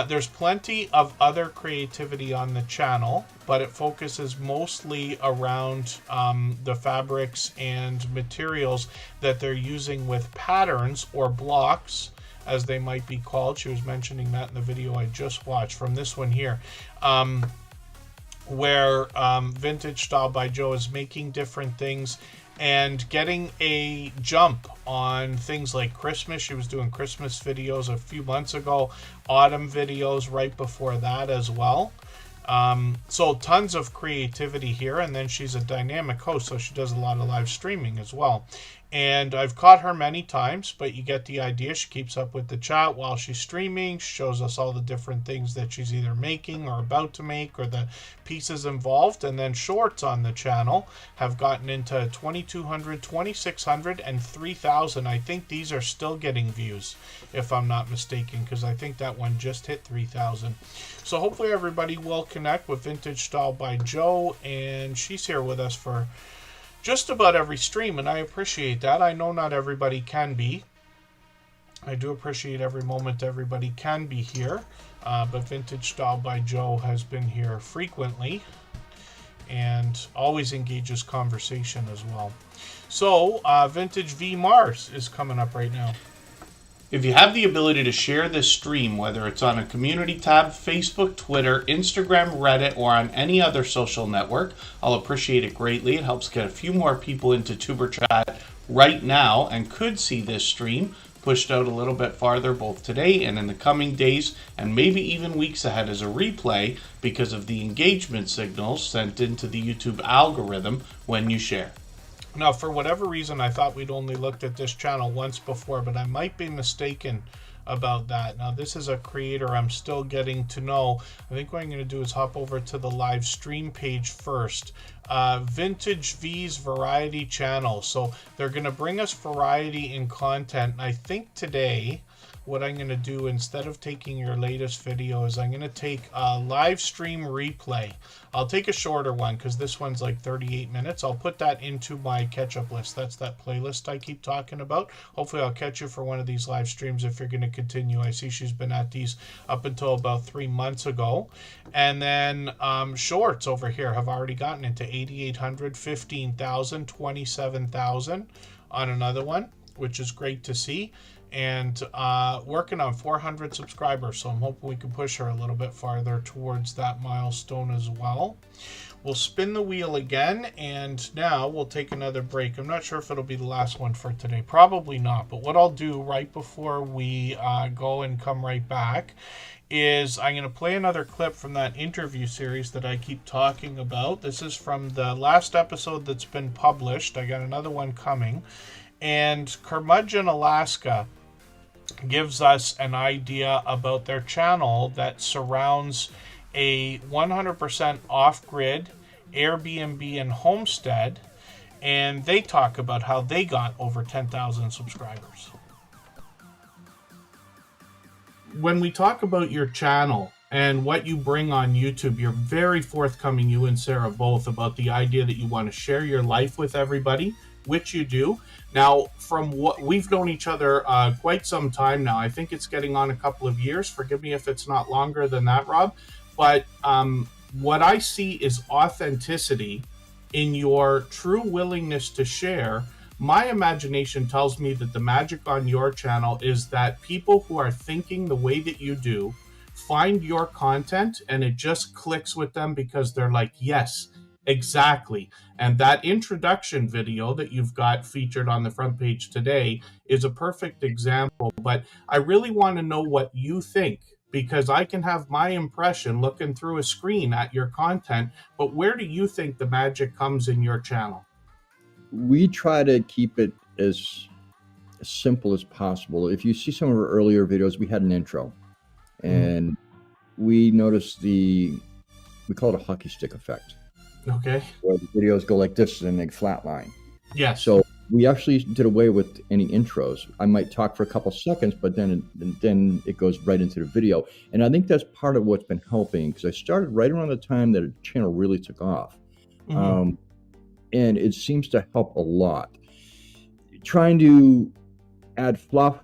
There's plenty of other creativity on the channel, but it focuses mostly around the fabrics and materials that they're using with patterns or blocks, as they might be called. She was mentioning that in the video I just watched from this one here, where Vintage Style by Joe is making different things and getting a jump on things like Christmas. She was doing Christmas videos a few months ago, autumn videos right before that as well. So tons of creativity here, and then she's a dynamic host, so she does a lot of live streaming as well. And I've caught her many times, but you get the idea. She keeps up with the chat while she's streaming. She shows us all the different things that she's either making or about to make, or the pieces involved. And then shorts on the channel have gotten into 2,200, 2,600, and 3,000. I think these are still getting views, if I'm not mistaken, because I think that one just hit 3,000. So hopefully everybody will connect with Vintage Style by Joe, and she's here with us for just about every stream, and I appreciate that. I know not everybody can be. I do appreciate every moment everybody can be here, but Vintage Style by Joe has been here frequently and always engages conversation as well. So, Vintage V Mars is coming up right now. If you have the ability to share this stream, whether it's on a community tab, Facebook, Twitter, Instagram, Reddit, or on any other social network, I'll appreciate it greatly. It helps get a few more people into Tuber Chat right now and could see this stream pushed out a little bit farther both today and in the coming days and maybe even weeks ahead as a replay because of the engagement signals sent into the YouTube algorithm when you share. Now, for whatever reason, I thought we'd only looked at this channel once before, but I might be mistaken about that. Now, this is a creator I'm still getting to know. I think what I'm going to do is hop over to the live stream page first. Vintage V's Variety Channel. So they're going to bring us variety in content. And I think today, what I'm going to do instead of taking your latest video is I'm going to take a live stream replay. I'll take a shorter one because this one's like 38 minutes. I'll put that into my catch-up list. That's that playlist I keep talking about. Hopefully I'll catch you for one of these live streams if you're going to continue. I see she's been at these up until about 3 months ago. And then shorts over here have already gotten into 8,800, 15,000, 27,000 on another one, which is great to see. And working on 400 subscribers, so I'm hoping we can push her a little bit farther towards that milestone as well. We'll spin the wheel again, and now we'll take another break. I'm not sure if it'll be the last one for today. Probably not, but what I'll do right before we go and come right back is I'm going to play another clip from that interview series that I keep talking about. This is from the last episode that's been published. I got another one coming. And Curmudgeon, Alaska gives us an idea about their channel that surrounds a 100% off-grid Airbnb and homestead, and they talk about how they got over 10,000 subscribers. When we talk about your channel and what you bring on YouTube, you're very forthcoming, you and Sarah both, about the idea that you want to share your life with everybody, which you do. Now, from what we've known each other quite some time now, I think it's getting on a couple of years. Forgive me if it's not longer than that, Rob. But what I see is authenticity in your true willingness to share. My imagination tells me that the magic on your channel is that people who are thinking the way that you do find your content and it just clicks with them because they're like, yes, exactly. And that introduction video that you've got featured on the front page today is a perfect example. But I really want to know what you think, because I can have my impression looking through a screen at your content. But where do you think the magic comes in your channel? We try to keep it as simple as possible. If you see some of our earlier videos, we had an intro. And we noticed we call it a hockey stick effect, Okay. where the videos go like this and they flatline. Yes. So we actually did away with any intros. I might talk for a couple seconds, but then it goes right into the video. And I think that's part of what's been helping, because I started right around the time that the channel really took off. Mhm. And it seems to help a lot. Trying to add fluff,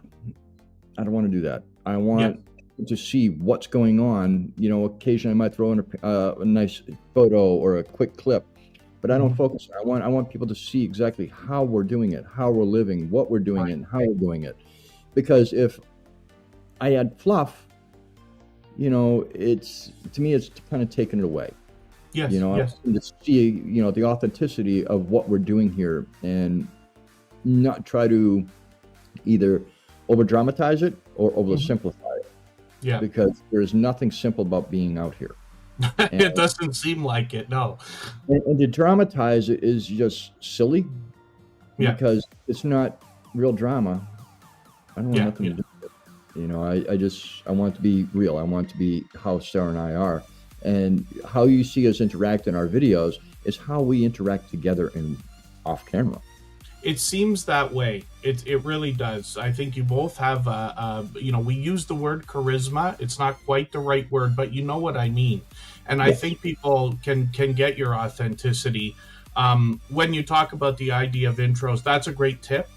I don't want to do that. I want to see what's going on. You know, occasionally I might throw in a nice photo or a quick clip, but I don't focus. I want people to see exactly how we're doing it, how we're living, what we're doing it, and how we're doing it. Because if I add fluff, you know, to me it's kind of taken it away. Yes. You know, Yes. I want to see, you know, the authenticity of what we're doing here, and not try to either over dramatize it or over simplify it. Yeah. Because there's nothing simple about being out here. It doesn't seem like it. No. And to dramatize it is just silly. Yeah. Because it's not real drama. I don't want nothing to do with it. You know, I want it to be real. I want it to be how Sarah and I are. And how you see us interact in our videos is how we interact together and off camera. It seems that way. It really does. I think you both have, you know, we use the word charisma. It's not quite the right word, but you know what I mean. And I think people can get your authenticity. When you talk about the idea of intros, that's a great tip.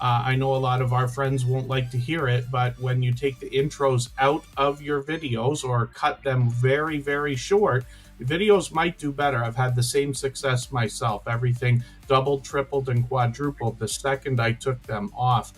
I know a lot of our friends won't like to hear it, but when you take the intros out of your videos or cut them very, very short, videos might do better. I've had the same success myself. Everything doubled, tripled, and quadrupled the second I took them off.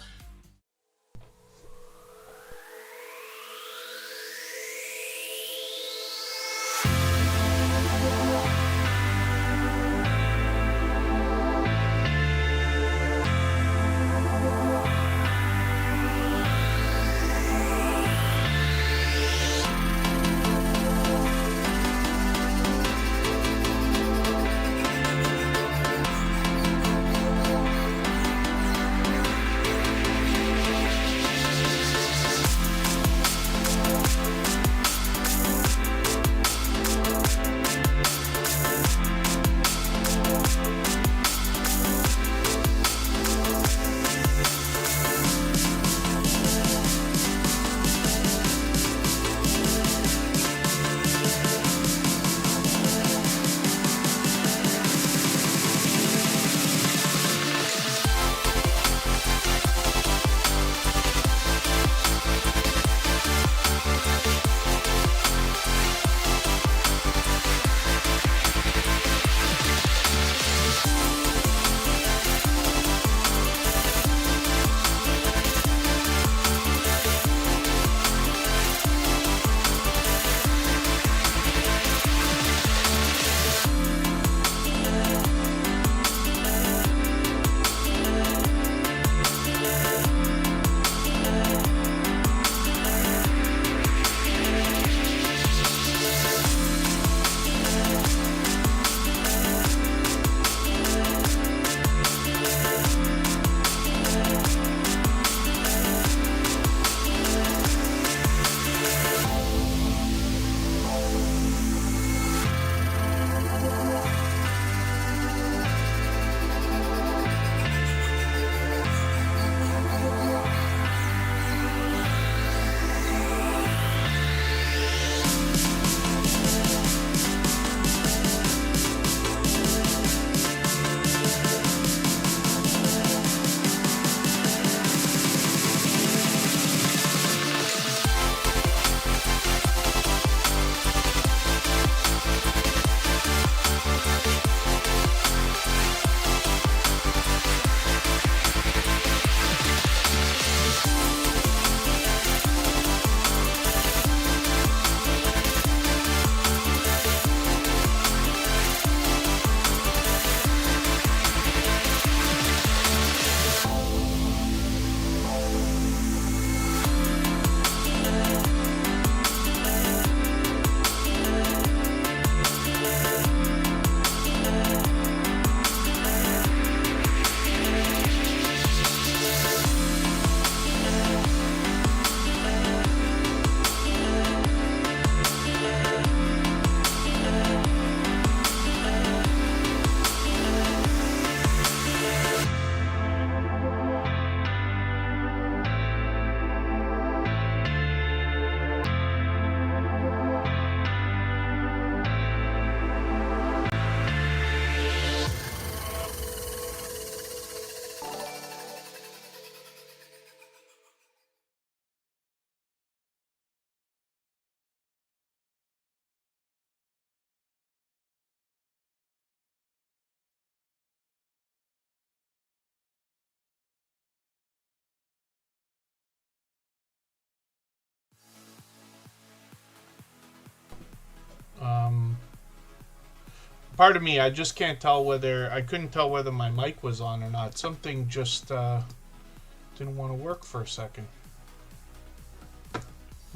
Pardon me, I just can't tell whether, I couldn't tell whether my mic was on or not. Something just didn't want to work for a second.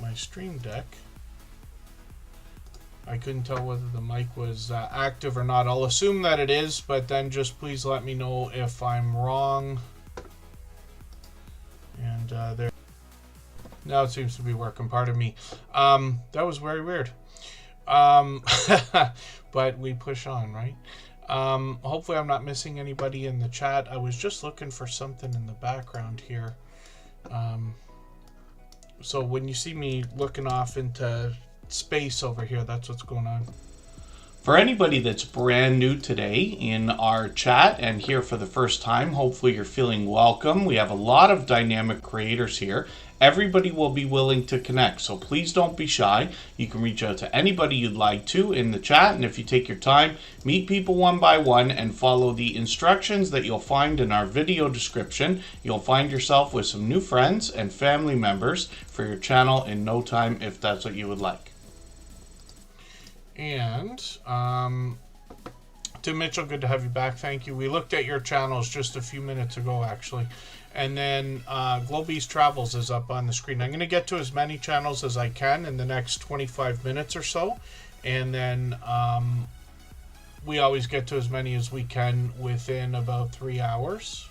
My Stream Deck. I couldn't tell whether the mic was active or not. I'll assume that it is, but then just please let me know if I'm wrong. And there. Now it seems to be working. Pardon me. That was very weird. But we push on, right? Hopefully I'm not missing anybody in the chat. I was just looking for something in the background here. So when you see me looking off into space over here, that's what's going on. For anybody that's brand new today in our chat and here for the first time, hopefully you're feeling welcome. We have a lot of dynamic creators here. Everybody will be willing to connect, so please don't be shy. You can reach out to anybody you'd like to in the chat, and if you take your time, meet people one by one and follow the instructions that you'll find in our video description. You'll find yourself with some new friends and family members for your channel in no time if that's what you would like. And Tim Mitchell, good to have you back. Thank you. We looked at your channels just a few minutes ago, actually. And then Globee's Travels is up on the screen. I'm going to get to as many channels as I can in the next 25 minutes or so. And then we always get to as many as we can within about 3 hours.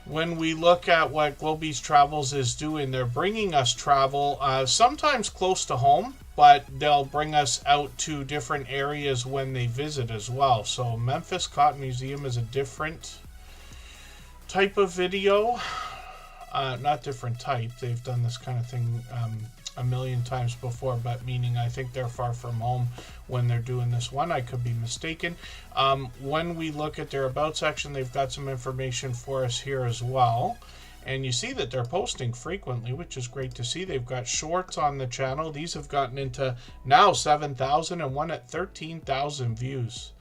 When we look at what Globee's Travels is doing, they're bringing us travel, sometimes close to home, but they'll bring us out to different areas when they visit as well. So Memphis Cotton Museum is a different type of video. Not different type. They've done this kind of thing a million times before, but meaning I think they're far from home when they're doing this one. I could be mistaken. When we look at their About section, they've got some information for us here as well. And you see that they're posting frequently, which is great to see. They've got shorts on the channel. These have gotten into now 7,000 and one at 13,000 views.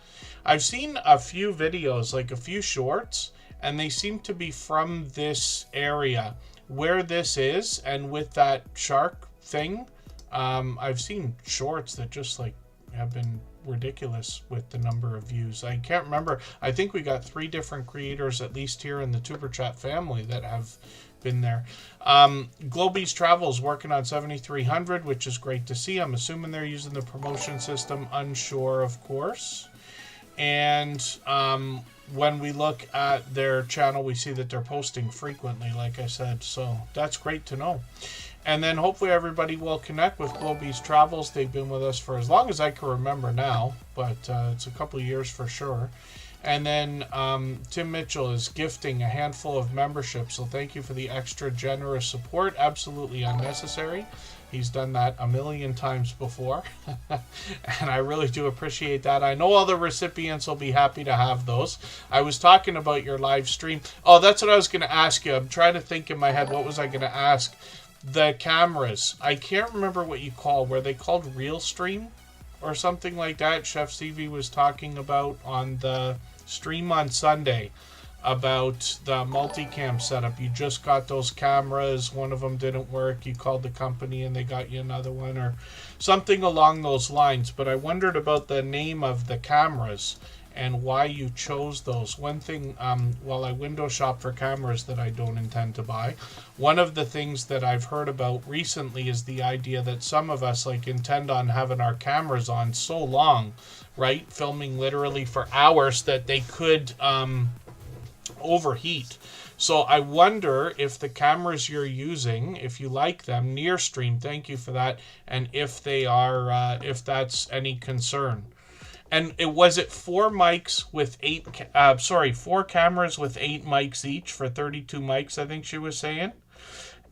I've seen a few videos, like a few shorts, and they seem to be from this area where this is. And with that shark thing, I've seen shorts that just like have been ridiculous with the number of views. I can't remember. I think we got 3 different creators, at least here in the Superchat family, that have been there. Globee's Travels working on 7,300, which is great to see. I'm assuming they're using the promotion system. Unsure, of course. And when we look at their channel, we see that they're posting frequently, like I said. So that's great to know. And then hopefully everybody will connect with Globee's Travels. They've been with us for as long as I can remember now, but it's a couple of years for sure. And then Tim Mitchell is gifting a handful of memberships, so thank you for the extra generous support. Absolutely unnecessary. He's done that a million times before, and I really do appreciate that. I know all the recipients will be happy to have those. I was talking about your live stream. Oh, that's what I was going to ask you. I'm trying to think in my head, what was I going to ask? The cameras. I can't remember what you called. Were they called Real Stream or something like that? Chef Stevie was talking about on the stream on Sunday about the multicam setup. You just got those cameras. One of them didn't work. You called the company and they got you another one or something along those lines. But I wondered about the name of the cameras and why you chose those. One thing, while I window shop for cameras that I don't intend to buy, one of the things that I've heard about recently is the idea that some of us like intend on having our cameras on so long, right? Filming literally for hours that they could overheat. So I wonder if the cameras you're using, if you like them, near stream, thank you for that, and if they are, if that's any concern. And was it 4 mics with 4 cameras with 8 mics each for 32 mics, I think she was saying.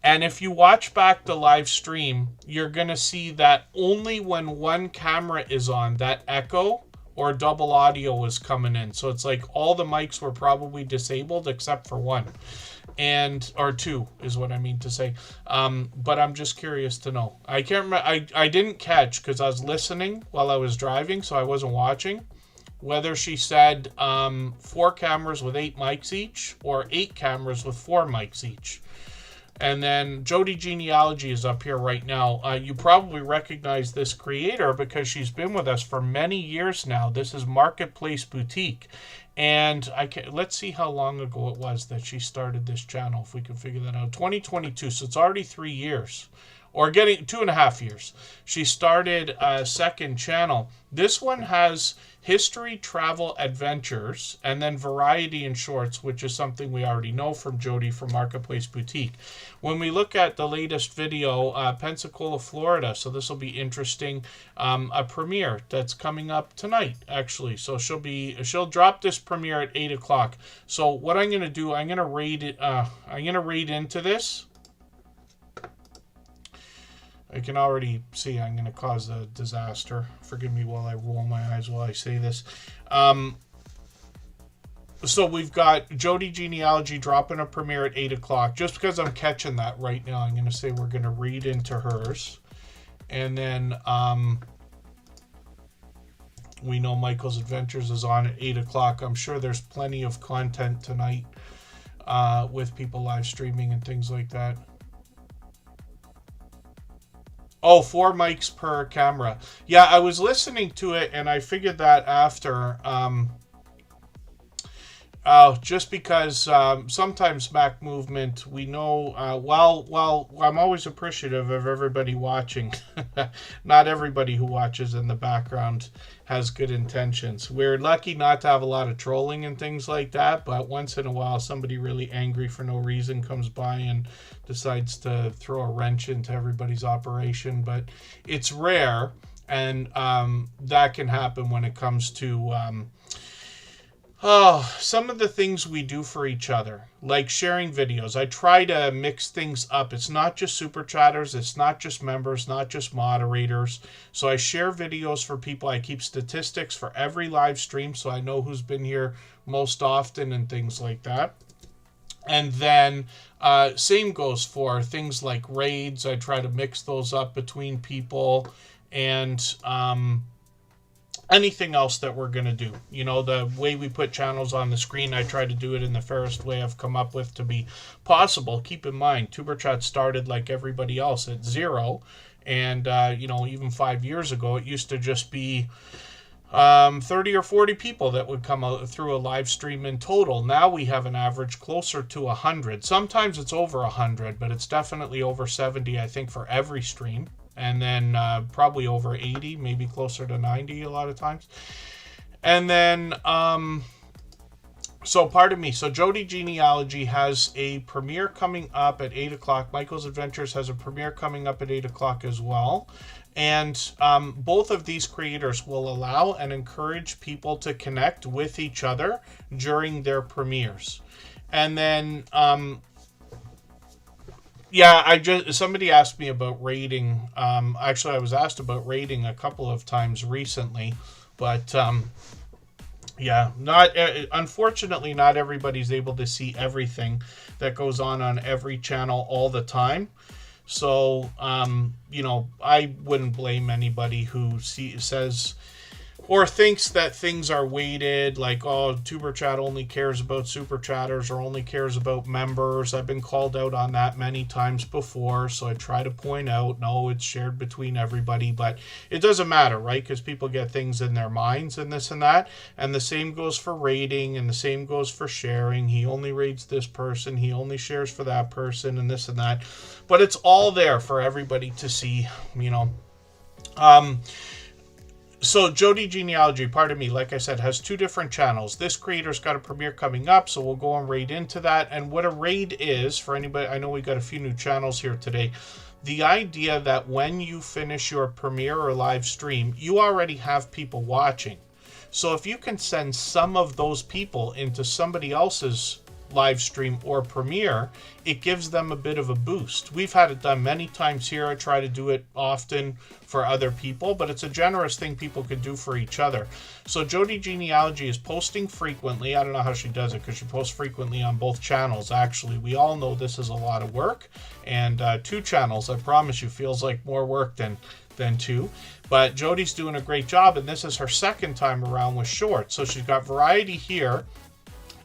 And if you watch back the live stream, you're going to see that only when one camera is on, that echo or double audio was coming in. So it's like all the mics were probably disabled except for one. Or 2 is what I mean to say. But I'm just curious to know. I can't remember. I didn't catch because I was listening while I was driving, so I wasn't watching. Whether she said 4 cameras with 8 mics each or 8 cameras with 4 mics each. And then Jody Genealogy is up here right now. You probably recognize this creator because she's been with us for many years now. This is Marketplace Boutique. And let's see how long ago it was that she started this channel, if we can figure that out. 2022, so it's already 3 years. Or getting 2.5 years. She started a second channel. This one has history, travel, adventures, and then variety and shorts, which is something we already know from Jody from Marketplace Boutique. When we look at the latest video, Pensacola, Florida, so this will be interesting. A premiere that's coming up tonight, actually. So she'll drop this premiere at 8 o'clock. So what I'm going to do, I'm going to raid it. I'm going to raid into this. I can already see I'm going to cause a disaster. Forgive me while I roll my eyes while I say this. So we've got Jody Genealogy dropping a premiere at 8 o'clock. Just because I'm catching that right now, I'm going to say we're going to read into hers. And then we know Michael's Adventures is on at 8 o'clock. I'm sure there's plenty of content tonight with people live streaming and things like that. Oh, 4 mics per camera. Yeah, I was listening to it and I figured that after. Just because sometimes Mac Movement, we know, while I'm always appreciative of everybody watching, not everybody who watches in the background has good intentions. We're lucky not to have a lot of trolling and things like that, but once in a while somebody really angry for no reason comes by and decides to throw a wrench into everybody's operation. But it's rare, and that can happen when it comes to some of the things we do for each other, like sharing videos. I try to mix things up. It's not just super chatters. It's not just members, not just moderators. So I share videos for people. I keep statistics for every live stream, so I know who's been here most often and things like that. And then same goes for things like raids. I try to mix those up between people and anything else that we're going to do. You know, the way we put channels on the screen, I try to do it in the fairest way I've come up with to be possible. Keep in mind, Superchat started like everybody else at 0. And, you know, even 5 years ago, it used to just be 30 or 40 people that would come out through a live stream in total. Now we have an average closer to 100. Sometimes it's over 100, but it's definitely over 70, I think, for every stream. And then probably over 80, maybe closer to 90 a lot of times. And then, so pardon me. So Jody Genealogy has a premiere coming up at 8 o'clock. Michael's Adventures has a premiere coming up at 8 o'clock as well. And both of these creators will allow and encourage people to connect with each other during their premieres. And then, yeah, somebody asked me about rating. Actually, I was asked about rating a couple of times recently, but yeah, unfortunately, not everybody's able to see everything that goes on every channel all the time. So, you know, I wouldn't blame anybody who says or thinks that things are weighted, like, oh, Tuber Chat only cares about Super Chatters or only cares about members. I've been called out on that many times before, so I try to point out, no, it's shared between everybody, but it doesn't matter, right? Because people get things in their minds and this and that, and the same goes for rating, and the same goes for sharing. He only rates this person, he only shares for that person, and this and that, but it's all there for everybody to see, you know. So Jody Genealogy, pardon me, like I said, has 2 different channels. This creator's got a premiere coming up, so we'll go and raid into that. And what a raid is, for anybody, I know we got a few new channels here today. The idea that when you finish your premiere or live stream, you already have people watching. So if you can send some of those people into somebody else's live stream or premiere, it gives them a bit of a boost. We've had it done many times here. I try to do it often for other people, but it's a generous thing people can do for each other. So Jody Genealogy is posting frequently. I don't know how she does it because she posts frequently on both channels. Actually, we all know this is a lot of work, and 2 channels, I promise you, feels like more work than 2. But Jody's doing a great job, and this is her second time around with shorts. So she's got variety here.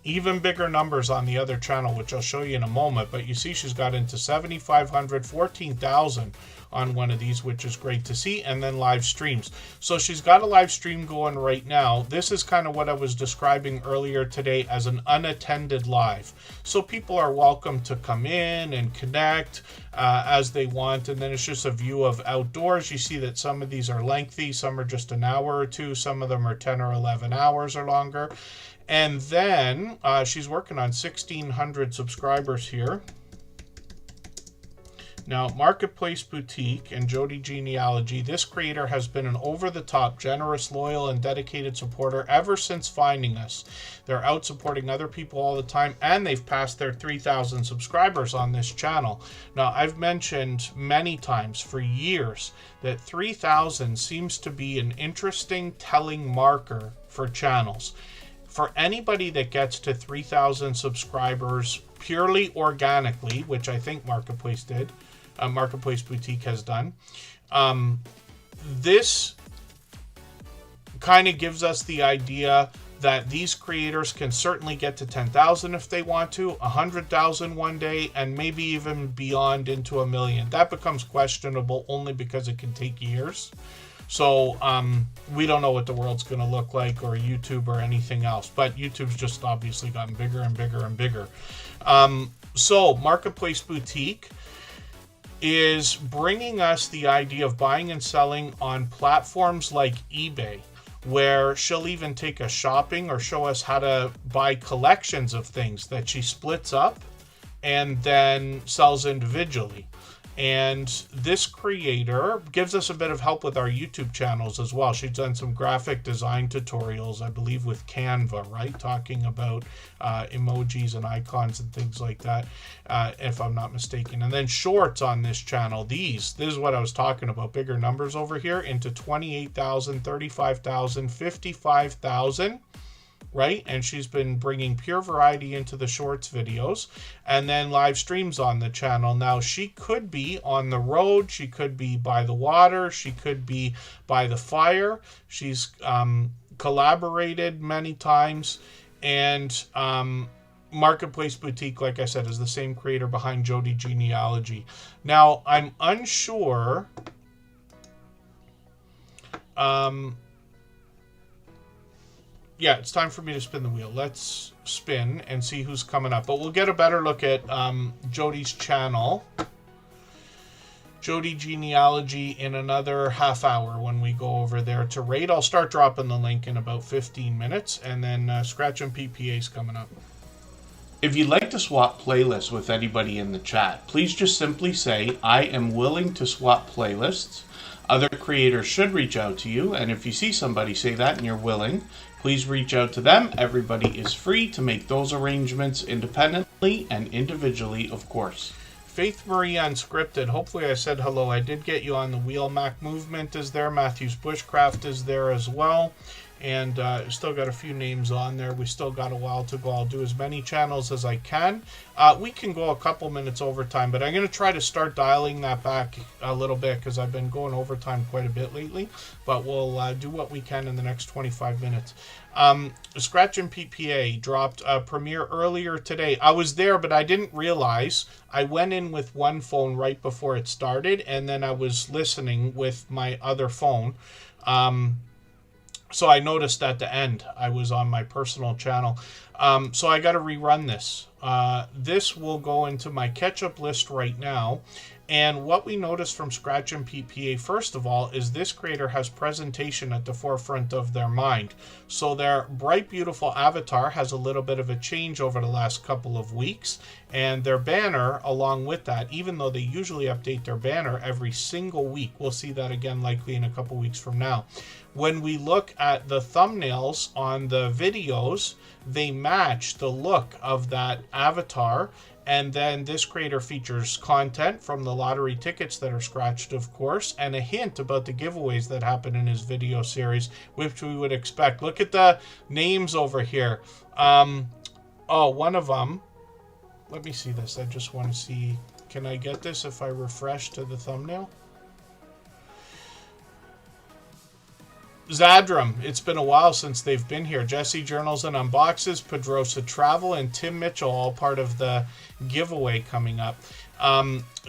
even bigger numbers on the other channel, which I'll show you in a moment. But you see she's got into 7,500, 14,000 on one of these, which is great to see. And then live streams. So she's got a live stream going right now. This is kind of what I was describing earlier today as an unattended live. So people are welcome to come in and connect as they want. And then it's just a view of outdoors. You see that some of these are lengthy. Some are just an hour or two. Some of them are 10 or 11 hours or longer. And then she's working on 1,600 subscribers here. Now, Marketplace Boutique and Jody Genealogy, this creator has been an over-the-top, generous, loyal, and dedicated supporter ever since finding us. They're out supporting other people all the time, and they've passed their 3,000 subscribers on this channel. Now, I've mentioned many times for years that 3,000 seems to be an interesting, telling marker for channels. For anybody that gets to 3,000 subscribers purely organically, which I think Marketplace did, Marketplace Boutique has done, this kind of gives us the idea that these creators can certainly get to 10,000 if they want to, 100,000 one day, and maybe even beyond into 1 million. That becomes questionable only because it can take years. So we don't know what the world's going to look like, or YouTube or anything else. But YouTube's just obviously gotten bigger and bigger and bigger. So Marketplace Boutique is bringing us the idea of buying and selling on platforms like eBay, where she'll even take us shopping or show us how to buy collections of things that she splits up and then sells individually. And this creator gives us a bit of help with our YouTube channels as well. She's done some graphic design tutorials, I believe, with Canva, right? Talking about emojis and icons and things like that, if I'm not mistaken. And then shorts on this channel. This is what I was talking about. Bigger numbers over here into 28,000, 35,000, 55,000. Right? And she's been bringing pure variety into the shorts videos, and then live streams on the channel. Now, she could be on the road, she could be by the water, she could be by the fire. She's collaborated many times, and Marketplace Boutique, like I said, is the same creator behind Jody Genealogy. Now, I'm unsure yeah, it's time for me to spin the wheel. Let's spin and see who's coming up. But we'll get a better look at Jody's channel, Jody Genealogy, in another half hour when we go over there to rate. I'll start dropping the link in about 15 minutes, and then Scratch and PPA's coming up. If you'd like to swap playlists with anybody in the chat, please just simply say, I am willing to swap playlists. Other creators should reach out to you, and if you see somebody say that and you're willing, please reach out to them. Everybody is free to make those arrangements independently and individually, of course. Faith Marie Unscripted, hopefully I said hello. I did get you on the wheel. Mac Movement is there. Matthews Bushcraft is there as well. And still got a few names on there. We still got a while to go. I'll do as many channels as I can. We can go a couple minutes overtime, but I'm going to try to start dialing that back a little bit because I've been going overtime quite a bit lately. But we'll do what we can in the next 25 minutes. Scratch and PPA dropped a premiere earlier today. I was there, but I didn't realize. I went in with one phone right before it started, and then I was listening with my other phone. So I noticed at the end I was on my personal channel. So I got to rerun this. This will go into my catch-up list right now. And what we noticed from Scratch and PPA, first of all, is this creator has presentation at the forefront of their mind. So their bright, beautiful avatar has a little bit of a change over the last couple of weeks. And their banner, along with that, even though they usually update their banner every single week, we'll see that again likely in a couple weeks from now. When we look at the thumbnails on the videos, they match the look of that avatar. And then this creator features content from the lottery tickets that are scratched, of course, and a hint about the giveaways that happen in his video series, which we would expect. Look at the names over here. One of them, let me see this. I just want to see, can I get this if I refresh to the thumbnail? Zadram, it's been a while since they've been here. Jesse Journals and Unboxes, Pedrosa Travel, and Tim Mitchell, all part of the giveaway coming up.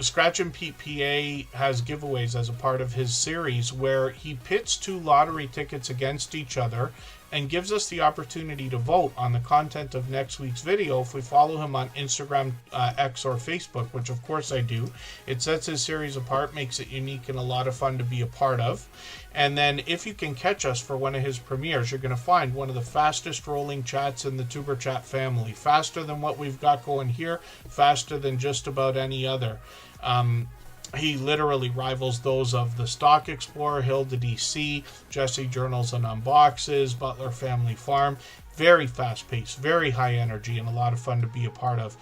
Scratch and Pete PA has giveaways as a part of his series where he pits 2 lottery tickets against each other and gives us the opportunity to vote on the content of next week's video if we follow him on Instagram, X, or Facebook, which of course I do. It sets his series apart, makes it unique and a lot of fun to be a part of. And then if you can catch us for one of his premieres, you're going to find one of the fastest rolling chats in the Tuber Chat family. Faster than what we've got going here, faster than just about any other. He literally rivals those of the Stock Explorer, Hilda DC, Jesse Journals and Unboxes, Butler Family Farm. Very fast paced, very high energy, and a lot of fun to be a part of.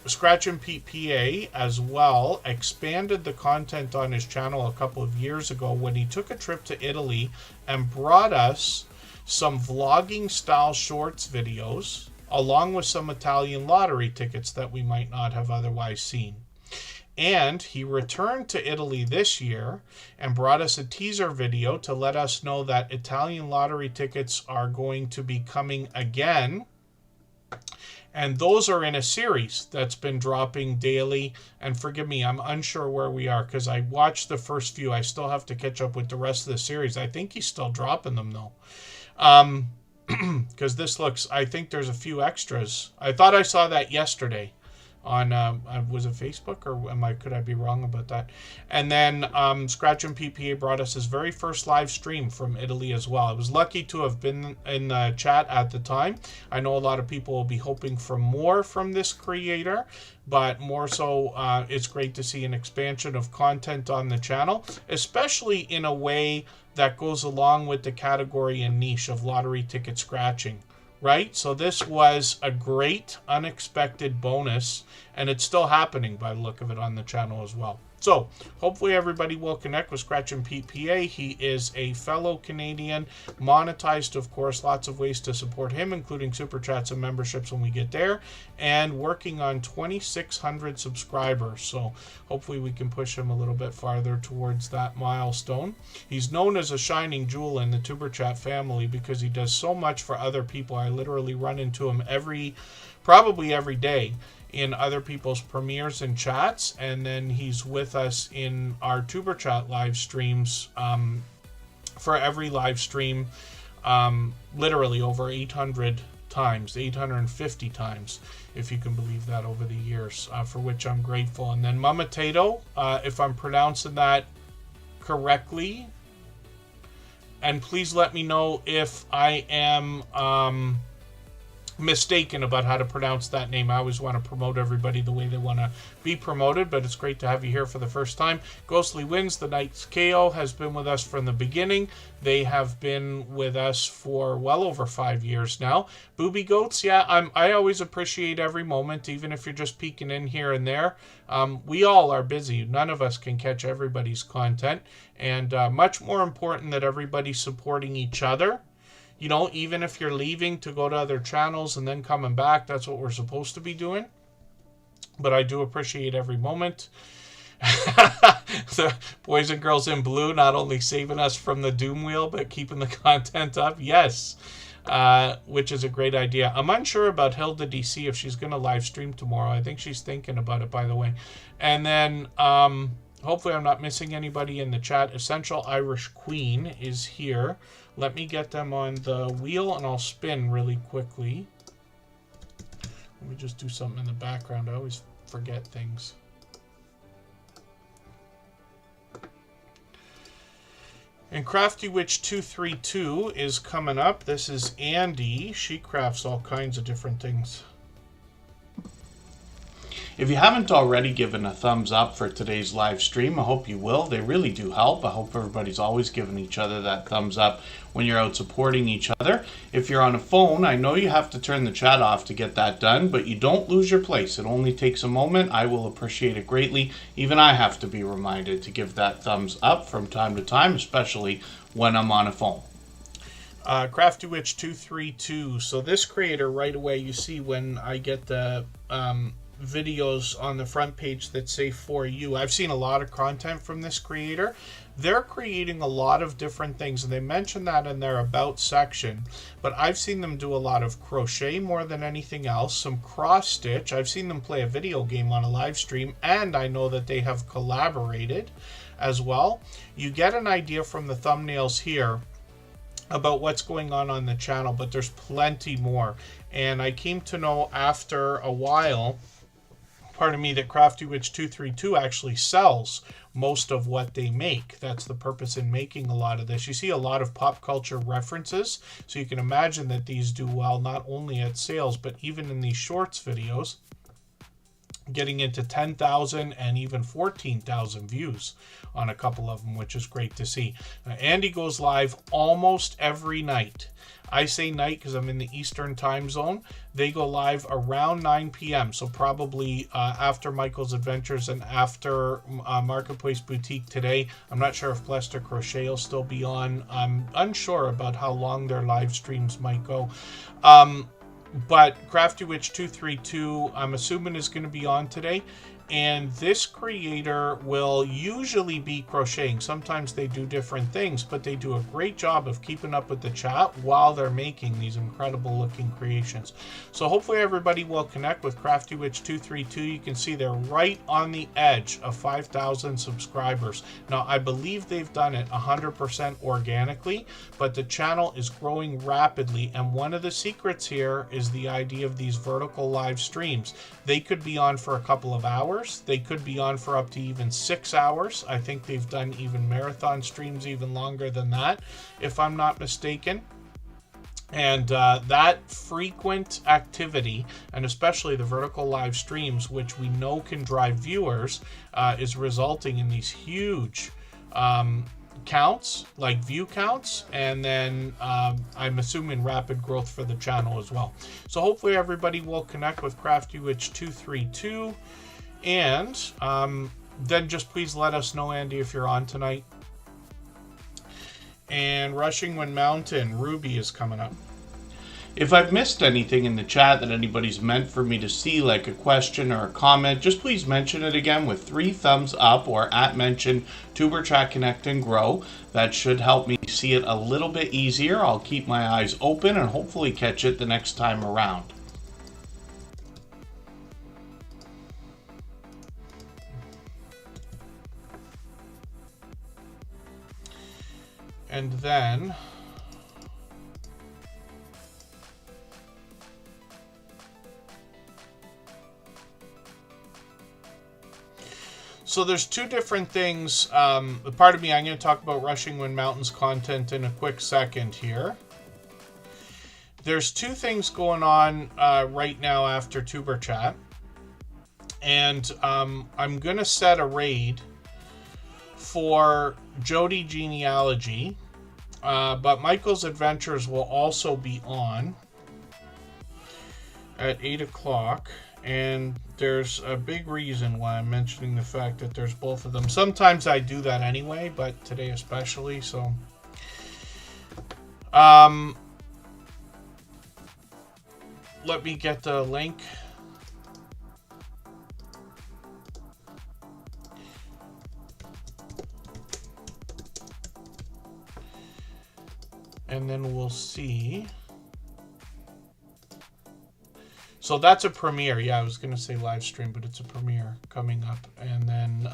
Scratch and Pete PA as well expanded the content on his channel a couple of years ago when he took a trip to Italy and brought us some vlogging style shorts videos along with some Italian lottery tickets that we might not have otherwise seen. And he returned to Italy this year and brought us a teaser video to let us know that Italian lottery tickets are going to be coming again. And those are in a series that's been dropping daily. And forgive me, I'm unsure where we are because I watched the first few. I still have to catch up with the rest of the series. I think he's still dropping them though. Because this looks, I think there's a few extras. I thought I saw that yesterday on, was it Facebook or could I be wrong about that? And then Scratch and PPA brought us his very first live stream from Italy as well. I was lucky to have been in the chat at the time. I know a lot of people will be hoping for more from this creator, but more so it's great to see an expansion of content on the channel, especially in a way that goes along with the category and niche of lottery ticket scratching. Right? So this was a great unexpected bonus, and it's still happening by the look of it on the channel as well. So hopefully everybody will connect with Scratch and Pete PA. He is a fellow Canadian, monetized, of course, lots of ways to support him, including super chats and memberships when we get there, and working on 2,600 subscribers. So hopefully we can push him a little bit farther towards that milestone. He's known as a shining jewel in the Tuber Chat family because he does so much for other people. I literally run into him probably every day in other people's premieres and chats, and then he's with us in our Tuber Chat live streams for every live stream, literally over 800 times, 850 times, if you can believe that, over the years, for which I'm grateful. And then Mama Tato, if I'm pronouncing that correctly, and please let me know if I am mistaken about how to pronounce that name. I always want to promote everybody the way they want to be promoted, but it's great to have you here for the first time. Ghostly Winds, the Night's KO, has been with us from the beginning. They have been with us for well over 5 years now. Booby Goats, yeah, I always appreciate every moment, even if you're just peeking in here and there. We all are busy. None of us can catch everybody's content, and much more important that everybody's supporting each other. You know, even if you're leaving to go to other channels and then coming back, that's what we're supposed to be doing. But I do appreciate every moment. The boys and girls in blue not only saving us from the doom wheel, but keeping the content up. Yes, which is a great idea. I'm unsure about Hilda DC if she's going to live stream tomorrow. I think she's thinking about it, by the way. And then hopefully I'm not missing anybody in the chat. Essential Irish Queen is here. Let me get them on the wheel and I'll spin really quickly. Let me just do something in the background. I always forget things. And Crafty Witch 232 is coming up. This is Andy. She crafts all kinds of different things. If you haven't already given a thumbs up for today's live stream, I hope you will. They really do help. I hope everybody's always giving each other that thumbs up when you're out supporting each other. If you're on a phone, I know you have to turn the chat off to get that done, but you don't lose your place. It only takes a moment. I will appreciate it greatly. Even I have to be reminded to give that thumbs up from time to time, especially when I'm on a phone. Crafty Witch 232. So this creator, right away, you see when I get the videos on the front page that say for you. I've seen a lot of content from this creator. They're creating a lot of different things, and they mention that in their about section, but I've seen them do a lot of crochet more than anything else, some cross stitch. I've seen them play a video game on a live stream, and I know that they have collaborated as well. You get an idea from the thumbnails here about what's going on the channel, but there's plenty more. And I came to know after a while, pardon me, that Crafty Witch 232 actually sells most of what they make. That's the purpose in making a lot of this. You see a lot of pop culture references, so you can imagine that these do well not only at sales, but even in these shorts videos, getting into 10,000 and even 14,000 views on a couple of them, which is great to see. Andy goes live almost every night. I say night because I'm in the Eastern time zone. They go live around 9 p.m. So probably after Michael's Adventures and after Marketplace Boutique today. I'm not sure if Blester Crochet will still be on. I'm unsure about how long their live streams might go. But Crafty Witch 232, I'm assuming, is going to be on today. And this creator will usually be crocheting. Sometimes they do different things, but they do a great job of keeping up with the chat while they're making these incredible looking creations. So hopefully everybody will connect with Crafty Witch 232. You can see they're right on the edge of 5,000 subscribers. Now, I believe they've done it 100% organically, but the channel is growing rapidly. And one of the secrets here is the idea of these vertical live streams. They could be on for a couple of hours. They could be on for up to even 6 hours. I think they've done even marathon streams even longer than that, if I'm not mistaken. And that frequent activity, and especially the vertical live streams, which we know can drive viewers, is resulting in these huge counts, like view counts, and then I'm assuming rapid growth for the channel as well. So hopefully everybody will connect with Crafty Witch 232. And then just please let us know, Andy, if you're on tonight. And Rushing Wind Mountain, Ruby is coming up. If I've missed anything in the chat that anybody's meant for me to see, like a question or a comment, just please mention it again with 3 thumbs up or @mention Tuber Chat Connect and Grow. That should help me see it a little bit easier. I'll keep my eyes open and hopefully catch it the next time around. And then so there's 2 different things. Pardon me, I'm going to talk about Rushing Wind Mountain's content in a quick second here. There's 2 things going on right now after Tuber Chat. And I'm going to set a raid for Jody Genealogy, but Michael's Adventures will also be on at 8 o'clock, and there's a big reason why I'm mentioning the fact that there's both of them. Sometimes I do that anyway, but today especially, so let me get the link. And then we'll see. So that's a premiere. Yeah, I was going to say live stream, but it's a premiere coming up. And then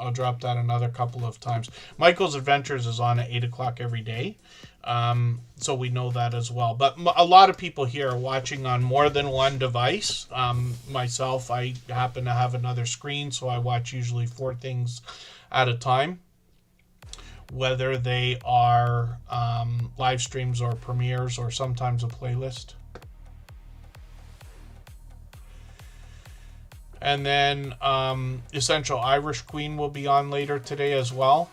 I'll drop that another couple of times. Michael's Adventures is on at 8 o'clock every day. So we know that as well. But a lot of people here are watching on more than one device. Myself, I happen to have another screen, so I watch usually 4 things at a time, whether they are live streams or premieres or sometimes a playlist. And then Essential Irish Queen will be on later today as well.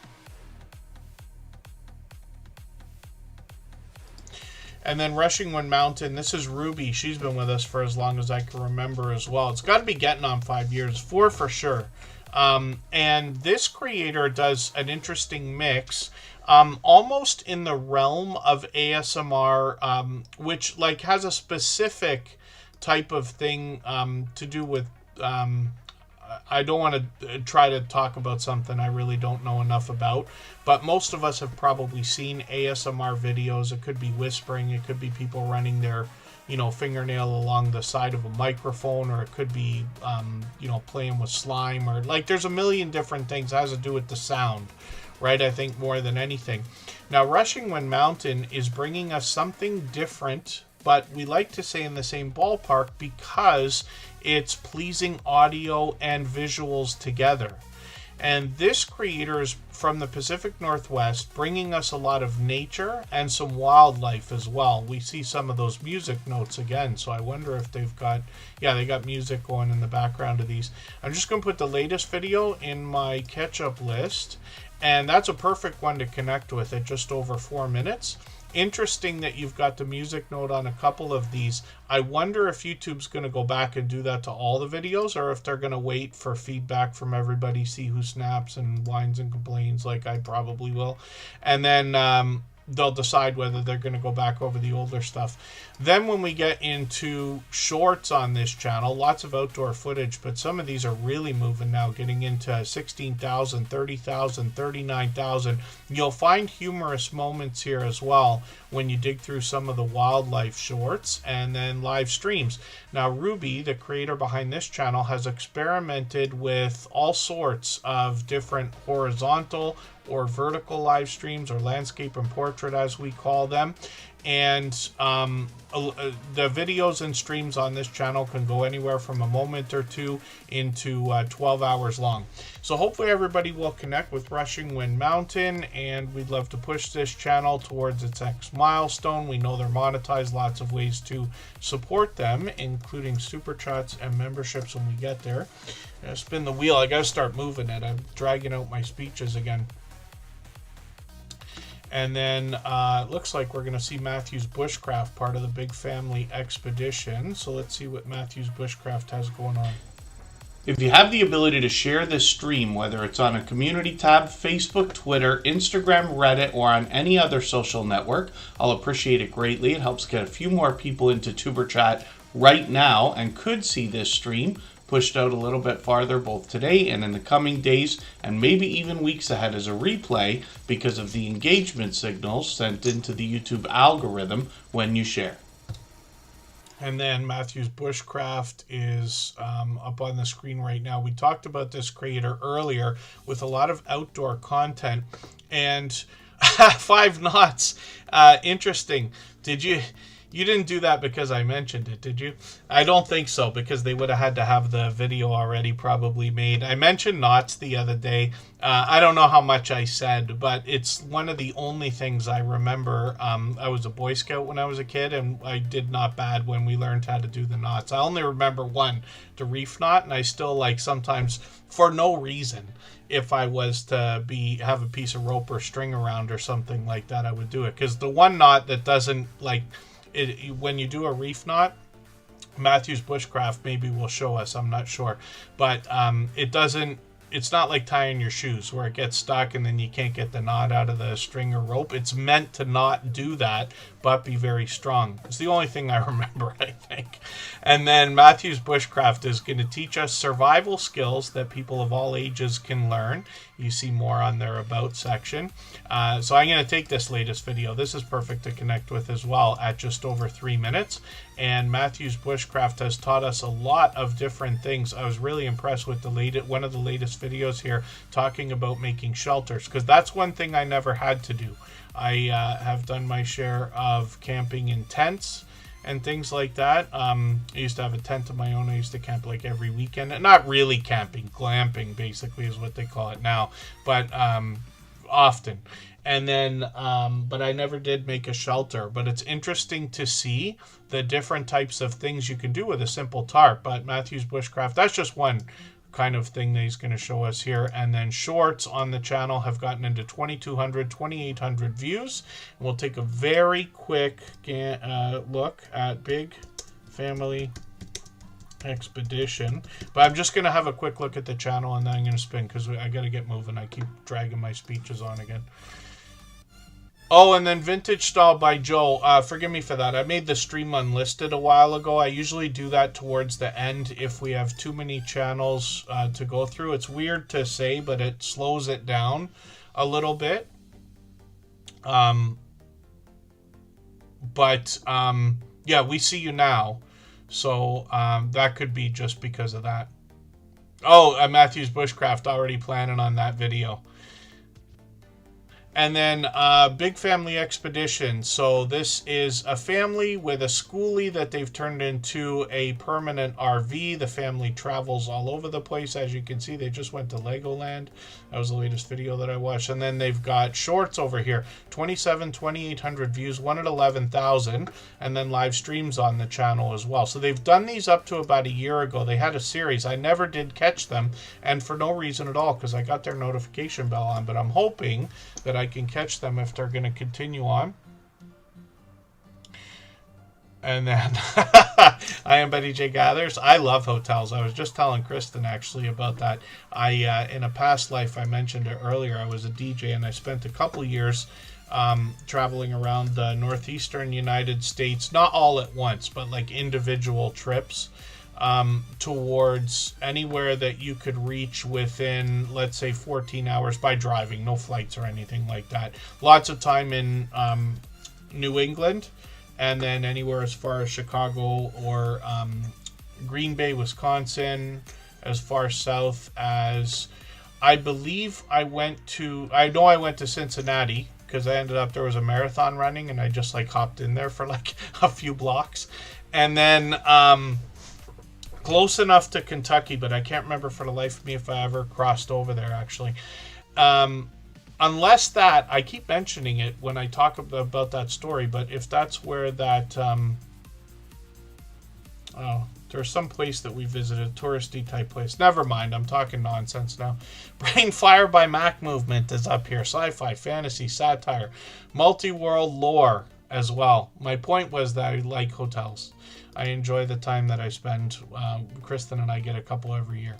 And then Rushing Wind Mountain, this is Ruby. She's been with us for as long as I can remember as well. It's got to be getting on 5 years, 4 for sure. And this creator does an interesting mix, almost in the realm of ASMR, which like has a specific type of thing to do with I don't want to try to talk about something I really don't know enough about, but most of us have probably seen ASMR videos. It could be whispering, it could be people running their, you know, fingernail along the side of a microphone, or it could be, you know, playing with slime, or like there's a million different things that has to do with the sound, right? I think more than anything. Now, Rushing Wind Mountain is bringing us something different, but we like to say in the same ballpark because it's pleasing audio and visuals together. And this creator is from the Pacific Northwest, bringing us a lot of nature and some wildlife as well. We see some of those music notes again, so I wonder if they've got, yeah, they got music going in the background of these. I'm just going to put the latest video in my catch-up list, and that's a perfect one to connect with at just over 4 minutes. Interesting that you've got the music note on a couple of these. I wonder if YouTube's going to go back and do that to all the videos, or if they're going to wait for feedback from everybody, see who snaps and whines and complains, like I probably will. And then they'll decide whether they're going to go back over the older stuff. Then when we get into shorts on this channel, lots of outdoor footage, but some of these are really moving now, getting into 16,000, 30,000, 39,000. You'll find humorous moments here as well when you dig through some of the wildlife shorts and then live streams. Now, Ruby, the creator behind this channel, has experimented with all sorts of different horizontal or vertical live streams, or landscape and portrait as we call them. And the videos and streams on this channel can go anywhere from a moment or two into 12 hours long. So hopefully everybody will connect with Rushing Wind Mountain, and we'd love to push this channel towards its next milestone. We know they're monetized, lots of ways to support them, including super chats and memberships when we get there. Spin the wheel. I gotta start moving it. I'm dragging out my speeches again. And then looks like we're going to see Matthew's Bushcraft, part of the Big Family Expedition. So let's see what Matthew's Bushcraft has going on. If you have the ability to share this stream, whether it's on a community tab, Facebook, Twitter, Instagram, Reddit, or on any other social network, I'll appreciate it greatly. It helps get a few more people into Tuber Chat right now and could see this stream pushed out a little bit farther both today and in the coming days, and maybe even weeks ahead as a replay, because of the engagement signals sent into the YouTube algorithm when you share. And then Matthew's Bushcraft is up on the screen right now. We talked about this creator earlier with a lot of outdoor content, and 5 knots. Interesting. You didn't do that because I mentioned it, did you? I don't think so, because they would have had to have the video already probably made. I mentioned knots the other day. I don't know how much I said, but it's one of the only things I remember. I was a Boy Scout when I was a kid, and I did not bad when we learned how to do the knots. I only remember one, the reef knot, and I still, like, sometimes, for no reason, if I was to have a piece of rope or string around or something like that, I would do it. Because the one knot that doesn't, like, when you do a reef knot, Matthew's Bushcraft maybe will show us, I'm not sure, but it's not like tying your shoes where it gets stuck and then you can't get the knot out of the string or rope. It's meant to not do that, but be very strong. It's the only thing I remember, I think. And then Matthew's Bushcraft is going to teach us survival skills that people of all ages can learn. You see more on their About section. So I'm going to take this latest video. This is perfect to connect with as well at just over 3 minutes. And Matthew's Bushcraft has taught us a lot of different things. I was really impressed with one of the latest videos here talking about making shelters, because that's one thing I never had to do. I have done my share of camping in tents and things like that. I used to have a tent of my own. I used to camp like every weekend. Not really camping, glamping basically is what they call it now, but often. And then, but I never did make a shelter. But it's interesting to see the different types of things you can do with a simple tarp. But Matthew's Bushcraft, that's just one kind of thing that he's going to show us here. And then shorts on the channel have gotten into 2,200, 2,800 views. And we'll take a very quick look at Big Family Expedition. But I'm just going to have a quick look at the channel, and then I'm going to spin because I got to get moving. I keep dragging my speeches on again. Oh, and then Vintage Style by Joe. Forgive me for that. I made the stream unlisted a while ago. I usually do that towards the end if we have too many channels to go through. It's weird to say, but it slows it down a little bit. Yeah, we see you now. So that could be just because of that. Oh, Matthew's Bushcraft already planning on that video. And then Big Family Expedition. So this is a family with a schoolie that they've turned into a permanent RV. The family travels all over the place. As you can see, they just went to Legoland. That was the latest video that I watched. And then they've got shorts over here. 2,800 views, 1 at 11,000. And then live streams on the channel as well. So they've done these up to about a year ago. They had a series. I never did catch them. And for no reason at all, because I got their notification bell on. But I'm hoping that I can catch them if they're going to continue on. And then I am Betty J Gathers. I love hotels. I was just telling Kristen actually about that. In a past life, I mentioned it earlier, I was a DJ and I spent a couple years traveling around the northeastern United States, not all at once, but like individual trips. Towards anywhere that you could reach within, let's say, 14 hours by driving, no flights or anything like that. Lots of time in New England, and then anywhere as far as Chicago or Green Bay, Wisconsin, as far south as, I believe I know I went to Cincinnati, because I ended up, there was a marathon running, and I just like hopped in there for like a few blocks. And then close enough to Kentucky, but I can't remember for the life of me if I ever crossed over there, actually. Unless that, I keep mentioning it when I talk about that story, but if that's where that, there's some place that we visited, touristy type place. Never mind, I'm talking nonsense now. Brain Fire by Mac Movement is up here. Sci-fi, fantasy, satire, multi-world lore as well. My point was that I like hotels. I enjoy the time that I spend. Kristen and I get a couple every year.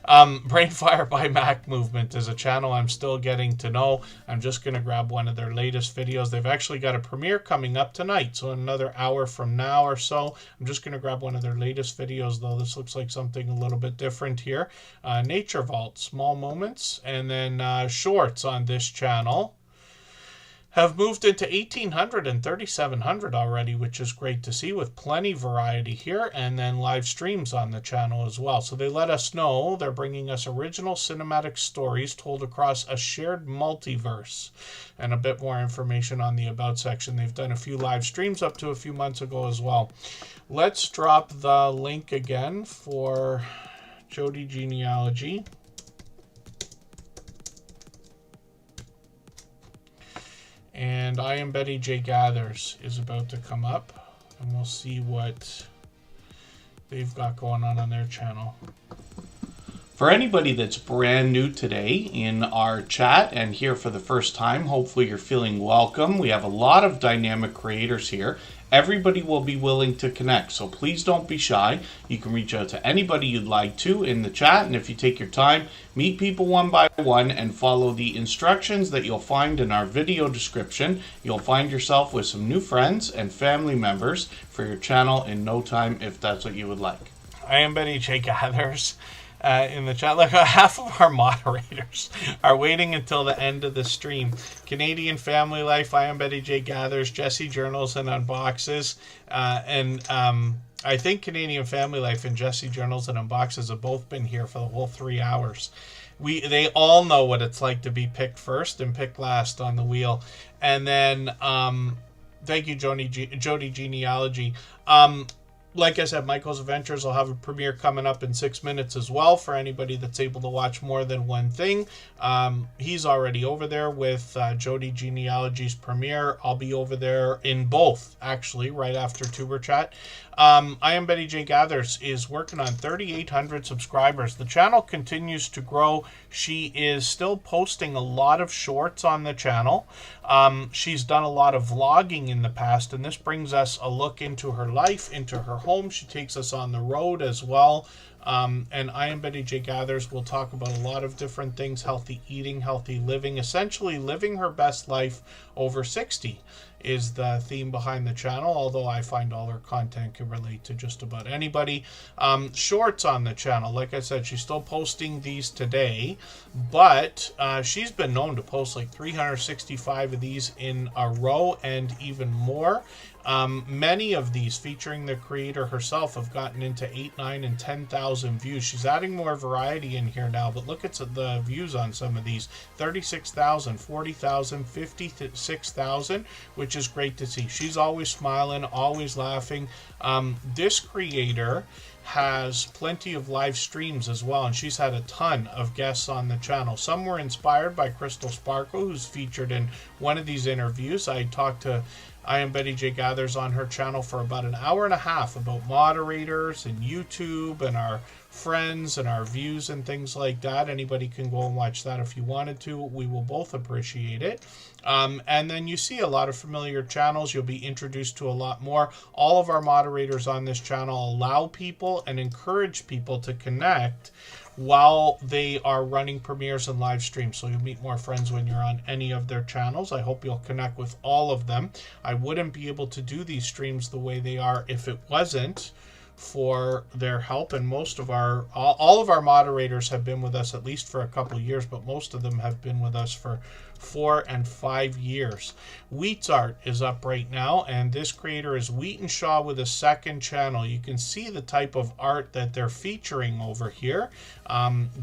Brainfire by Mac Movement is a channel I'm still getting to know. I'm just going to grab one of their latest videos. They've actually got a premiere coming up tonight, so in another hour from now or so. I'm just going to grab one of their latest videos, though. This looks like something a little bit different here. Nature Vault, Small Moments, and then shorts on this channel have moved into 1,800 and 3,700 already, which is great to see, with plenty variety here, and then live streams on the channel as well. So they let us know they're bringing us original cinematic stories told across a shared multiverse, and a bit more information on the About section. They've done a few live streams up to a few months ago as well. Let's drop the link again for Jody Genealogy. And I Am Betty J Gathers is about to come up, and we'll see what they've got going on their channel. For anybody that's brand new today in our chat and here for the first time, hopefully you're feeling welcome. We have a lot of dynamic creators here. Everybody will be willing to connect, so please don't be shy. You can reach out to anybody you'd like to in the chat, and if you take your time, meet people one by one and follow the instructions that you'll find in our video description. You'll find yourself with some new friends and family members for your channel in no time, if that's what you would like. I Am Betty J Gathers in the chat. Like half of our moderators are waiting until the end of the stream. Canadian Family Life, I Am Betty J Gathers, Jesse Journals and Unboxes, and I think Canadian Family Life and Jesse Journals and Unboxes have both been here for the whole 3 hours. They all know what it's like to be picked first and picked last on the wheel. And then thank you, Jody Genealogy. Like I said, Michael's Adventures will have a premiere coming up in 6 minutes as well for anybody that's able to watch more than one thing. He's already over there with Jody Genealogy's premiere. I'll be over there in both, actually, right after Tuber Chat. I Am Betty J Gathers is working on 3,800 subscribers. The channel continues to grow. She is still posting a lot of shorts on the channel. She's done a lot of vlogging in the past, and this brings us a look into her life, into her home. She takes us on the road as well. And I Am Betty J Gathers will talk about a lot of different things: healthy eating, healthy living, essentially living her best life over 60 is the theme behind the channel, although I find all her content can relate to just about anybody. Shorts on the channel, like I said, she's still posting these today, but she's been known to post like 365 of these in a row and even more. Many of these featuring the creator herself have gotten into 8, 9, and 10,000 views. She's adding more variety in here now, but look at the views on some of these. 36,000, 40,000, 56,000, which is great to see. She's always smiling, always laughing. This creator has plenty of live streams as well, and she's had a ton of guests on the channel. Some were inspired by Crystal Sparkle, who's featured in one of these interviews. I talked to I Am Betty J Gathers on her channel for about an hour and a half about moderators and YouTube and our friends and our views and things like that. Anybody can go and watch that if you wanted to. We will both appreciate it. And then you see a lot of familiar channels. You'll be introduced to a lot more. All of our moderators on this channel allow people and encourage people to connect while they are running premieres and live streams. So you'll meet more friends when you're on any of their channels. I hope you'll connect with all of them. I wouldn't be able to do these streams the way they are if it wasn't for their help, and most of our all of our moderators have been with us at least for a couple years, but most of them have been with us for 4 and 5 years. Wheat's art is up right now, and this creator is Wheat and Shaw with a second channel. You can see the type of art that they're featuring over here.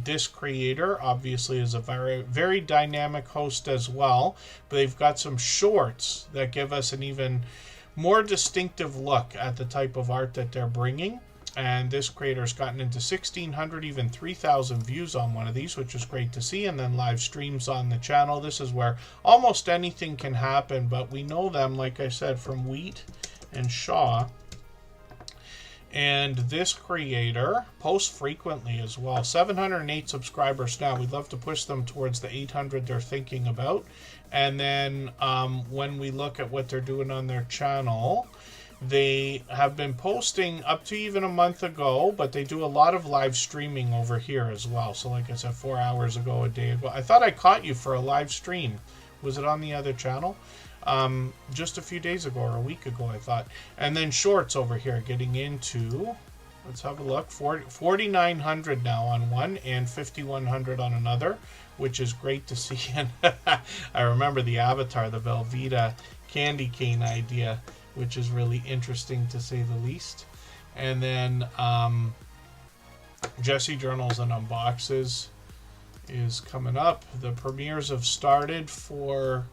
This creator obviously is a very dynamic host as well, but they've got some shorts that give us an even more distinctive look at the type of art that they're bringing. And this creator's gotten into 1,600, even 3,000 views on one of these, which is great to see. And then live streams on the channel. This is where almost anything can happen, but we know them, like I said, from Wheat and Shaw. And this creator posts frequently as well. 708 subscribers now. We'd love to push them towards the 800 they're thinking about. And then when we look at what they're doing on their channel, they have been posting up to even a month ago, but they do a lot of live streaming over here as well. So like I said, 4 hours ago, a day ago. I thought I caught you for a live stream. Was it on the other channel? Just a few days ago or a week ago, I thought. And then shorts over here getting into, let's have a look, 4,900 now on one and 5,100 on another, which is great to see. And I remember the avatar, the Velveeta candy cane idea, which is really interesting to say the least. And then Jesse Journals and Unboxes is coming up. The premieres have started for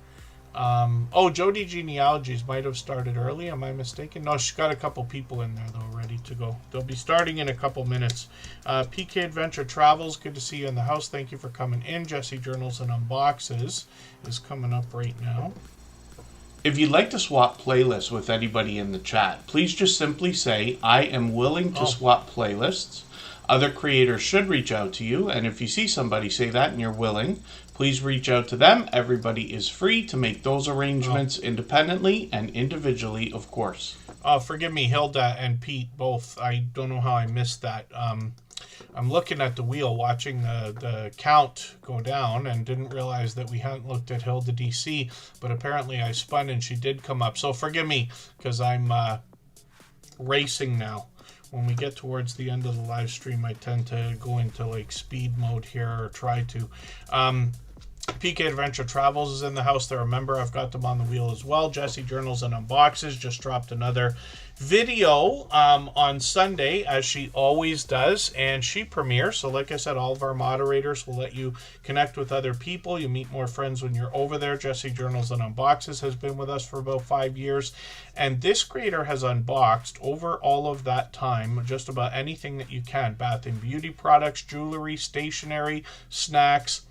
Jody Genealogies might have started early. Am I mistaken? No, she's got a couple people in there though ready to go. They'll be starting in a couple minutes. PK Adventure Travels, good to see you in the house. Thank you for coming in. Jesse Journals and Unboxes is coming up right now. If you'd like to swap playlists with anybody in the chat, please just simply say, I am willing to swap playlists. Other creators should reach out to you, and if you see somebody say that and you're willing, please reach out to them. Everybody is free to make those arrangements independently and individually, of course. Forgive me, Hilda and Pete, both. I don't know how I missed that. I'm looking at the wheel, watching the count go down, and didn't realize that we hadn't looked at Hilda DC, but apparently I spun and she did come up. So forgive me, because I'm racing now. When we get towards the end of the live stream, I tend to go into like speed mode here, or try to. PK Adventure Travels is in the house. They're a member. I've got them on the wheel as well. Jesse Journals and Unboxes just dropped another video on Sunday, as she always does, and she premieres. So like I said, all of our moderators will let you connect with other people. You meet more friends when you're over there. Jesse Journals and Unboxes has been with us for about 5 years, and this creator has unboxed over all of that time just about anything that you can: bath and beauty products, jewelry, stationery, snacks,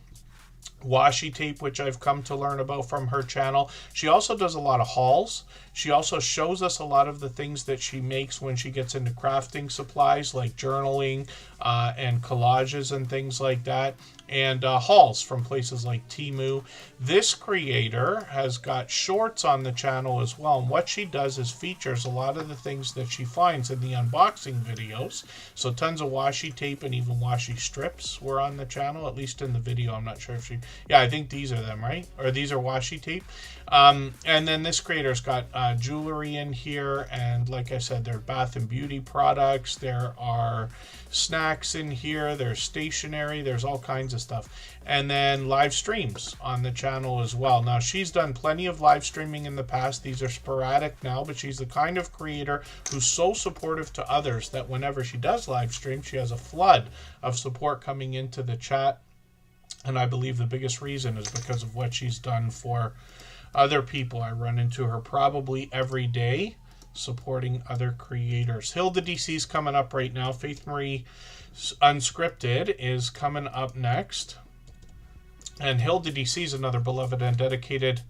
washi tape, which I've come to learn about from her channel. She also does a lot of hauls. She also shows us a lot of the things that she makes when she gets into crafting supplies, like journaling and collages and things like that, and hauls from places like Temu. This creator has got shorts on the channel as well, and what she does is features a lot of the things that she finds in the unboxing videos. So tons of washi tape and even washi strips were on the channel, at least in the video. I'm not sure if she Yeah, I think these are them, right? Or these are washi tape. And then this creator's got jewelry in here, and like I said, there are bath and beauty products. There are snacks in here. There's stationery. There's all kinds of stuff. And then live streams on the channel as well. Now, she's done plenty of live streaming in the past. These are sporadic now, but she's the kind of creator who's so supportive to others that whenever she does live stream, she has a flood of support coming into the chat. And I believe the biggest reason is because of what she's done for other people. I run into her probably every day supporting other creators. Hilda DC's coming up right now. Faith Marie Unscripted is coming up next. And Hilda DC is another beloved and dedicated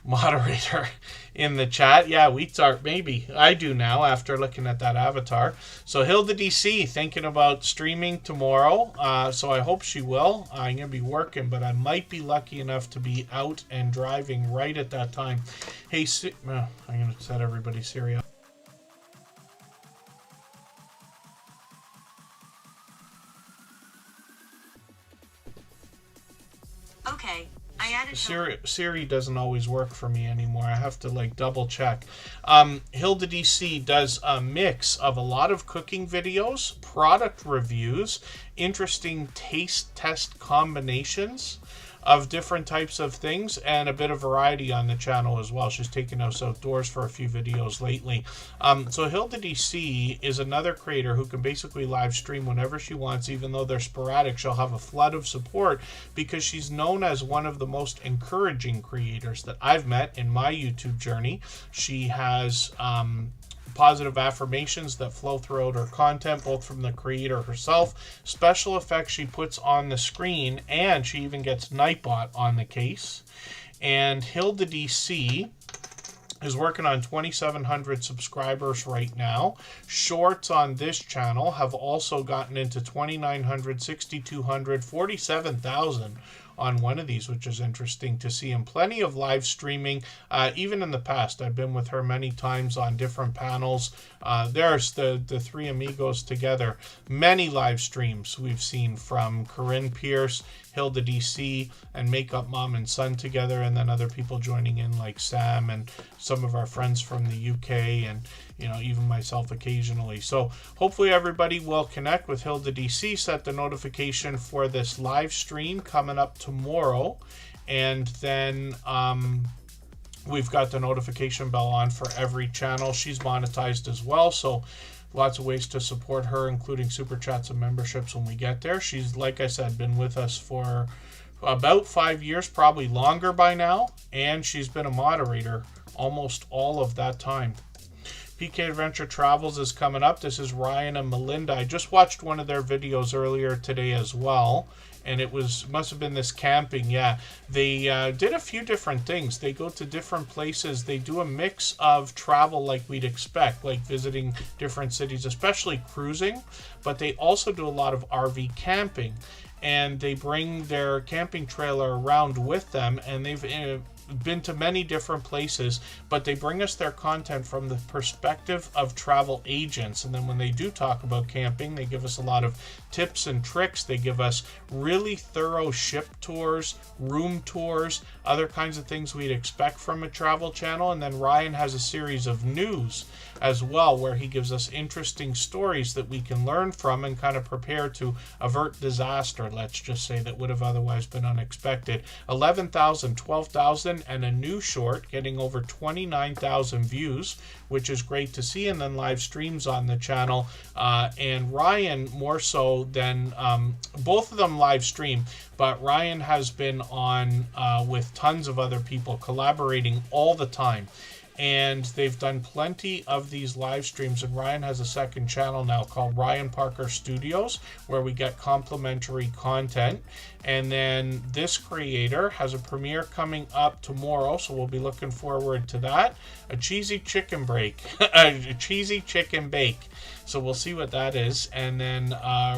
moderator in the chat. Yeah, we start, maybe. I do now after looking at that avatar. So Hilda DC thinking about streaming tomorrow. So I hope she will. I'm going to be working, but I might be lucky enough to be out and driving right at that time. Hey, I'm going to set everybody's Siri up. Okay, I added Siri doesn't always work for me anymore. I have to like double check. Hilda DC does a mix of a lot of cooking videos, product reviews, interesting taste test combinations of different types of things, and a bit of variety on the channel as well. She's taken us outdoors for a few videos lately. So Hilda DC is another creator who can basically live stream whenever she wants, even though they're sporadic. She'll have a flood of support because she's known as one of the most encouraging creators that I've met in my YouTube journey. She has positive affirmations that flow throughout her content, both from the creator herself, special effects she puts on the screen, and she even gets Nightbot on the case. And Hilda DC is working on 2,700 subscribers right now. Shorts on this channel have also gotten into 2,900, 6,200, 47,000 on one of these, which is interesting to see, and plenty of live streaming. Even in the past, I've been with her many times on different panels. There's the three amigos together. Many live streams we've seen from Corinne Pierce, Hilda DC, and Makeup Mom and Son together, and then other people joining in like Sam and some of our friends from the UK, and even myself occasionally. So hopefully everybody will connect with Hilda DC, set the notification for this live stream coming up tomorrow, and then we've got the notification bell on for every channel. She's monetized as well, so lots of ways to support her, including super chats and memberships when we get there. She's, like I said, been with us for about 5 years, probably longer by now, and she's been a moderator almost all of that time. PK Adventure Travels is coming up. This is Ryan and Melinda. I just watched one of their videos earlier today as well, and it must have been this camping. Yeah, they did a few different things. They go to different places. They do a mix of travel like we'd expect, like visiting different cities, especially cruising, but they also do a lot of RV camping, and they bring their camping trailer around with them, and they've been to many different places, but they bring us their content from the perspective of travel agents. And then when they do talk about camping, they give us a lot of tips and tricks. They give us really thorough ship tours, room tours, other kinds of things we'd expect from a travel channel. And then Ryan has a series of news as well, where he gives us interesting stories that we can learn from and kind of prepare to avert disaster, let's just say, that would have otherwise been unexpected. 11,000, 12,000, and a new short getting over 29,000 views, which is great to see, and then live streams on the channel. And Ryan more so than both of them live stream, but Ryan has been on with tons of other people, collaborating all the time. And they've done plenty of these live streams, and Ryan has a second channel now called Ryan Parker Studios, where we get complimentary content. And then this creator has a premiere coming up tomorrow, so we'll be looking forward to that. A cheesy chicken bake. A cheesy chicken bake. So we'll see what that is. And then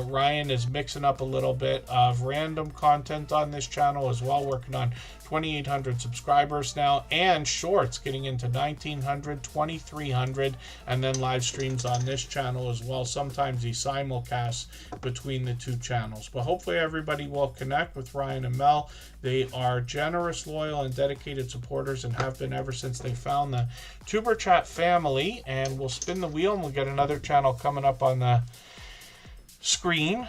Ryan is mixing up a little bit of random content on this channel as well, working on 2,800 subscribers now, and shorts getting into 1,900, 2,300, and then live streams on this channel as well. Sometimes he simulcasts between the two channels. But hopefully everybody will connect connect with Ryan and Mel. They are generous, loyal, and dedicated supporters and have been ever since they found the Tuber Chat family. And we'll spin the wheel and we'll get another channel coming up on the screen.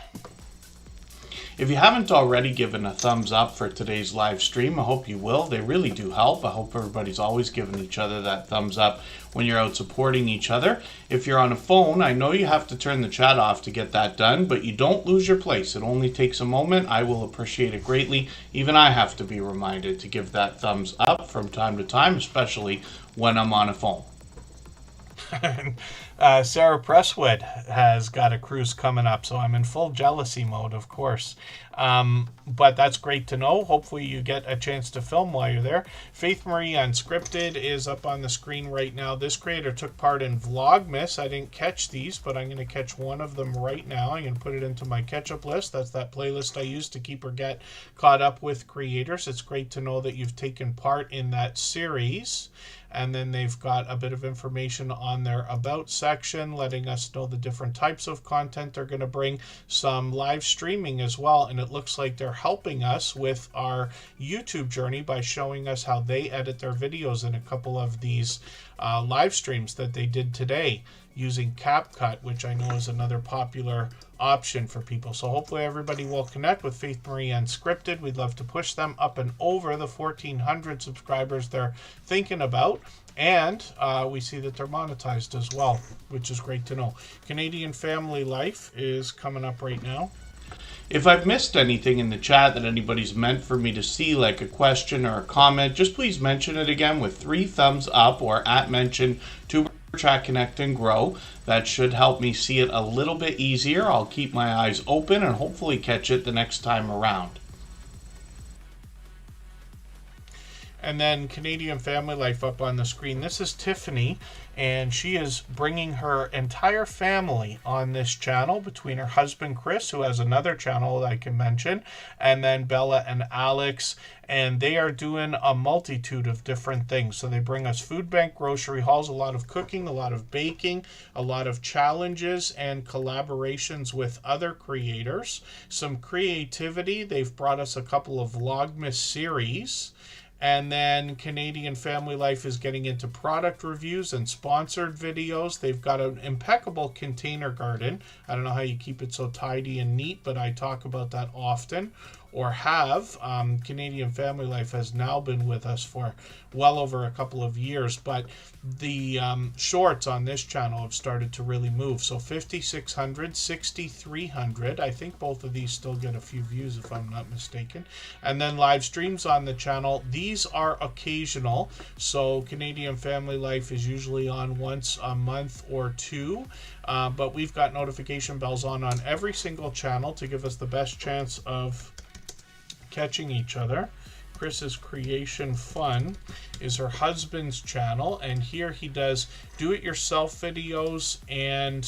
If you haven't already given a thumbs up for today's live stream, I hope you will. They really do help. I hope everybody's always giving each other that thumbs up when you're out supporting each other. If you're on a phone, I know you have to turn the chat off to get that done, but you don't lose your place. It only takes a moment. I will appreciate it greatly. Even I have to be reminded to give that thumbs up from time to time, especially when I'm on a phone. Sarah Presswood has got a cruise coming up, so I'm in full jealousy mode, of course. But that's great to know. Hopefully you get a chance to film while you're there. Faith Marie Unscripted is up on the screen right now. This creator took part in Vlogmas. I didn't catch these, but I'm going to catch one of them right now. I'm going to put it into my catch-up list. That's that playlist I use to keep or get caught up with creators. It's great to know that you've taken part in that series. And then they've got a bit of information on their About section, letting us know the different types of content they're going to bring, some live streaming as well. And it looks like they're helping us with our YouTube journey by showing us how they edit their videos in a couple of these live streams that they did today using CapCut, which I know is another popular option for people. So hopefully everybody will connect with Faith Marie Unscripted. We'd love to push them up and over the 1,400 subscribers they're thinking about. And we see that they're monetized as well, which is great to know. Canadian Family Life is coming up right now. If I've missed anything in the chat that anybody's meant for me to see, like a question or a comment, just please mention it again with 3 thumbs up or @mention Superchat Connect and Grow. That should help me see it a little bit easier. I'll keep my eyes open and hopefully catch it the next time around. And then Canadian Family Life up on the screen. This is Tiffany, and she is bringing her entire family on this channel between her husband, Chris, who has another channel that I can mention, and then Bella and Alex, and they are doing a multitude of different things. So they bring us food bank, grocery hauls, a lot of cooking, a lot of baking, a lot of challenges and collaborations with other creators, some creativity. They've brought us a couple of Vlogmas series. And then Canadian Family Life is getting into product reviews and sponsored videos. They've got an impeccable container garden. I don't know how you keep it so tidy and neat, but I talk about that often, or have. Canadian Family Life has now been with us for well over a couple of years, but the shorts on this channel have started to really move. So 5,600, 6,300. I think both of these still get a few views if I'm not mistaken. And then live streams on the channel. These are occasional. So Canadian Family Life is usually on once a month or two. But we've got notification bells on every single channel to give us the best chance of catching each other. Chris's Creation Fun is her husband's channel, and here he does do-it-yourself videos and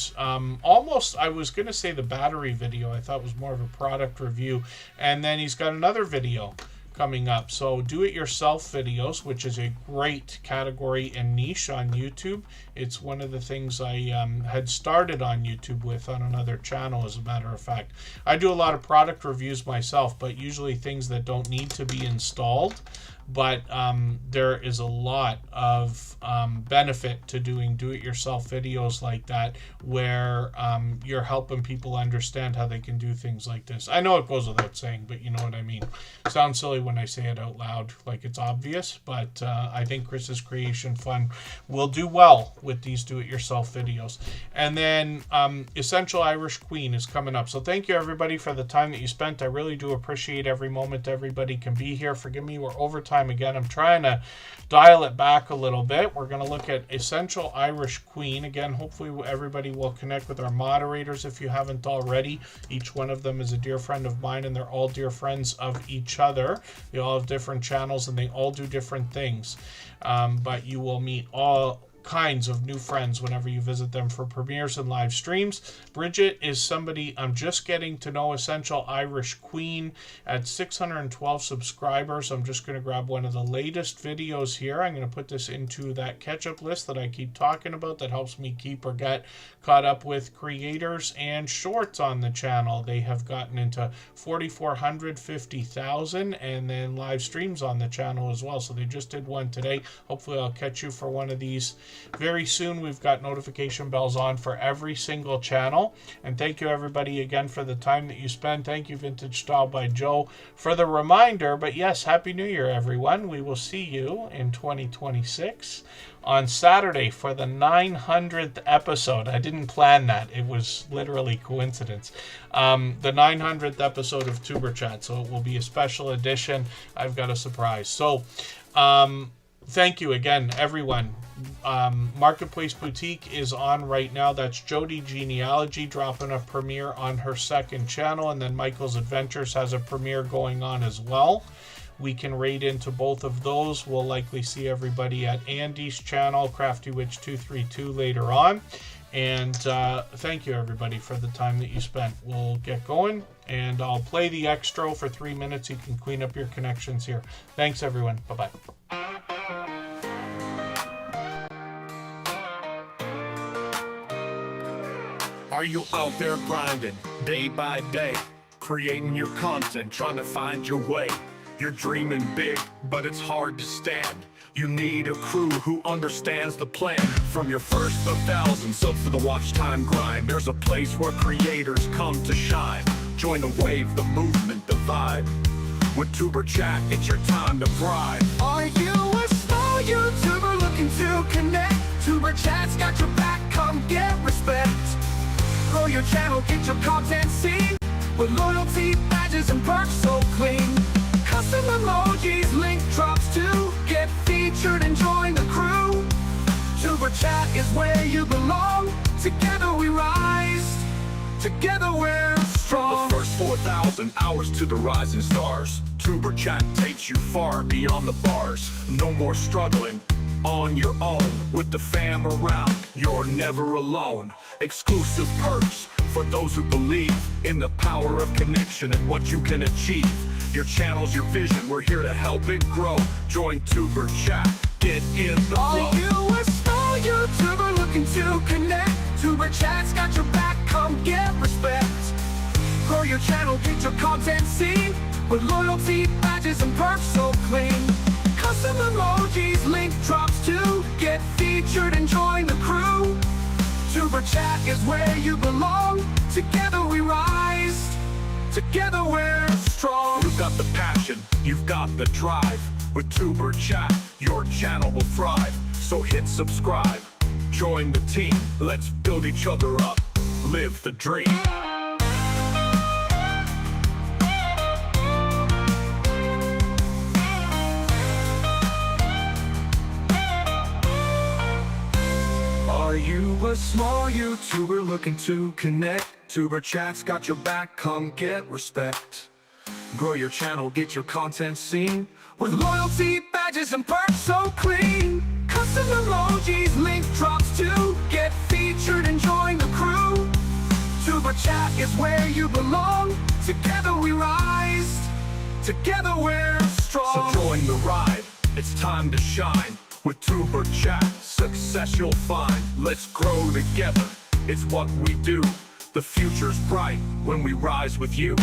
almost, I was going to say the battery video, I thought was more of a product review, and then he's got another video coming up. So do-it-yourself videos, which is a great category and niche on YouTube. It's one of the things I had started on YouTube with on another channel, as a matter of fact. I do a lot of product reviews myself, but usually things that don't need to be installed. But there is a lot of benefit to doing do-it-yourself videos like that, where you're helping people understand how they can do things like this. I know it goes without saying, but you know what I mean. It sounds silly when I say it out loud, like it's obvious, but I think Chris's Creation Fun will do well with these do-it-yourself videos. And then Essential Irish Queen is coming up. So thank you, everybody, for the time that you spent. I really do appreciate every moment everybody can be here. Forgive me, we're over time again. I'm trying to dial it back a little bit. We're going to look at Essential Irish Queen. Again, hopefully everybody will connect with our moderators if you haven't already. Each one of them is a dear friend of mine, and they're all dear friends of each other. They all have different channels, and they all do different things. But you will meet kinds of new friends whenever you visit them for premieres and live streams. Bridget is somebody I'm just getting to know, Essential Irish Queen, at 612 subscribers. I'm just going to grab one of the latest videos here. I'm going to put this into that catch-up list that I keep talking about that helps me keep or get caught up with creators and shorts on the channel. They have gotten into 4,400, 50,000, and then live streams on the channel as well. So they just did one today. Hopefully I'll catch you for one of these very soon. We've got notification bells on for every single channel. And thank you everybody again for the time that you spend. Thank you Vintage Style by Joe for the reminder. But yes, Happy New Year everyone. We will see you in 2026 on Saturday for the 900th episode. I didn't plan that. It was literally coincidence. The 900th episode of Tuber Chat. So it will be a special edition. I've got a surprise. So thank you again, everyone. Marketplace Boutique is on right now. That's Jody Genealogy dropping a premiere on her second channel. And then Michael's Adventures has a premiere going on as well. We can raid into both of those. We'll likely see everybody at Andy's channel, Crafty Witch 232, later on. And thank you, everybody, for the time that you spent. We'll get going, and I'll play the extra for 3 minutes. You can clean up your connections here. Thanks, everyone. Bye-bye. Are you out there grinding, day by day, creating your content, trying to find your way? You're dreaming big, but it's hard to stand. You need a crew who understands the plan. From your first of thousands up to the watch time grind, there's a place where creators come to shine. Join the wave, the movement, the vibe. With Tuber Chat, it's your time to thrive. Are you a small YouTuber looking to connect? Tuber Chat's got your back, come get respect. Grow your channel, get your content seen, with loyalty, badges, and perks so clean. Custom emojis, link drops to get featured and join the crew. Tuber Chat is where you belong. Together we rise, together we're strong. The first 4,000 hours to the rising stars. Tuber Chat takes you far beyond the bars. No more struggling on your own. With the fam around, you're never alone. Exclusive perks for those who believe in the power of connection and what you can achieve. Your channel's your vision, we're here to help it grow. Join Tuber Chat, get in the flow. Are you a small YouTuber looking to connect? Tuber Chat's got your back, come get respect. Grow your channel, get your content seen, with loyalty, badges, and perks so clean. Custom emojis, link drops to get featured and join the crew. Tuber Chat is where you belong. Together we rise, together we're strong. You've got the passion, you've got the drive. With Tuber Chat, your channel will thrive. So hit subscribe, join the team. Let's build each other up, live the dream. Are you a small YouTuber looking to connect? Tuber Chat's got your back, come get respect. Grow your channel, get your content seen, with loyalty, badges, and perks so clean. Custom emojis, link drops to get featured and join the crew. Tuber Chat is where you belong. Together we rise, together we're strong. So join the ride, it's time to shine. With Tuber Chat, success you'll find. Let's grow together, it's what we do. The future's bright when we rise with you.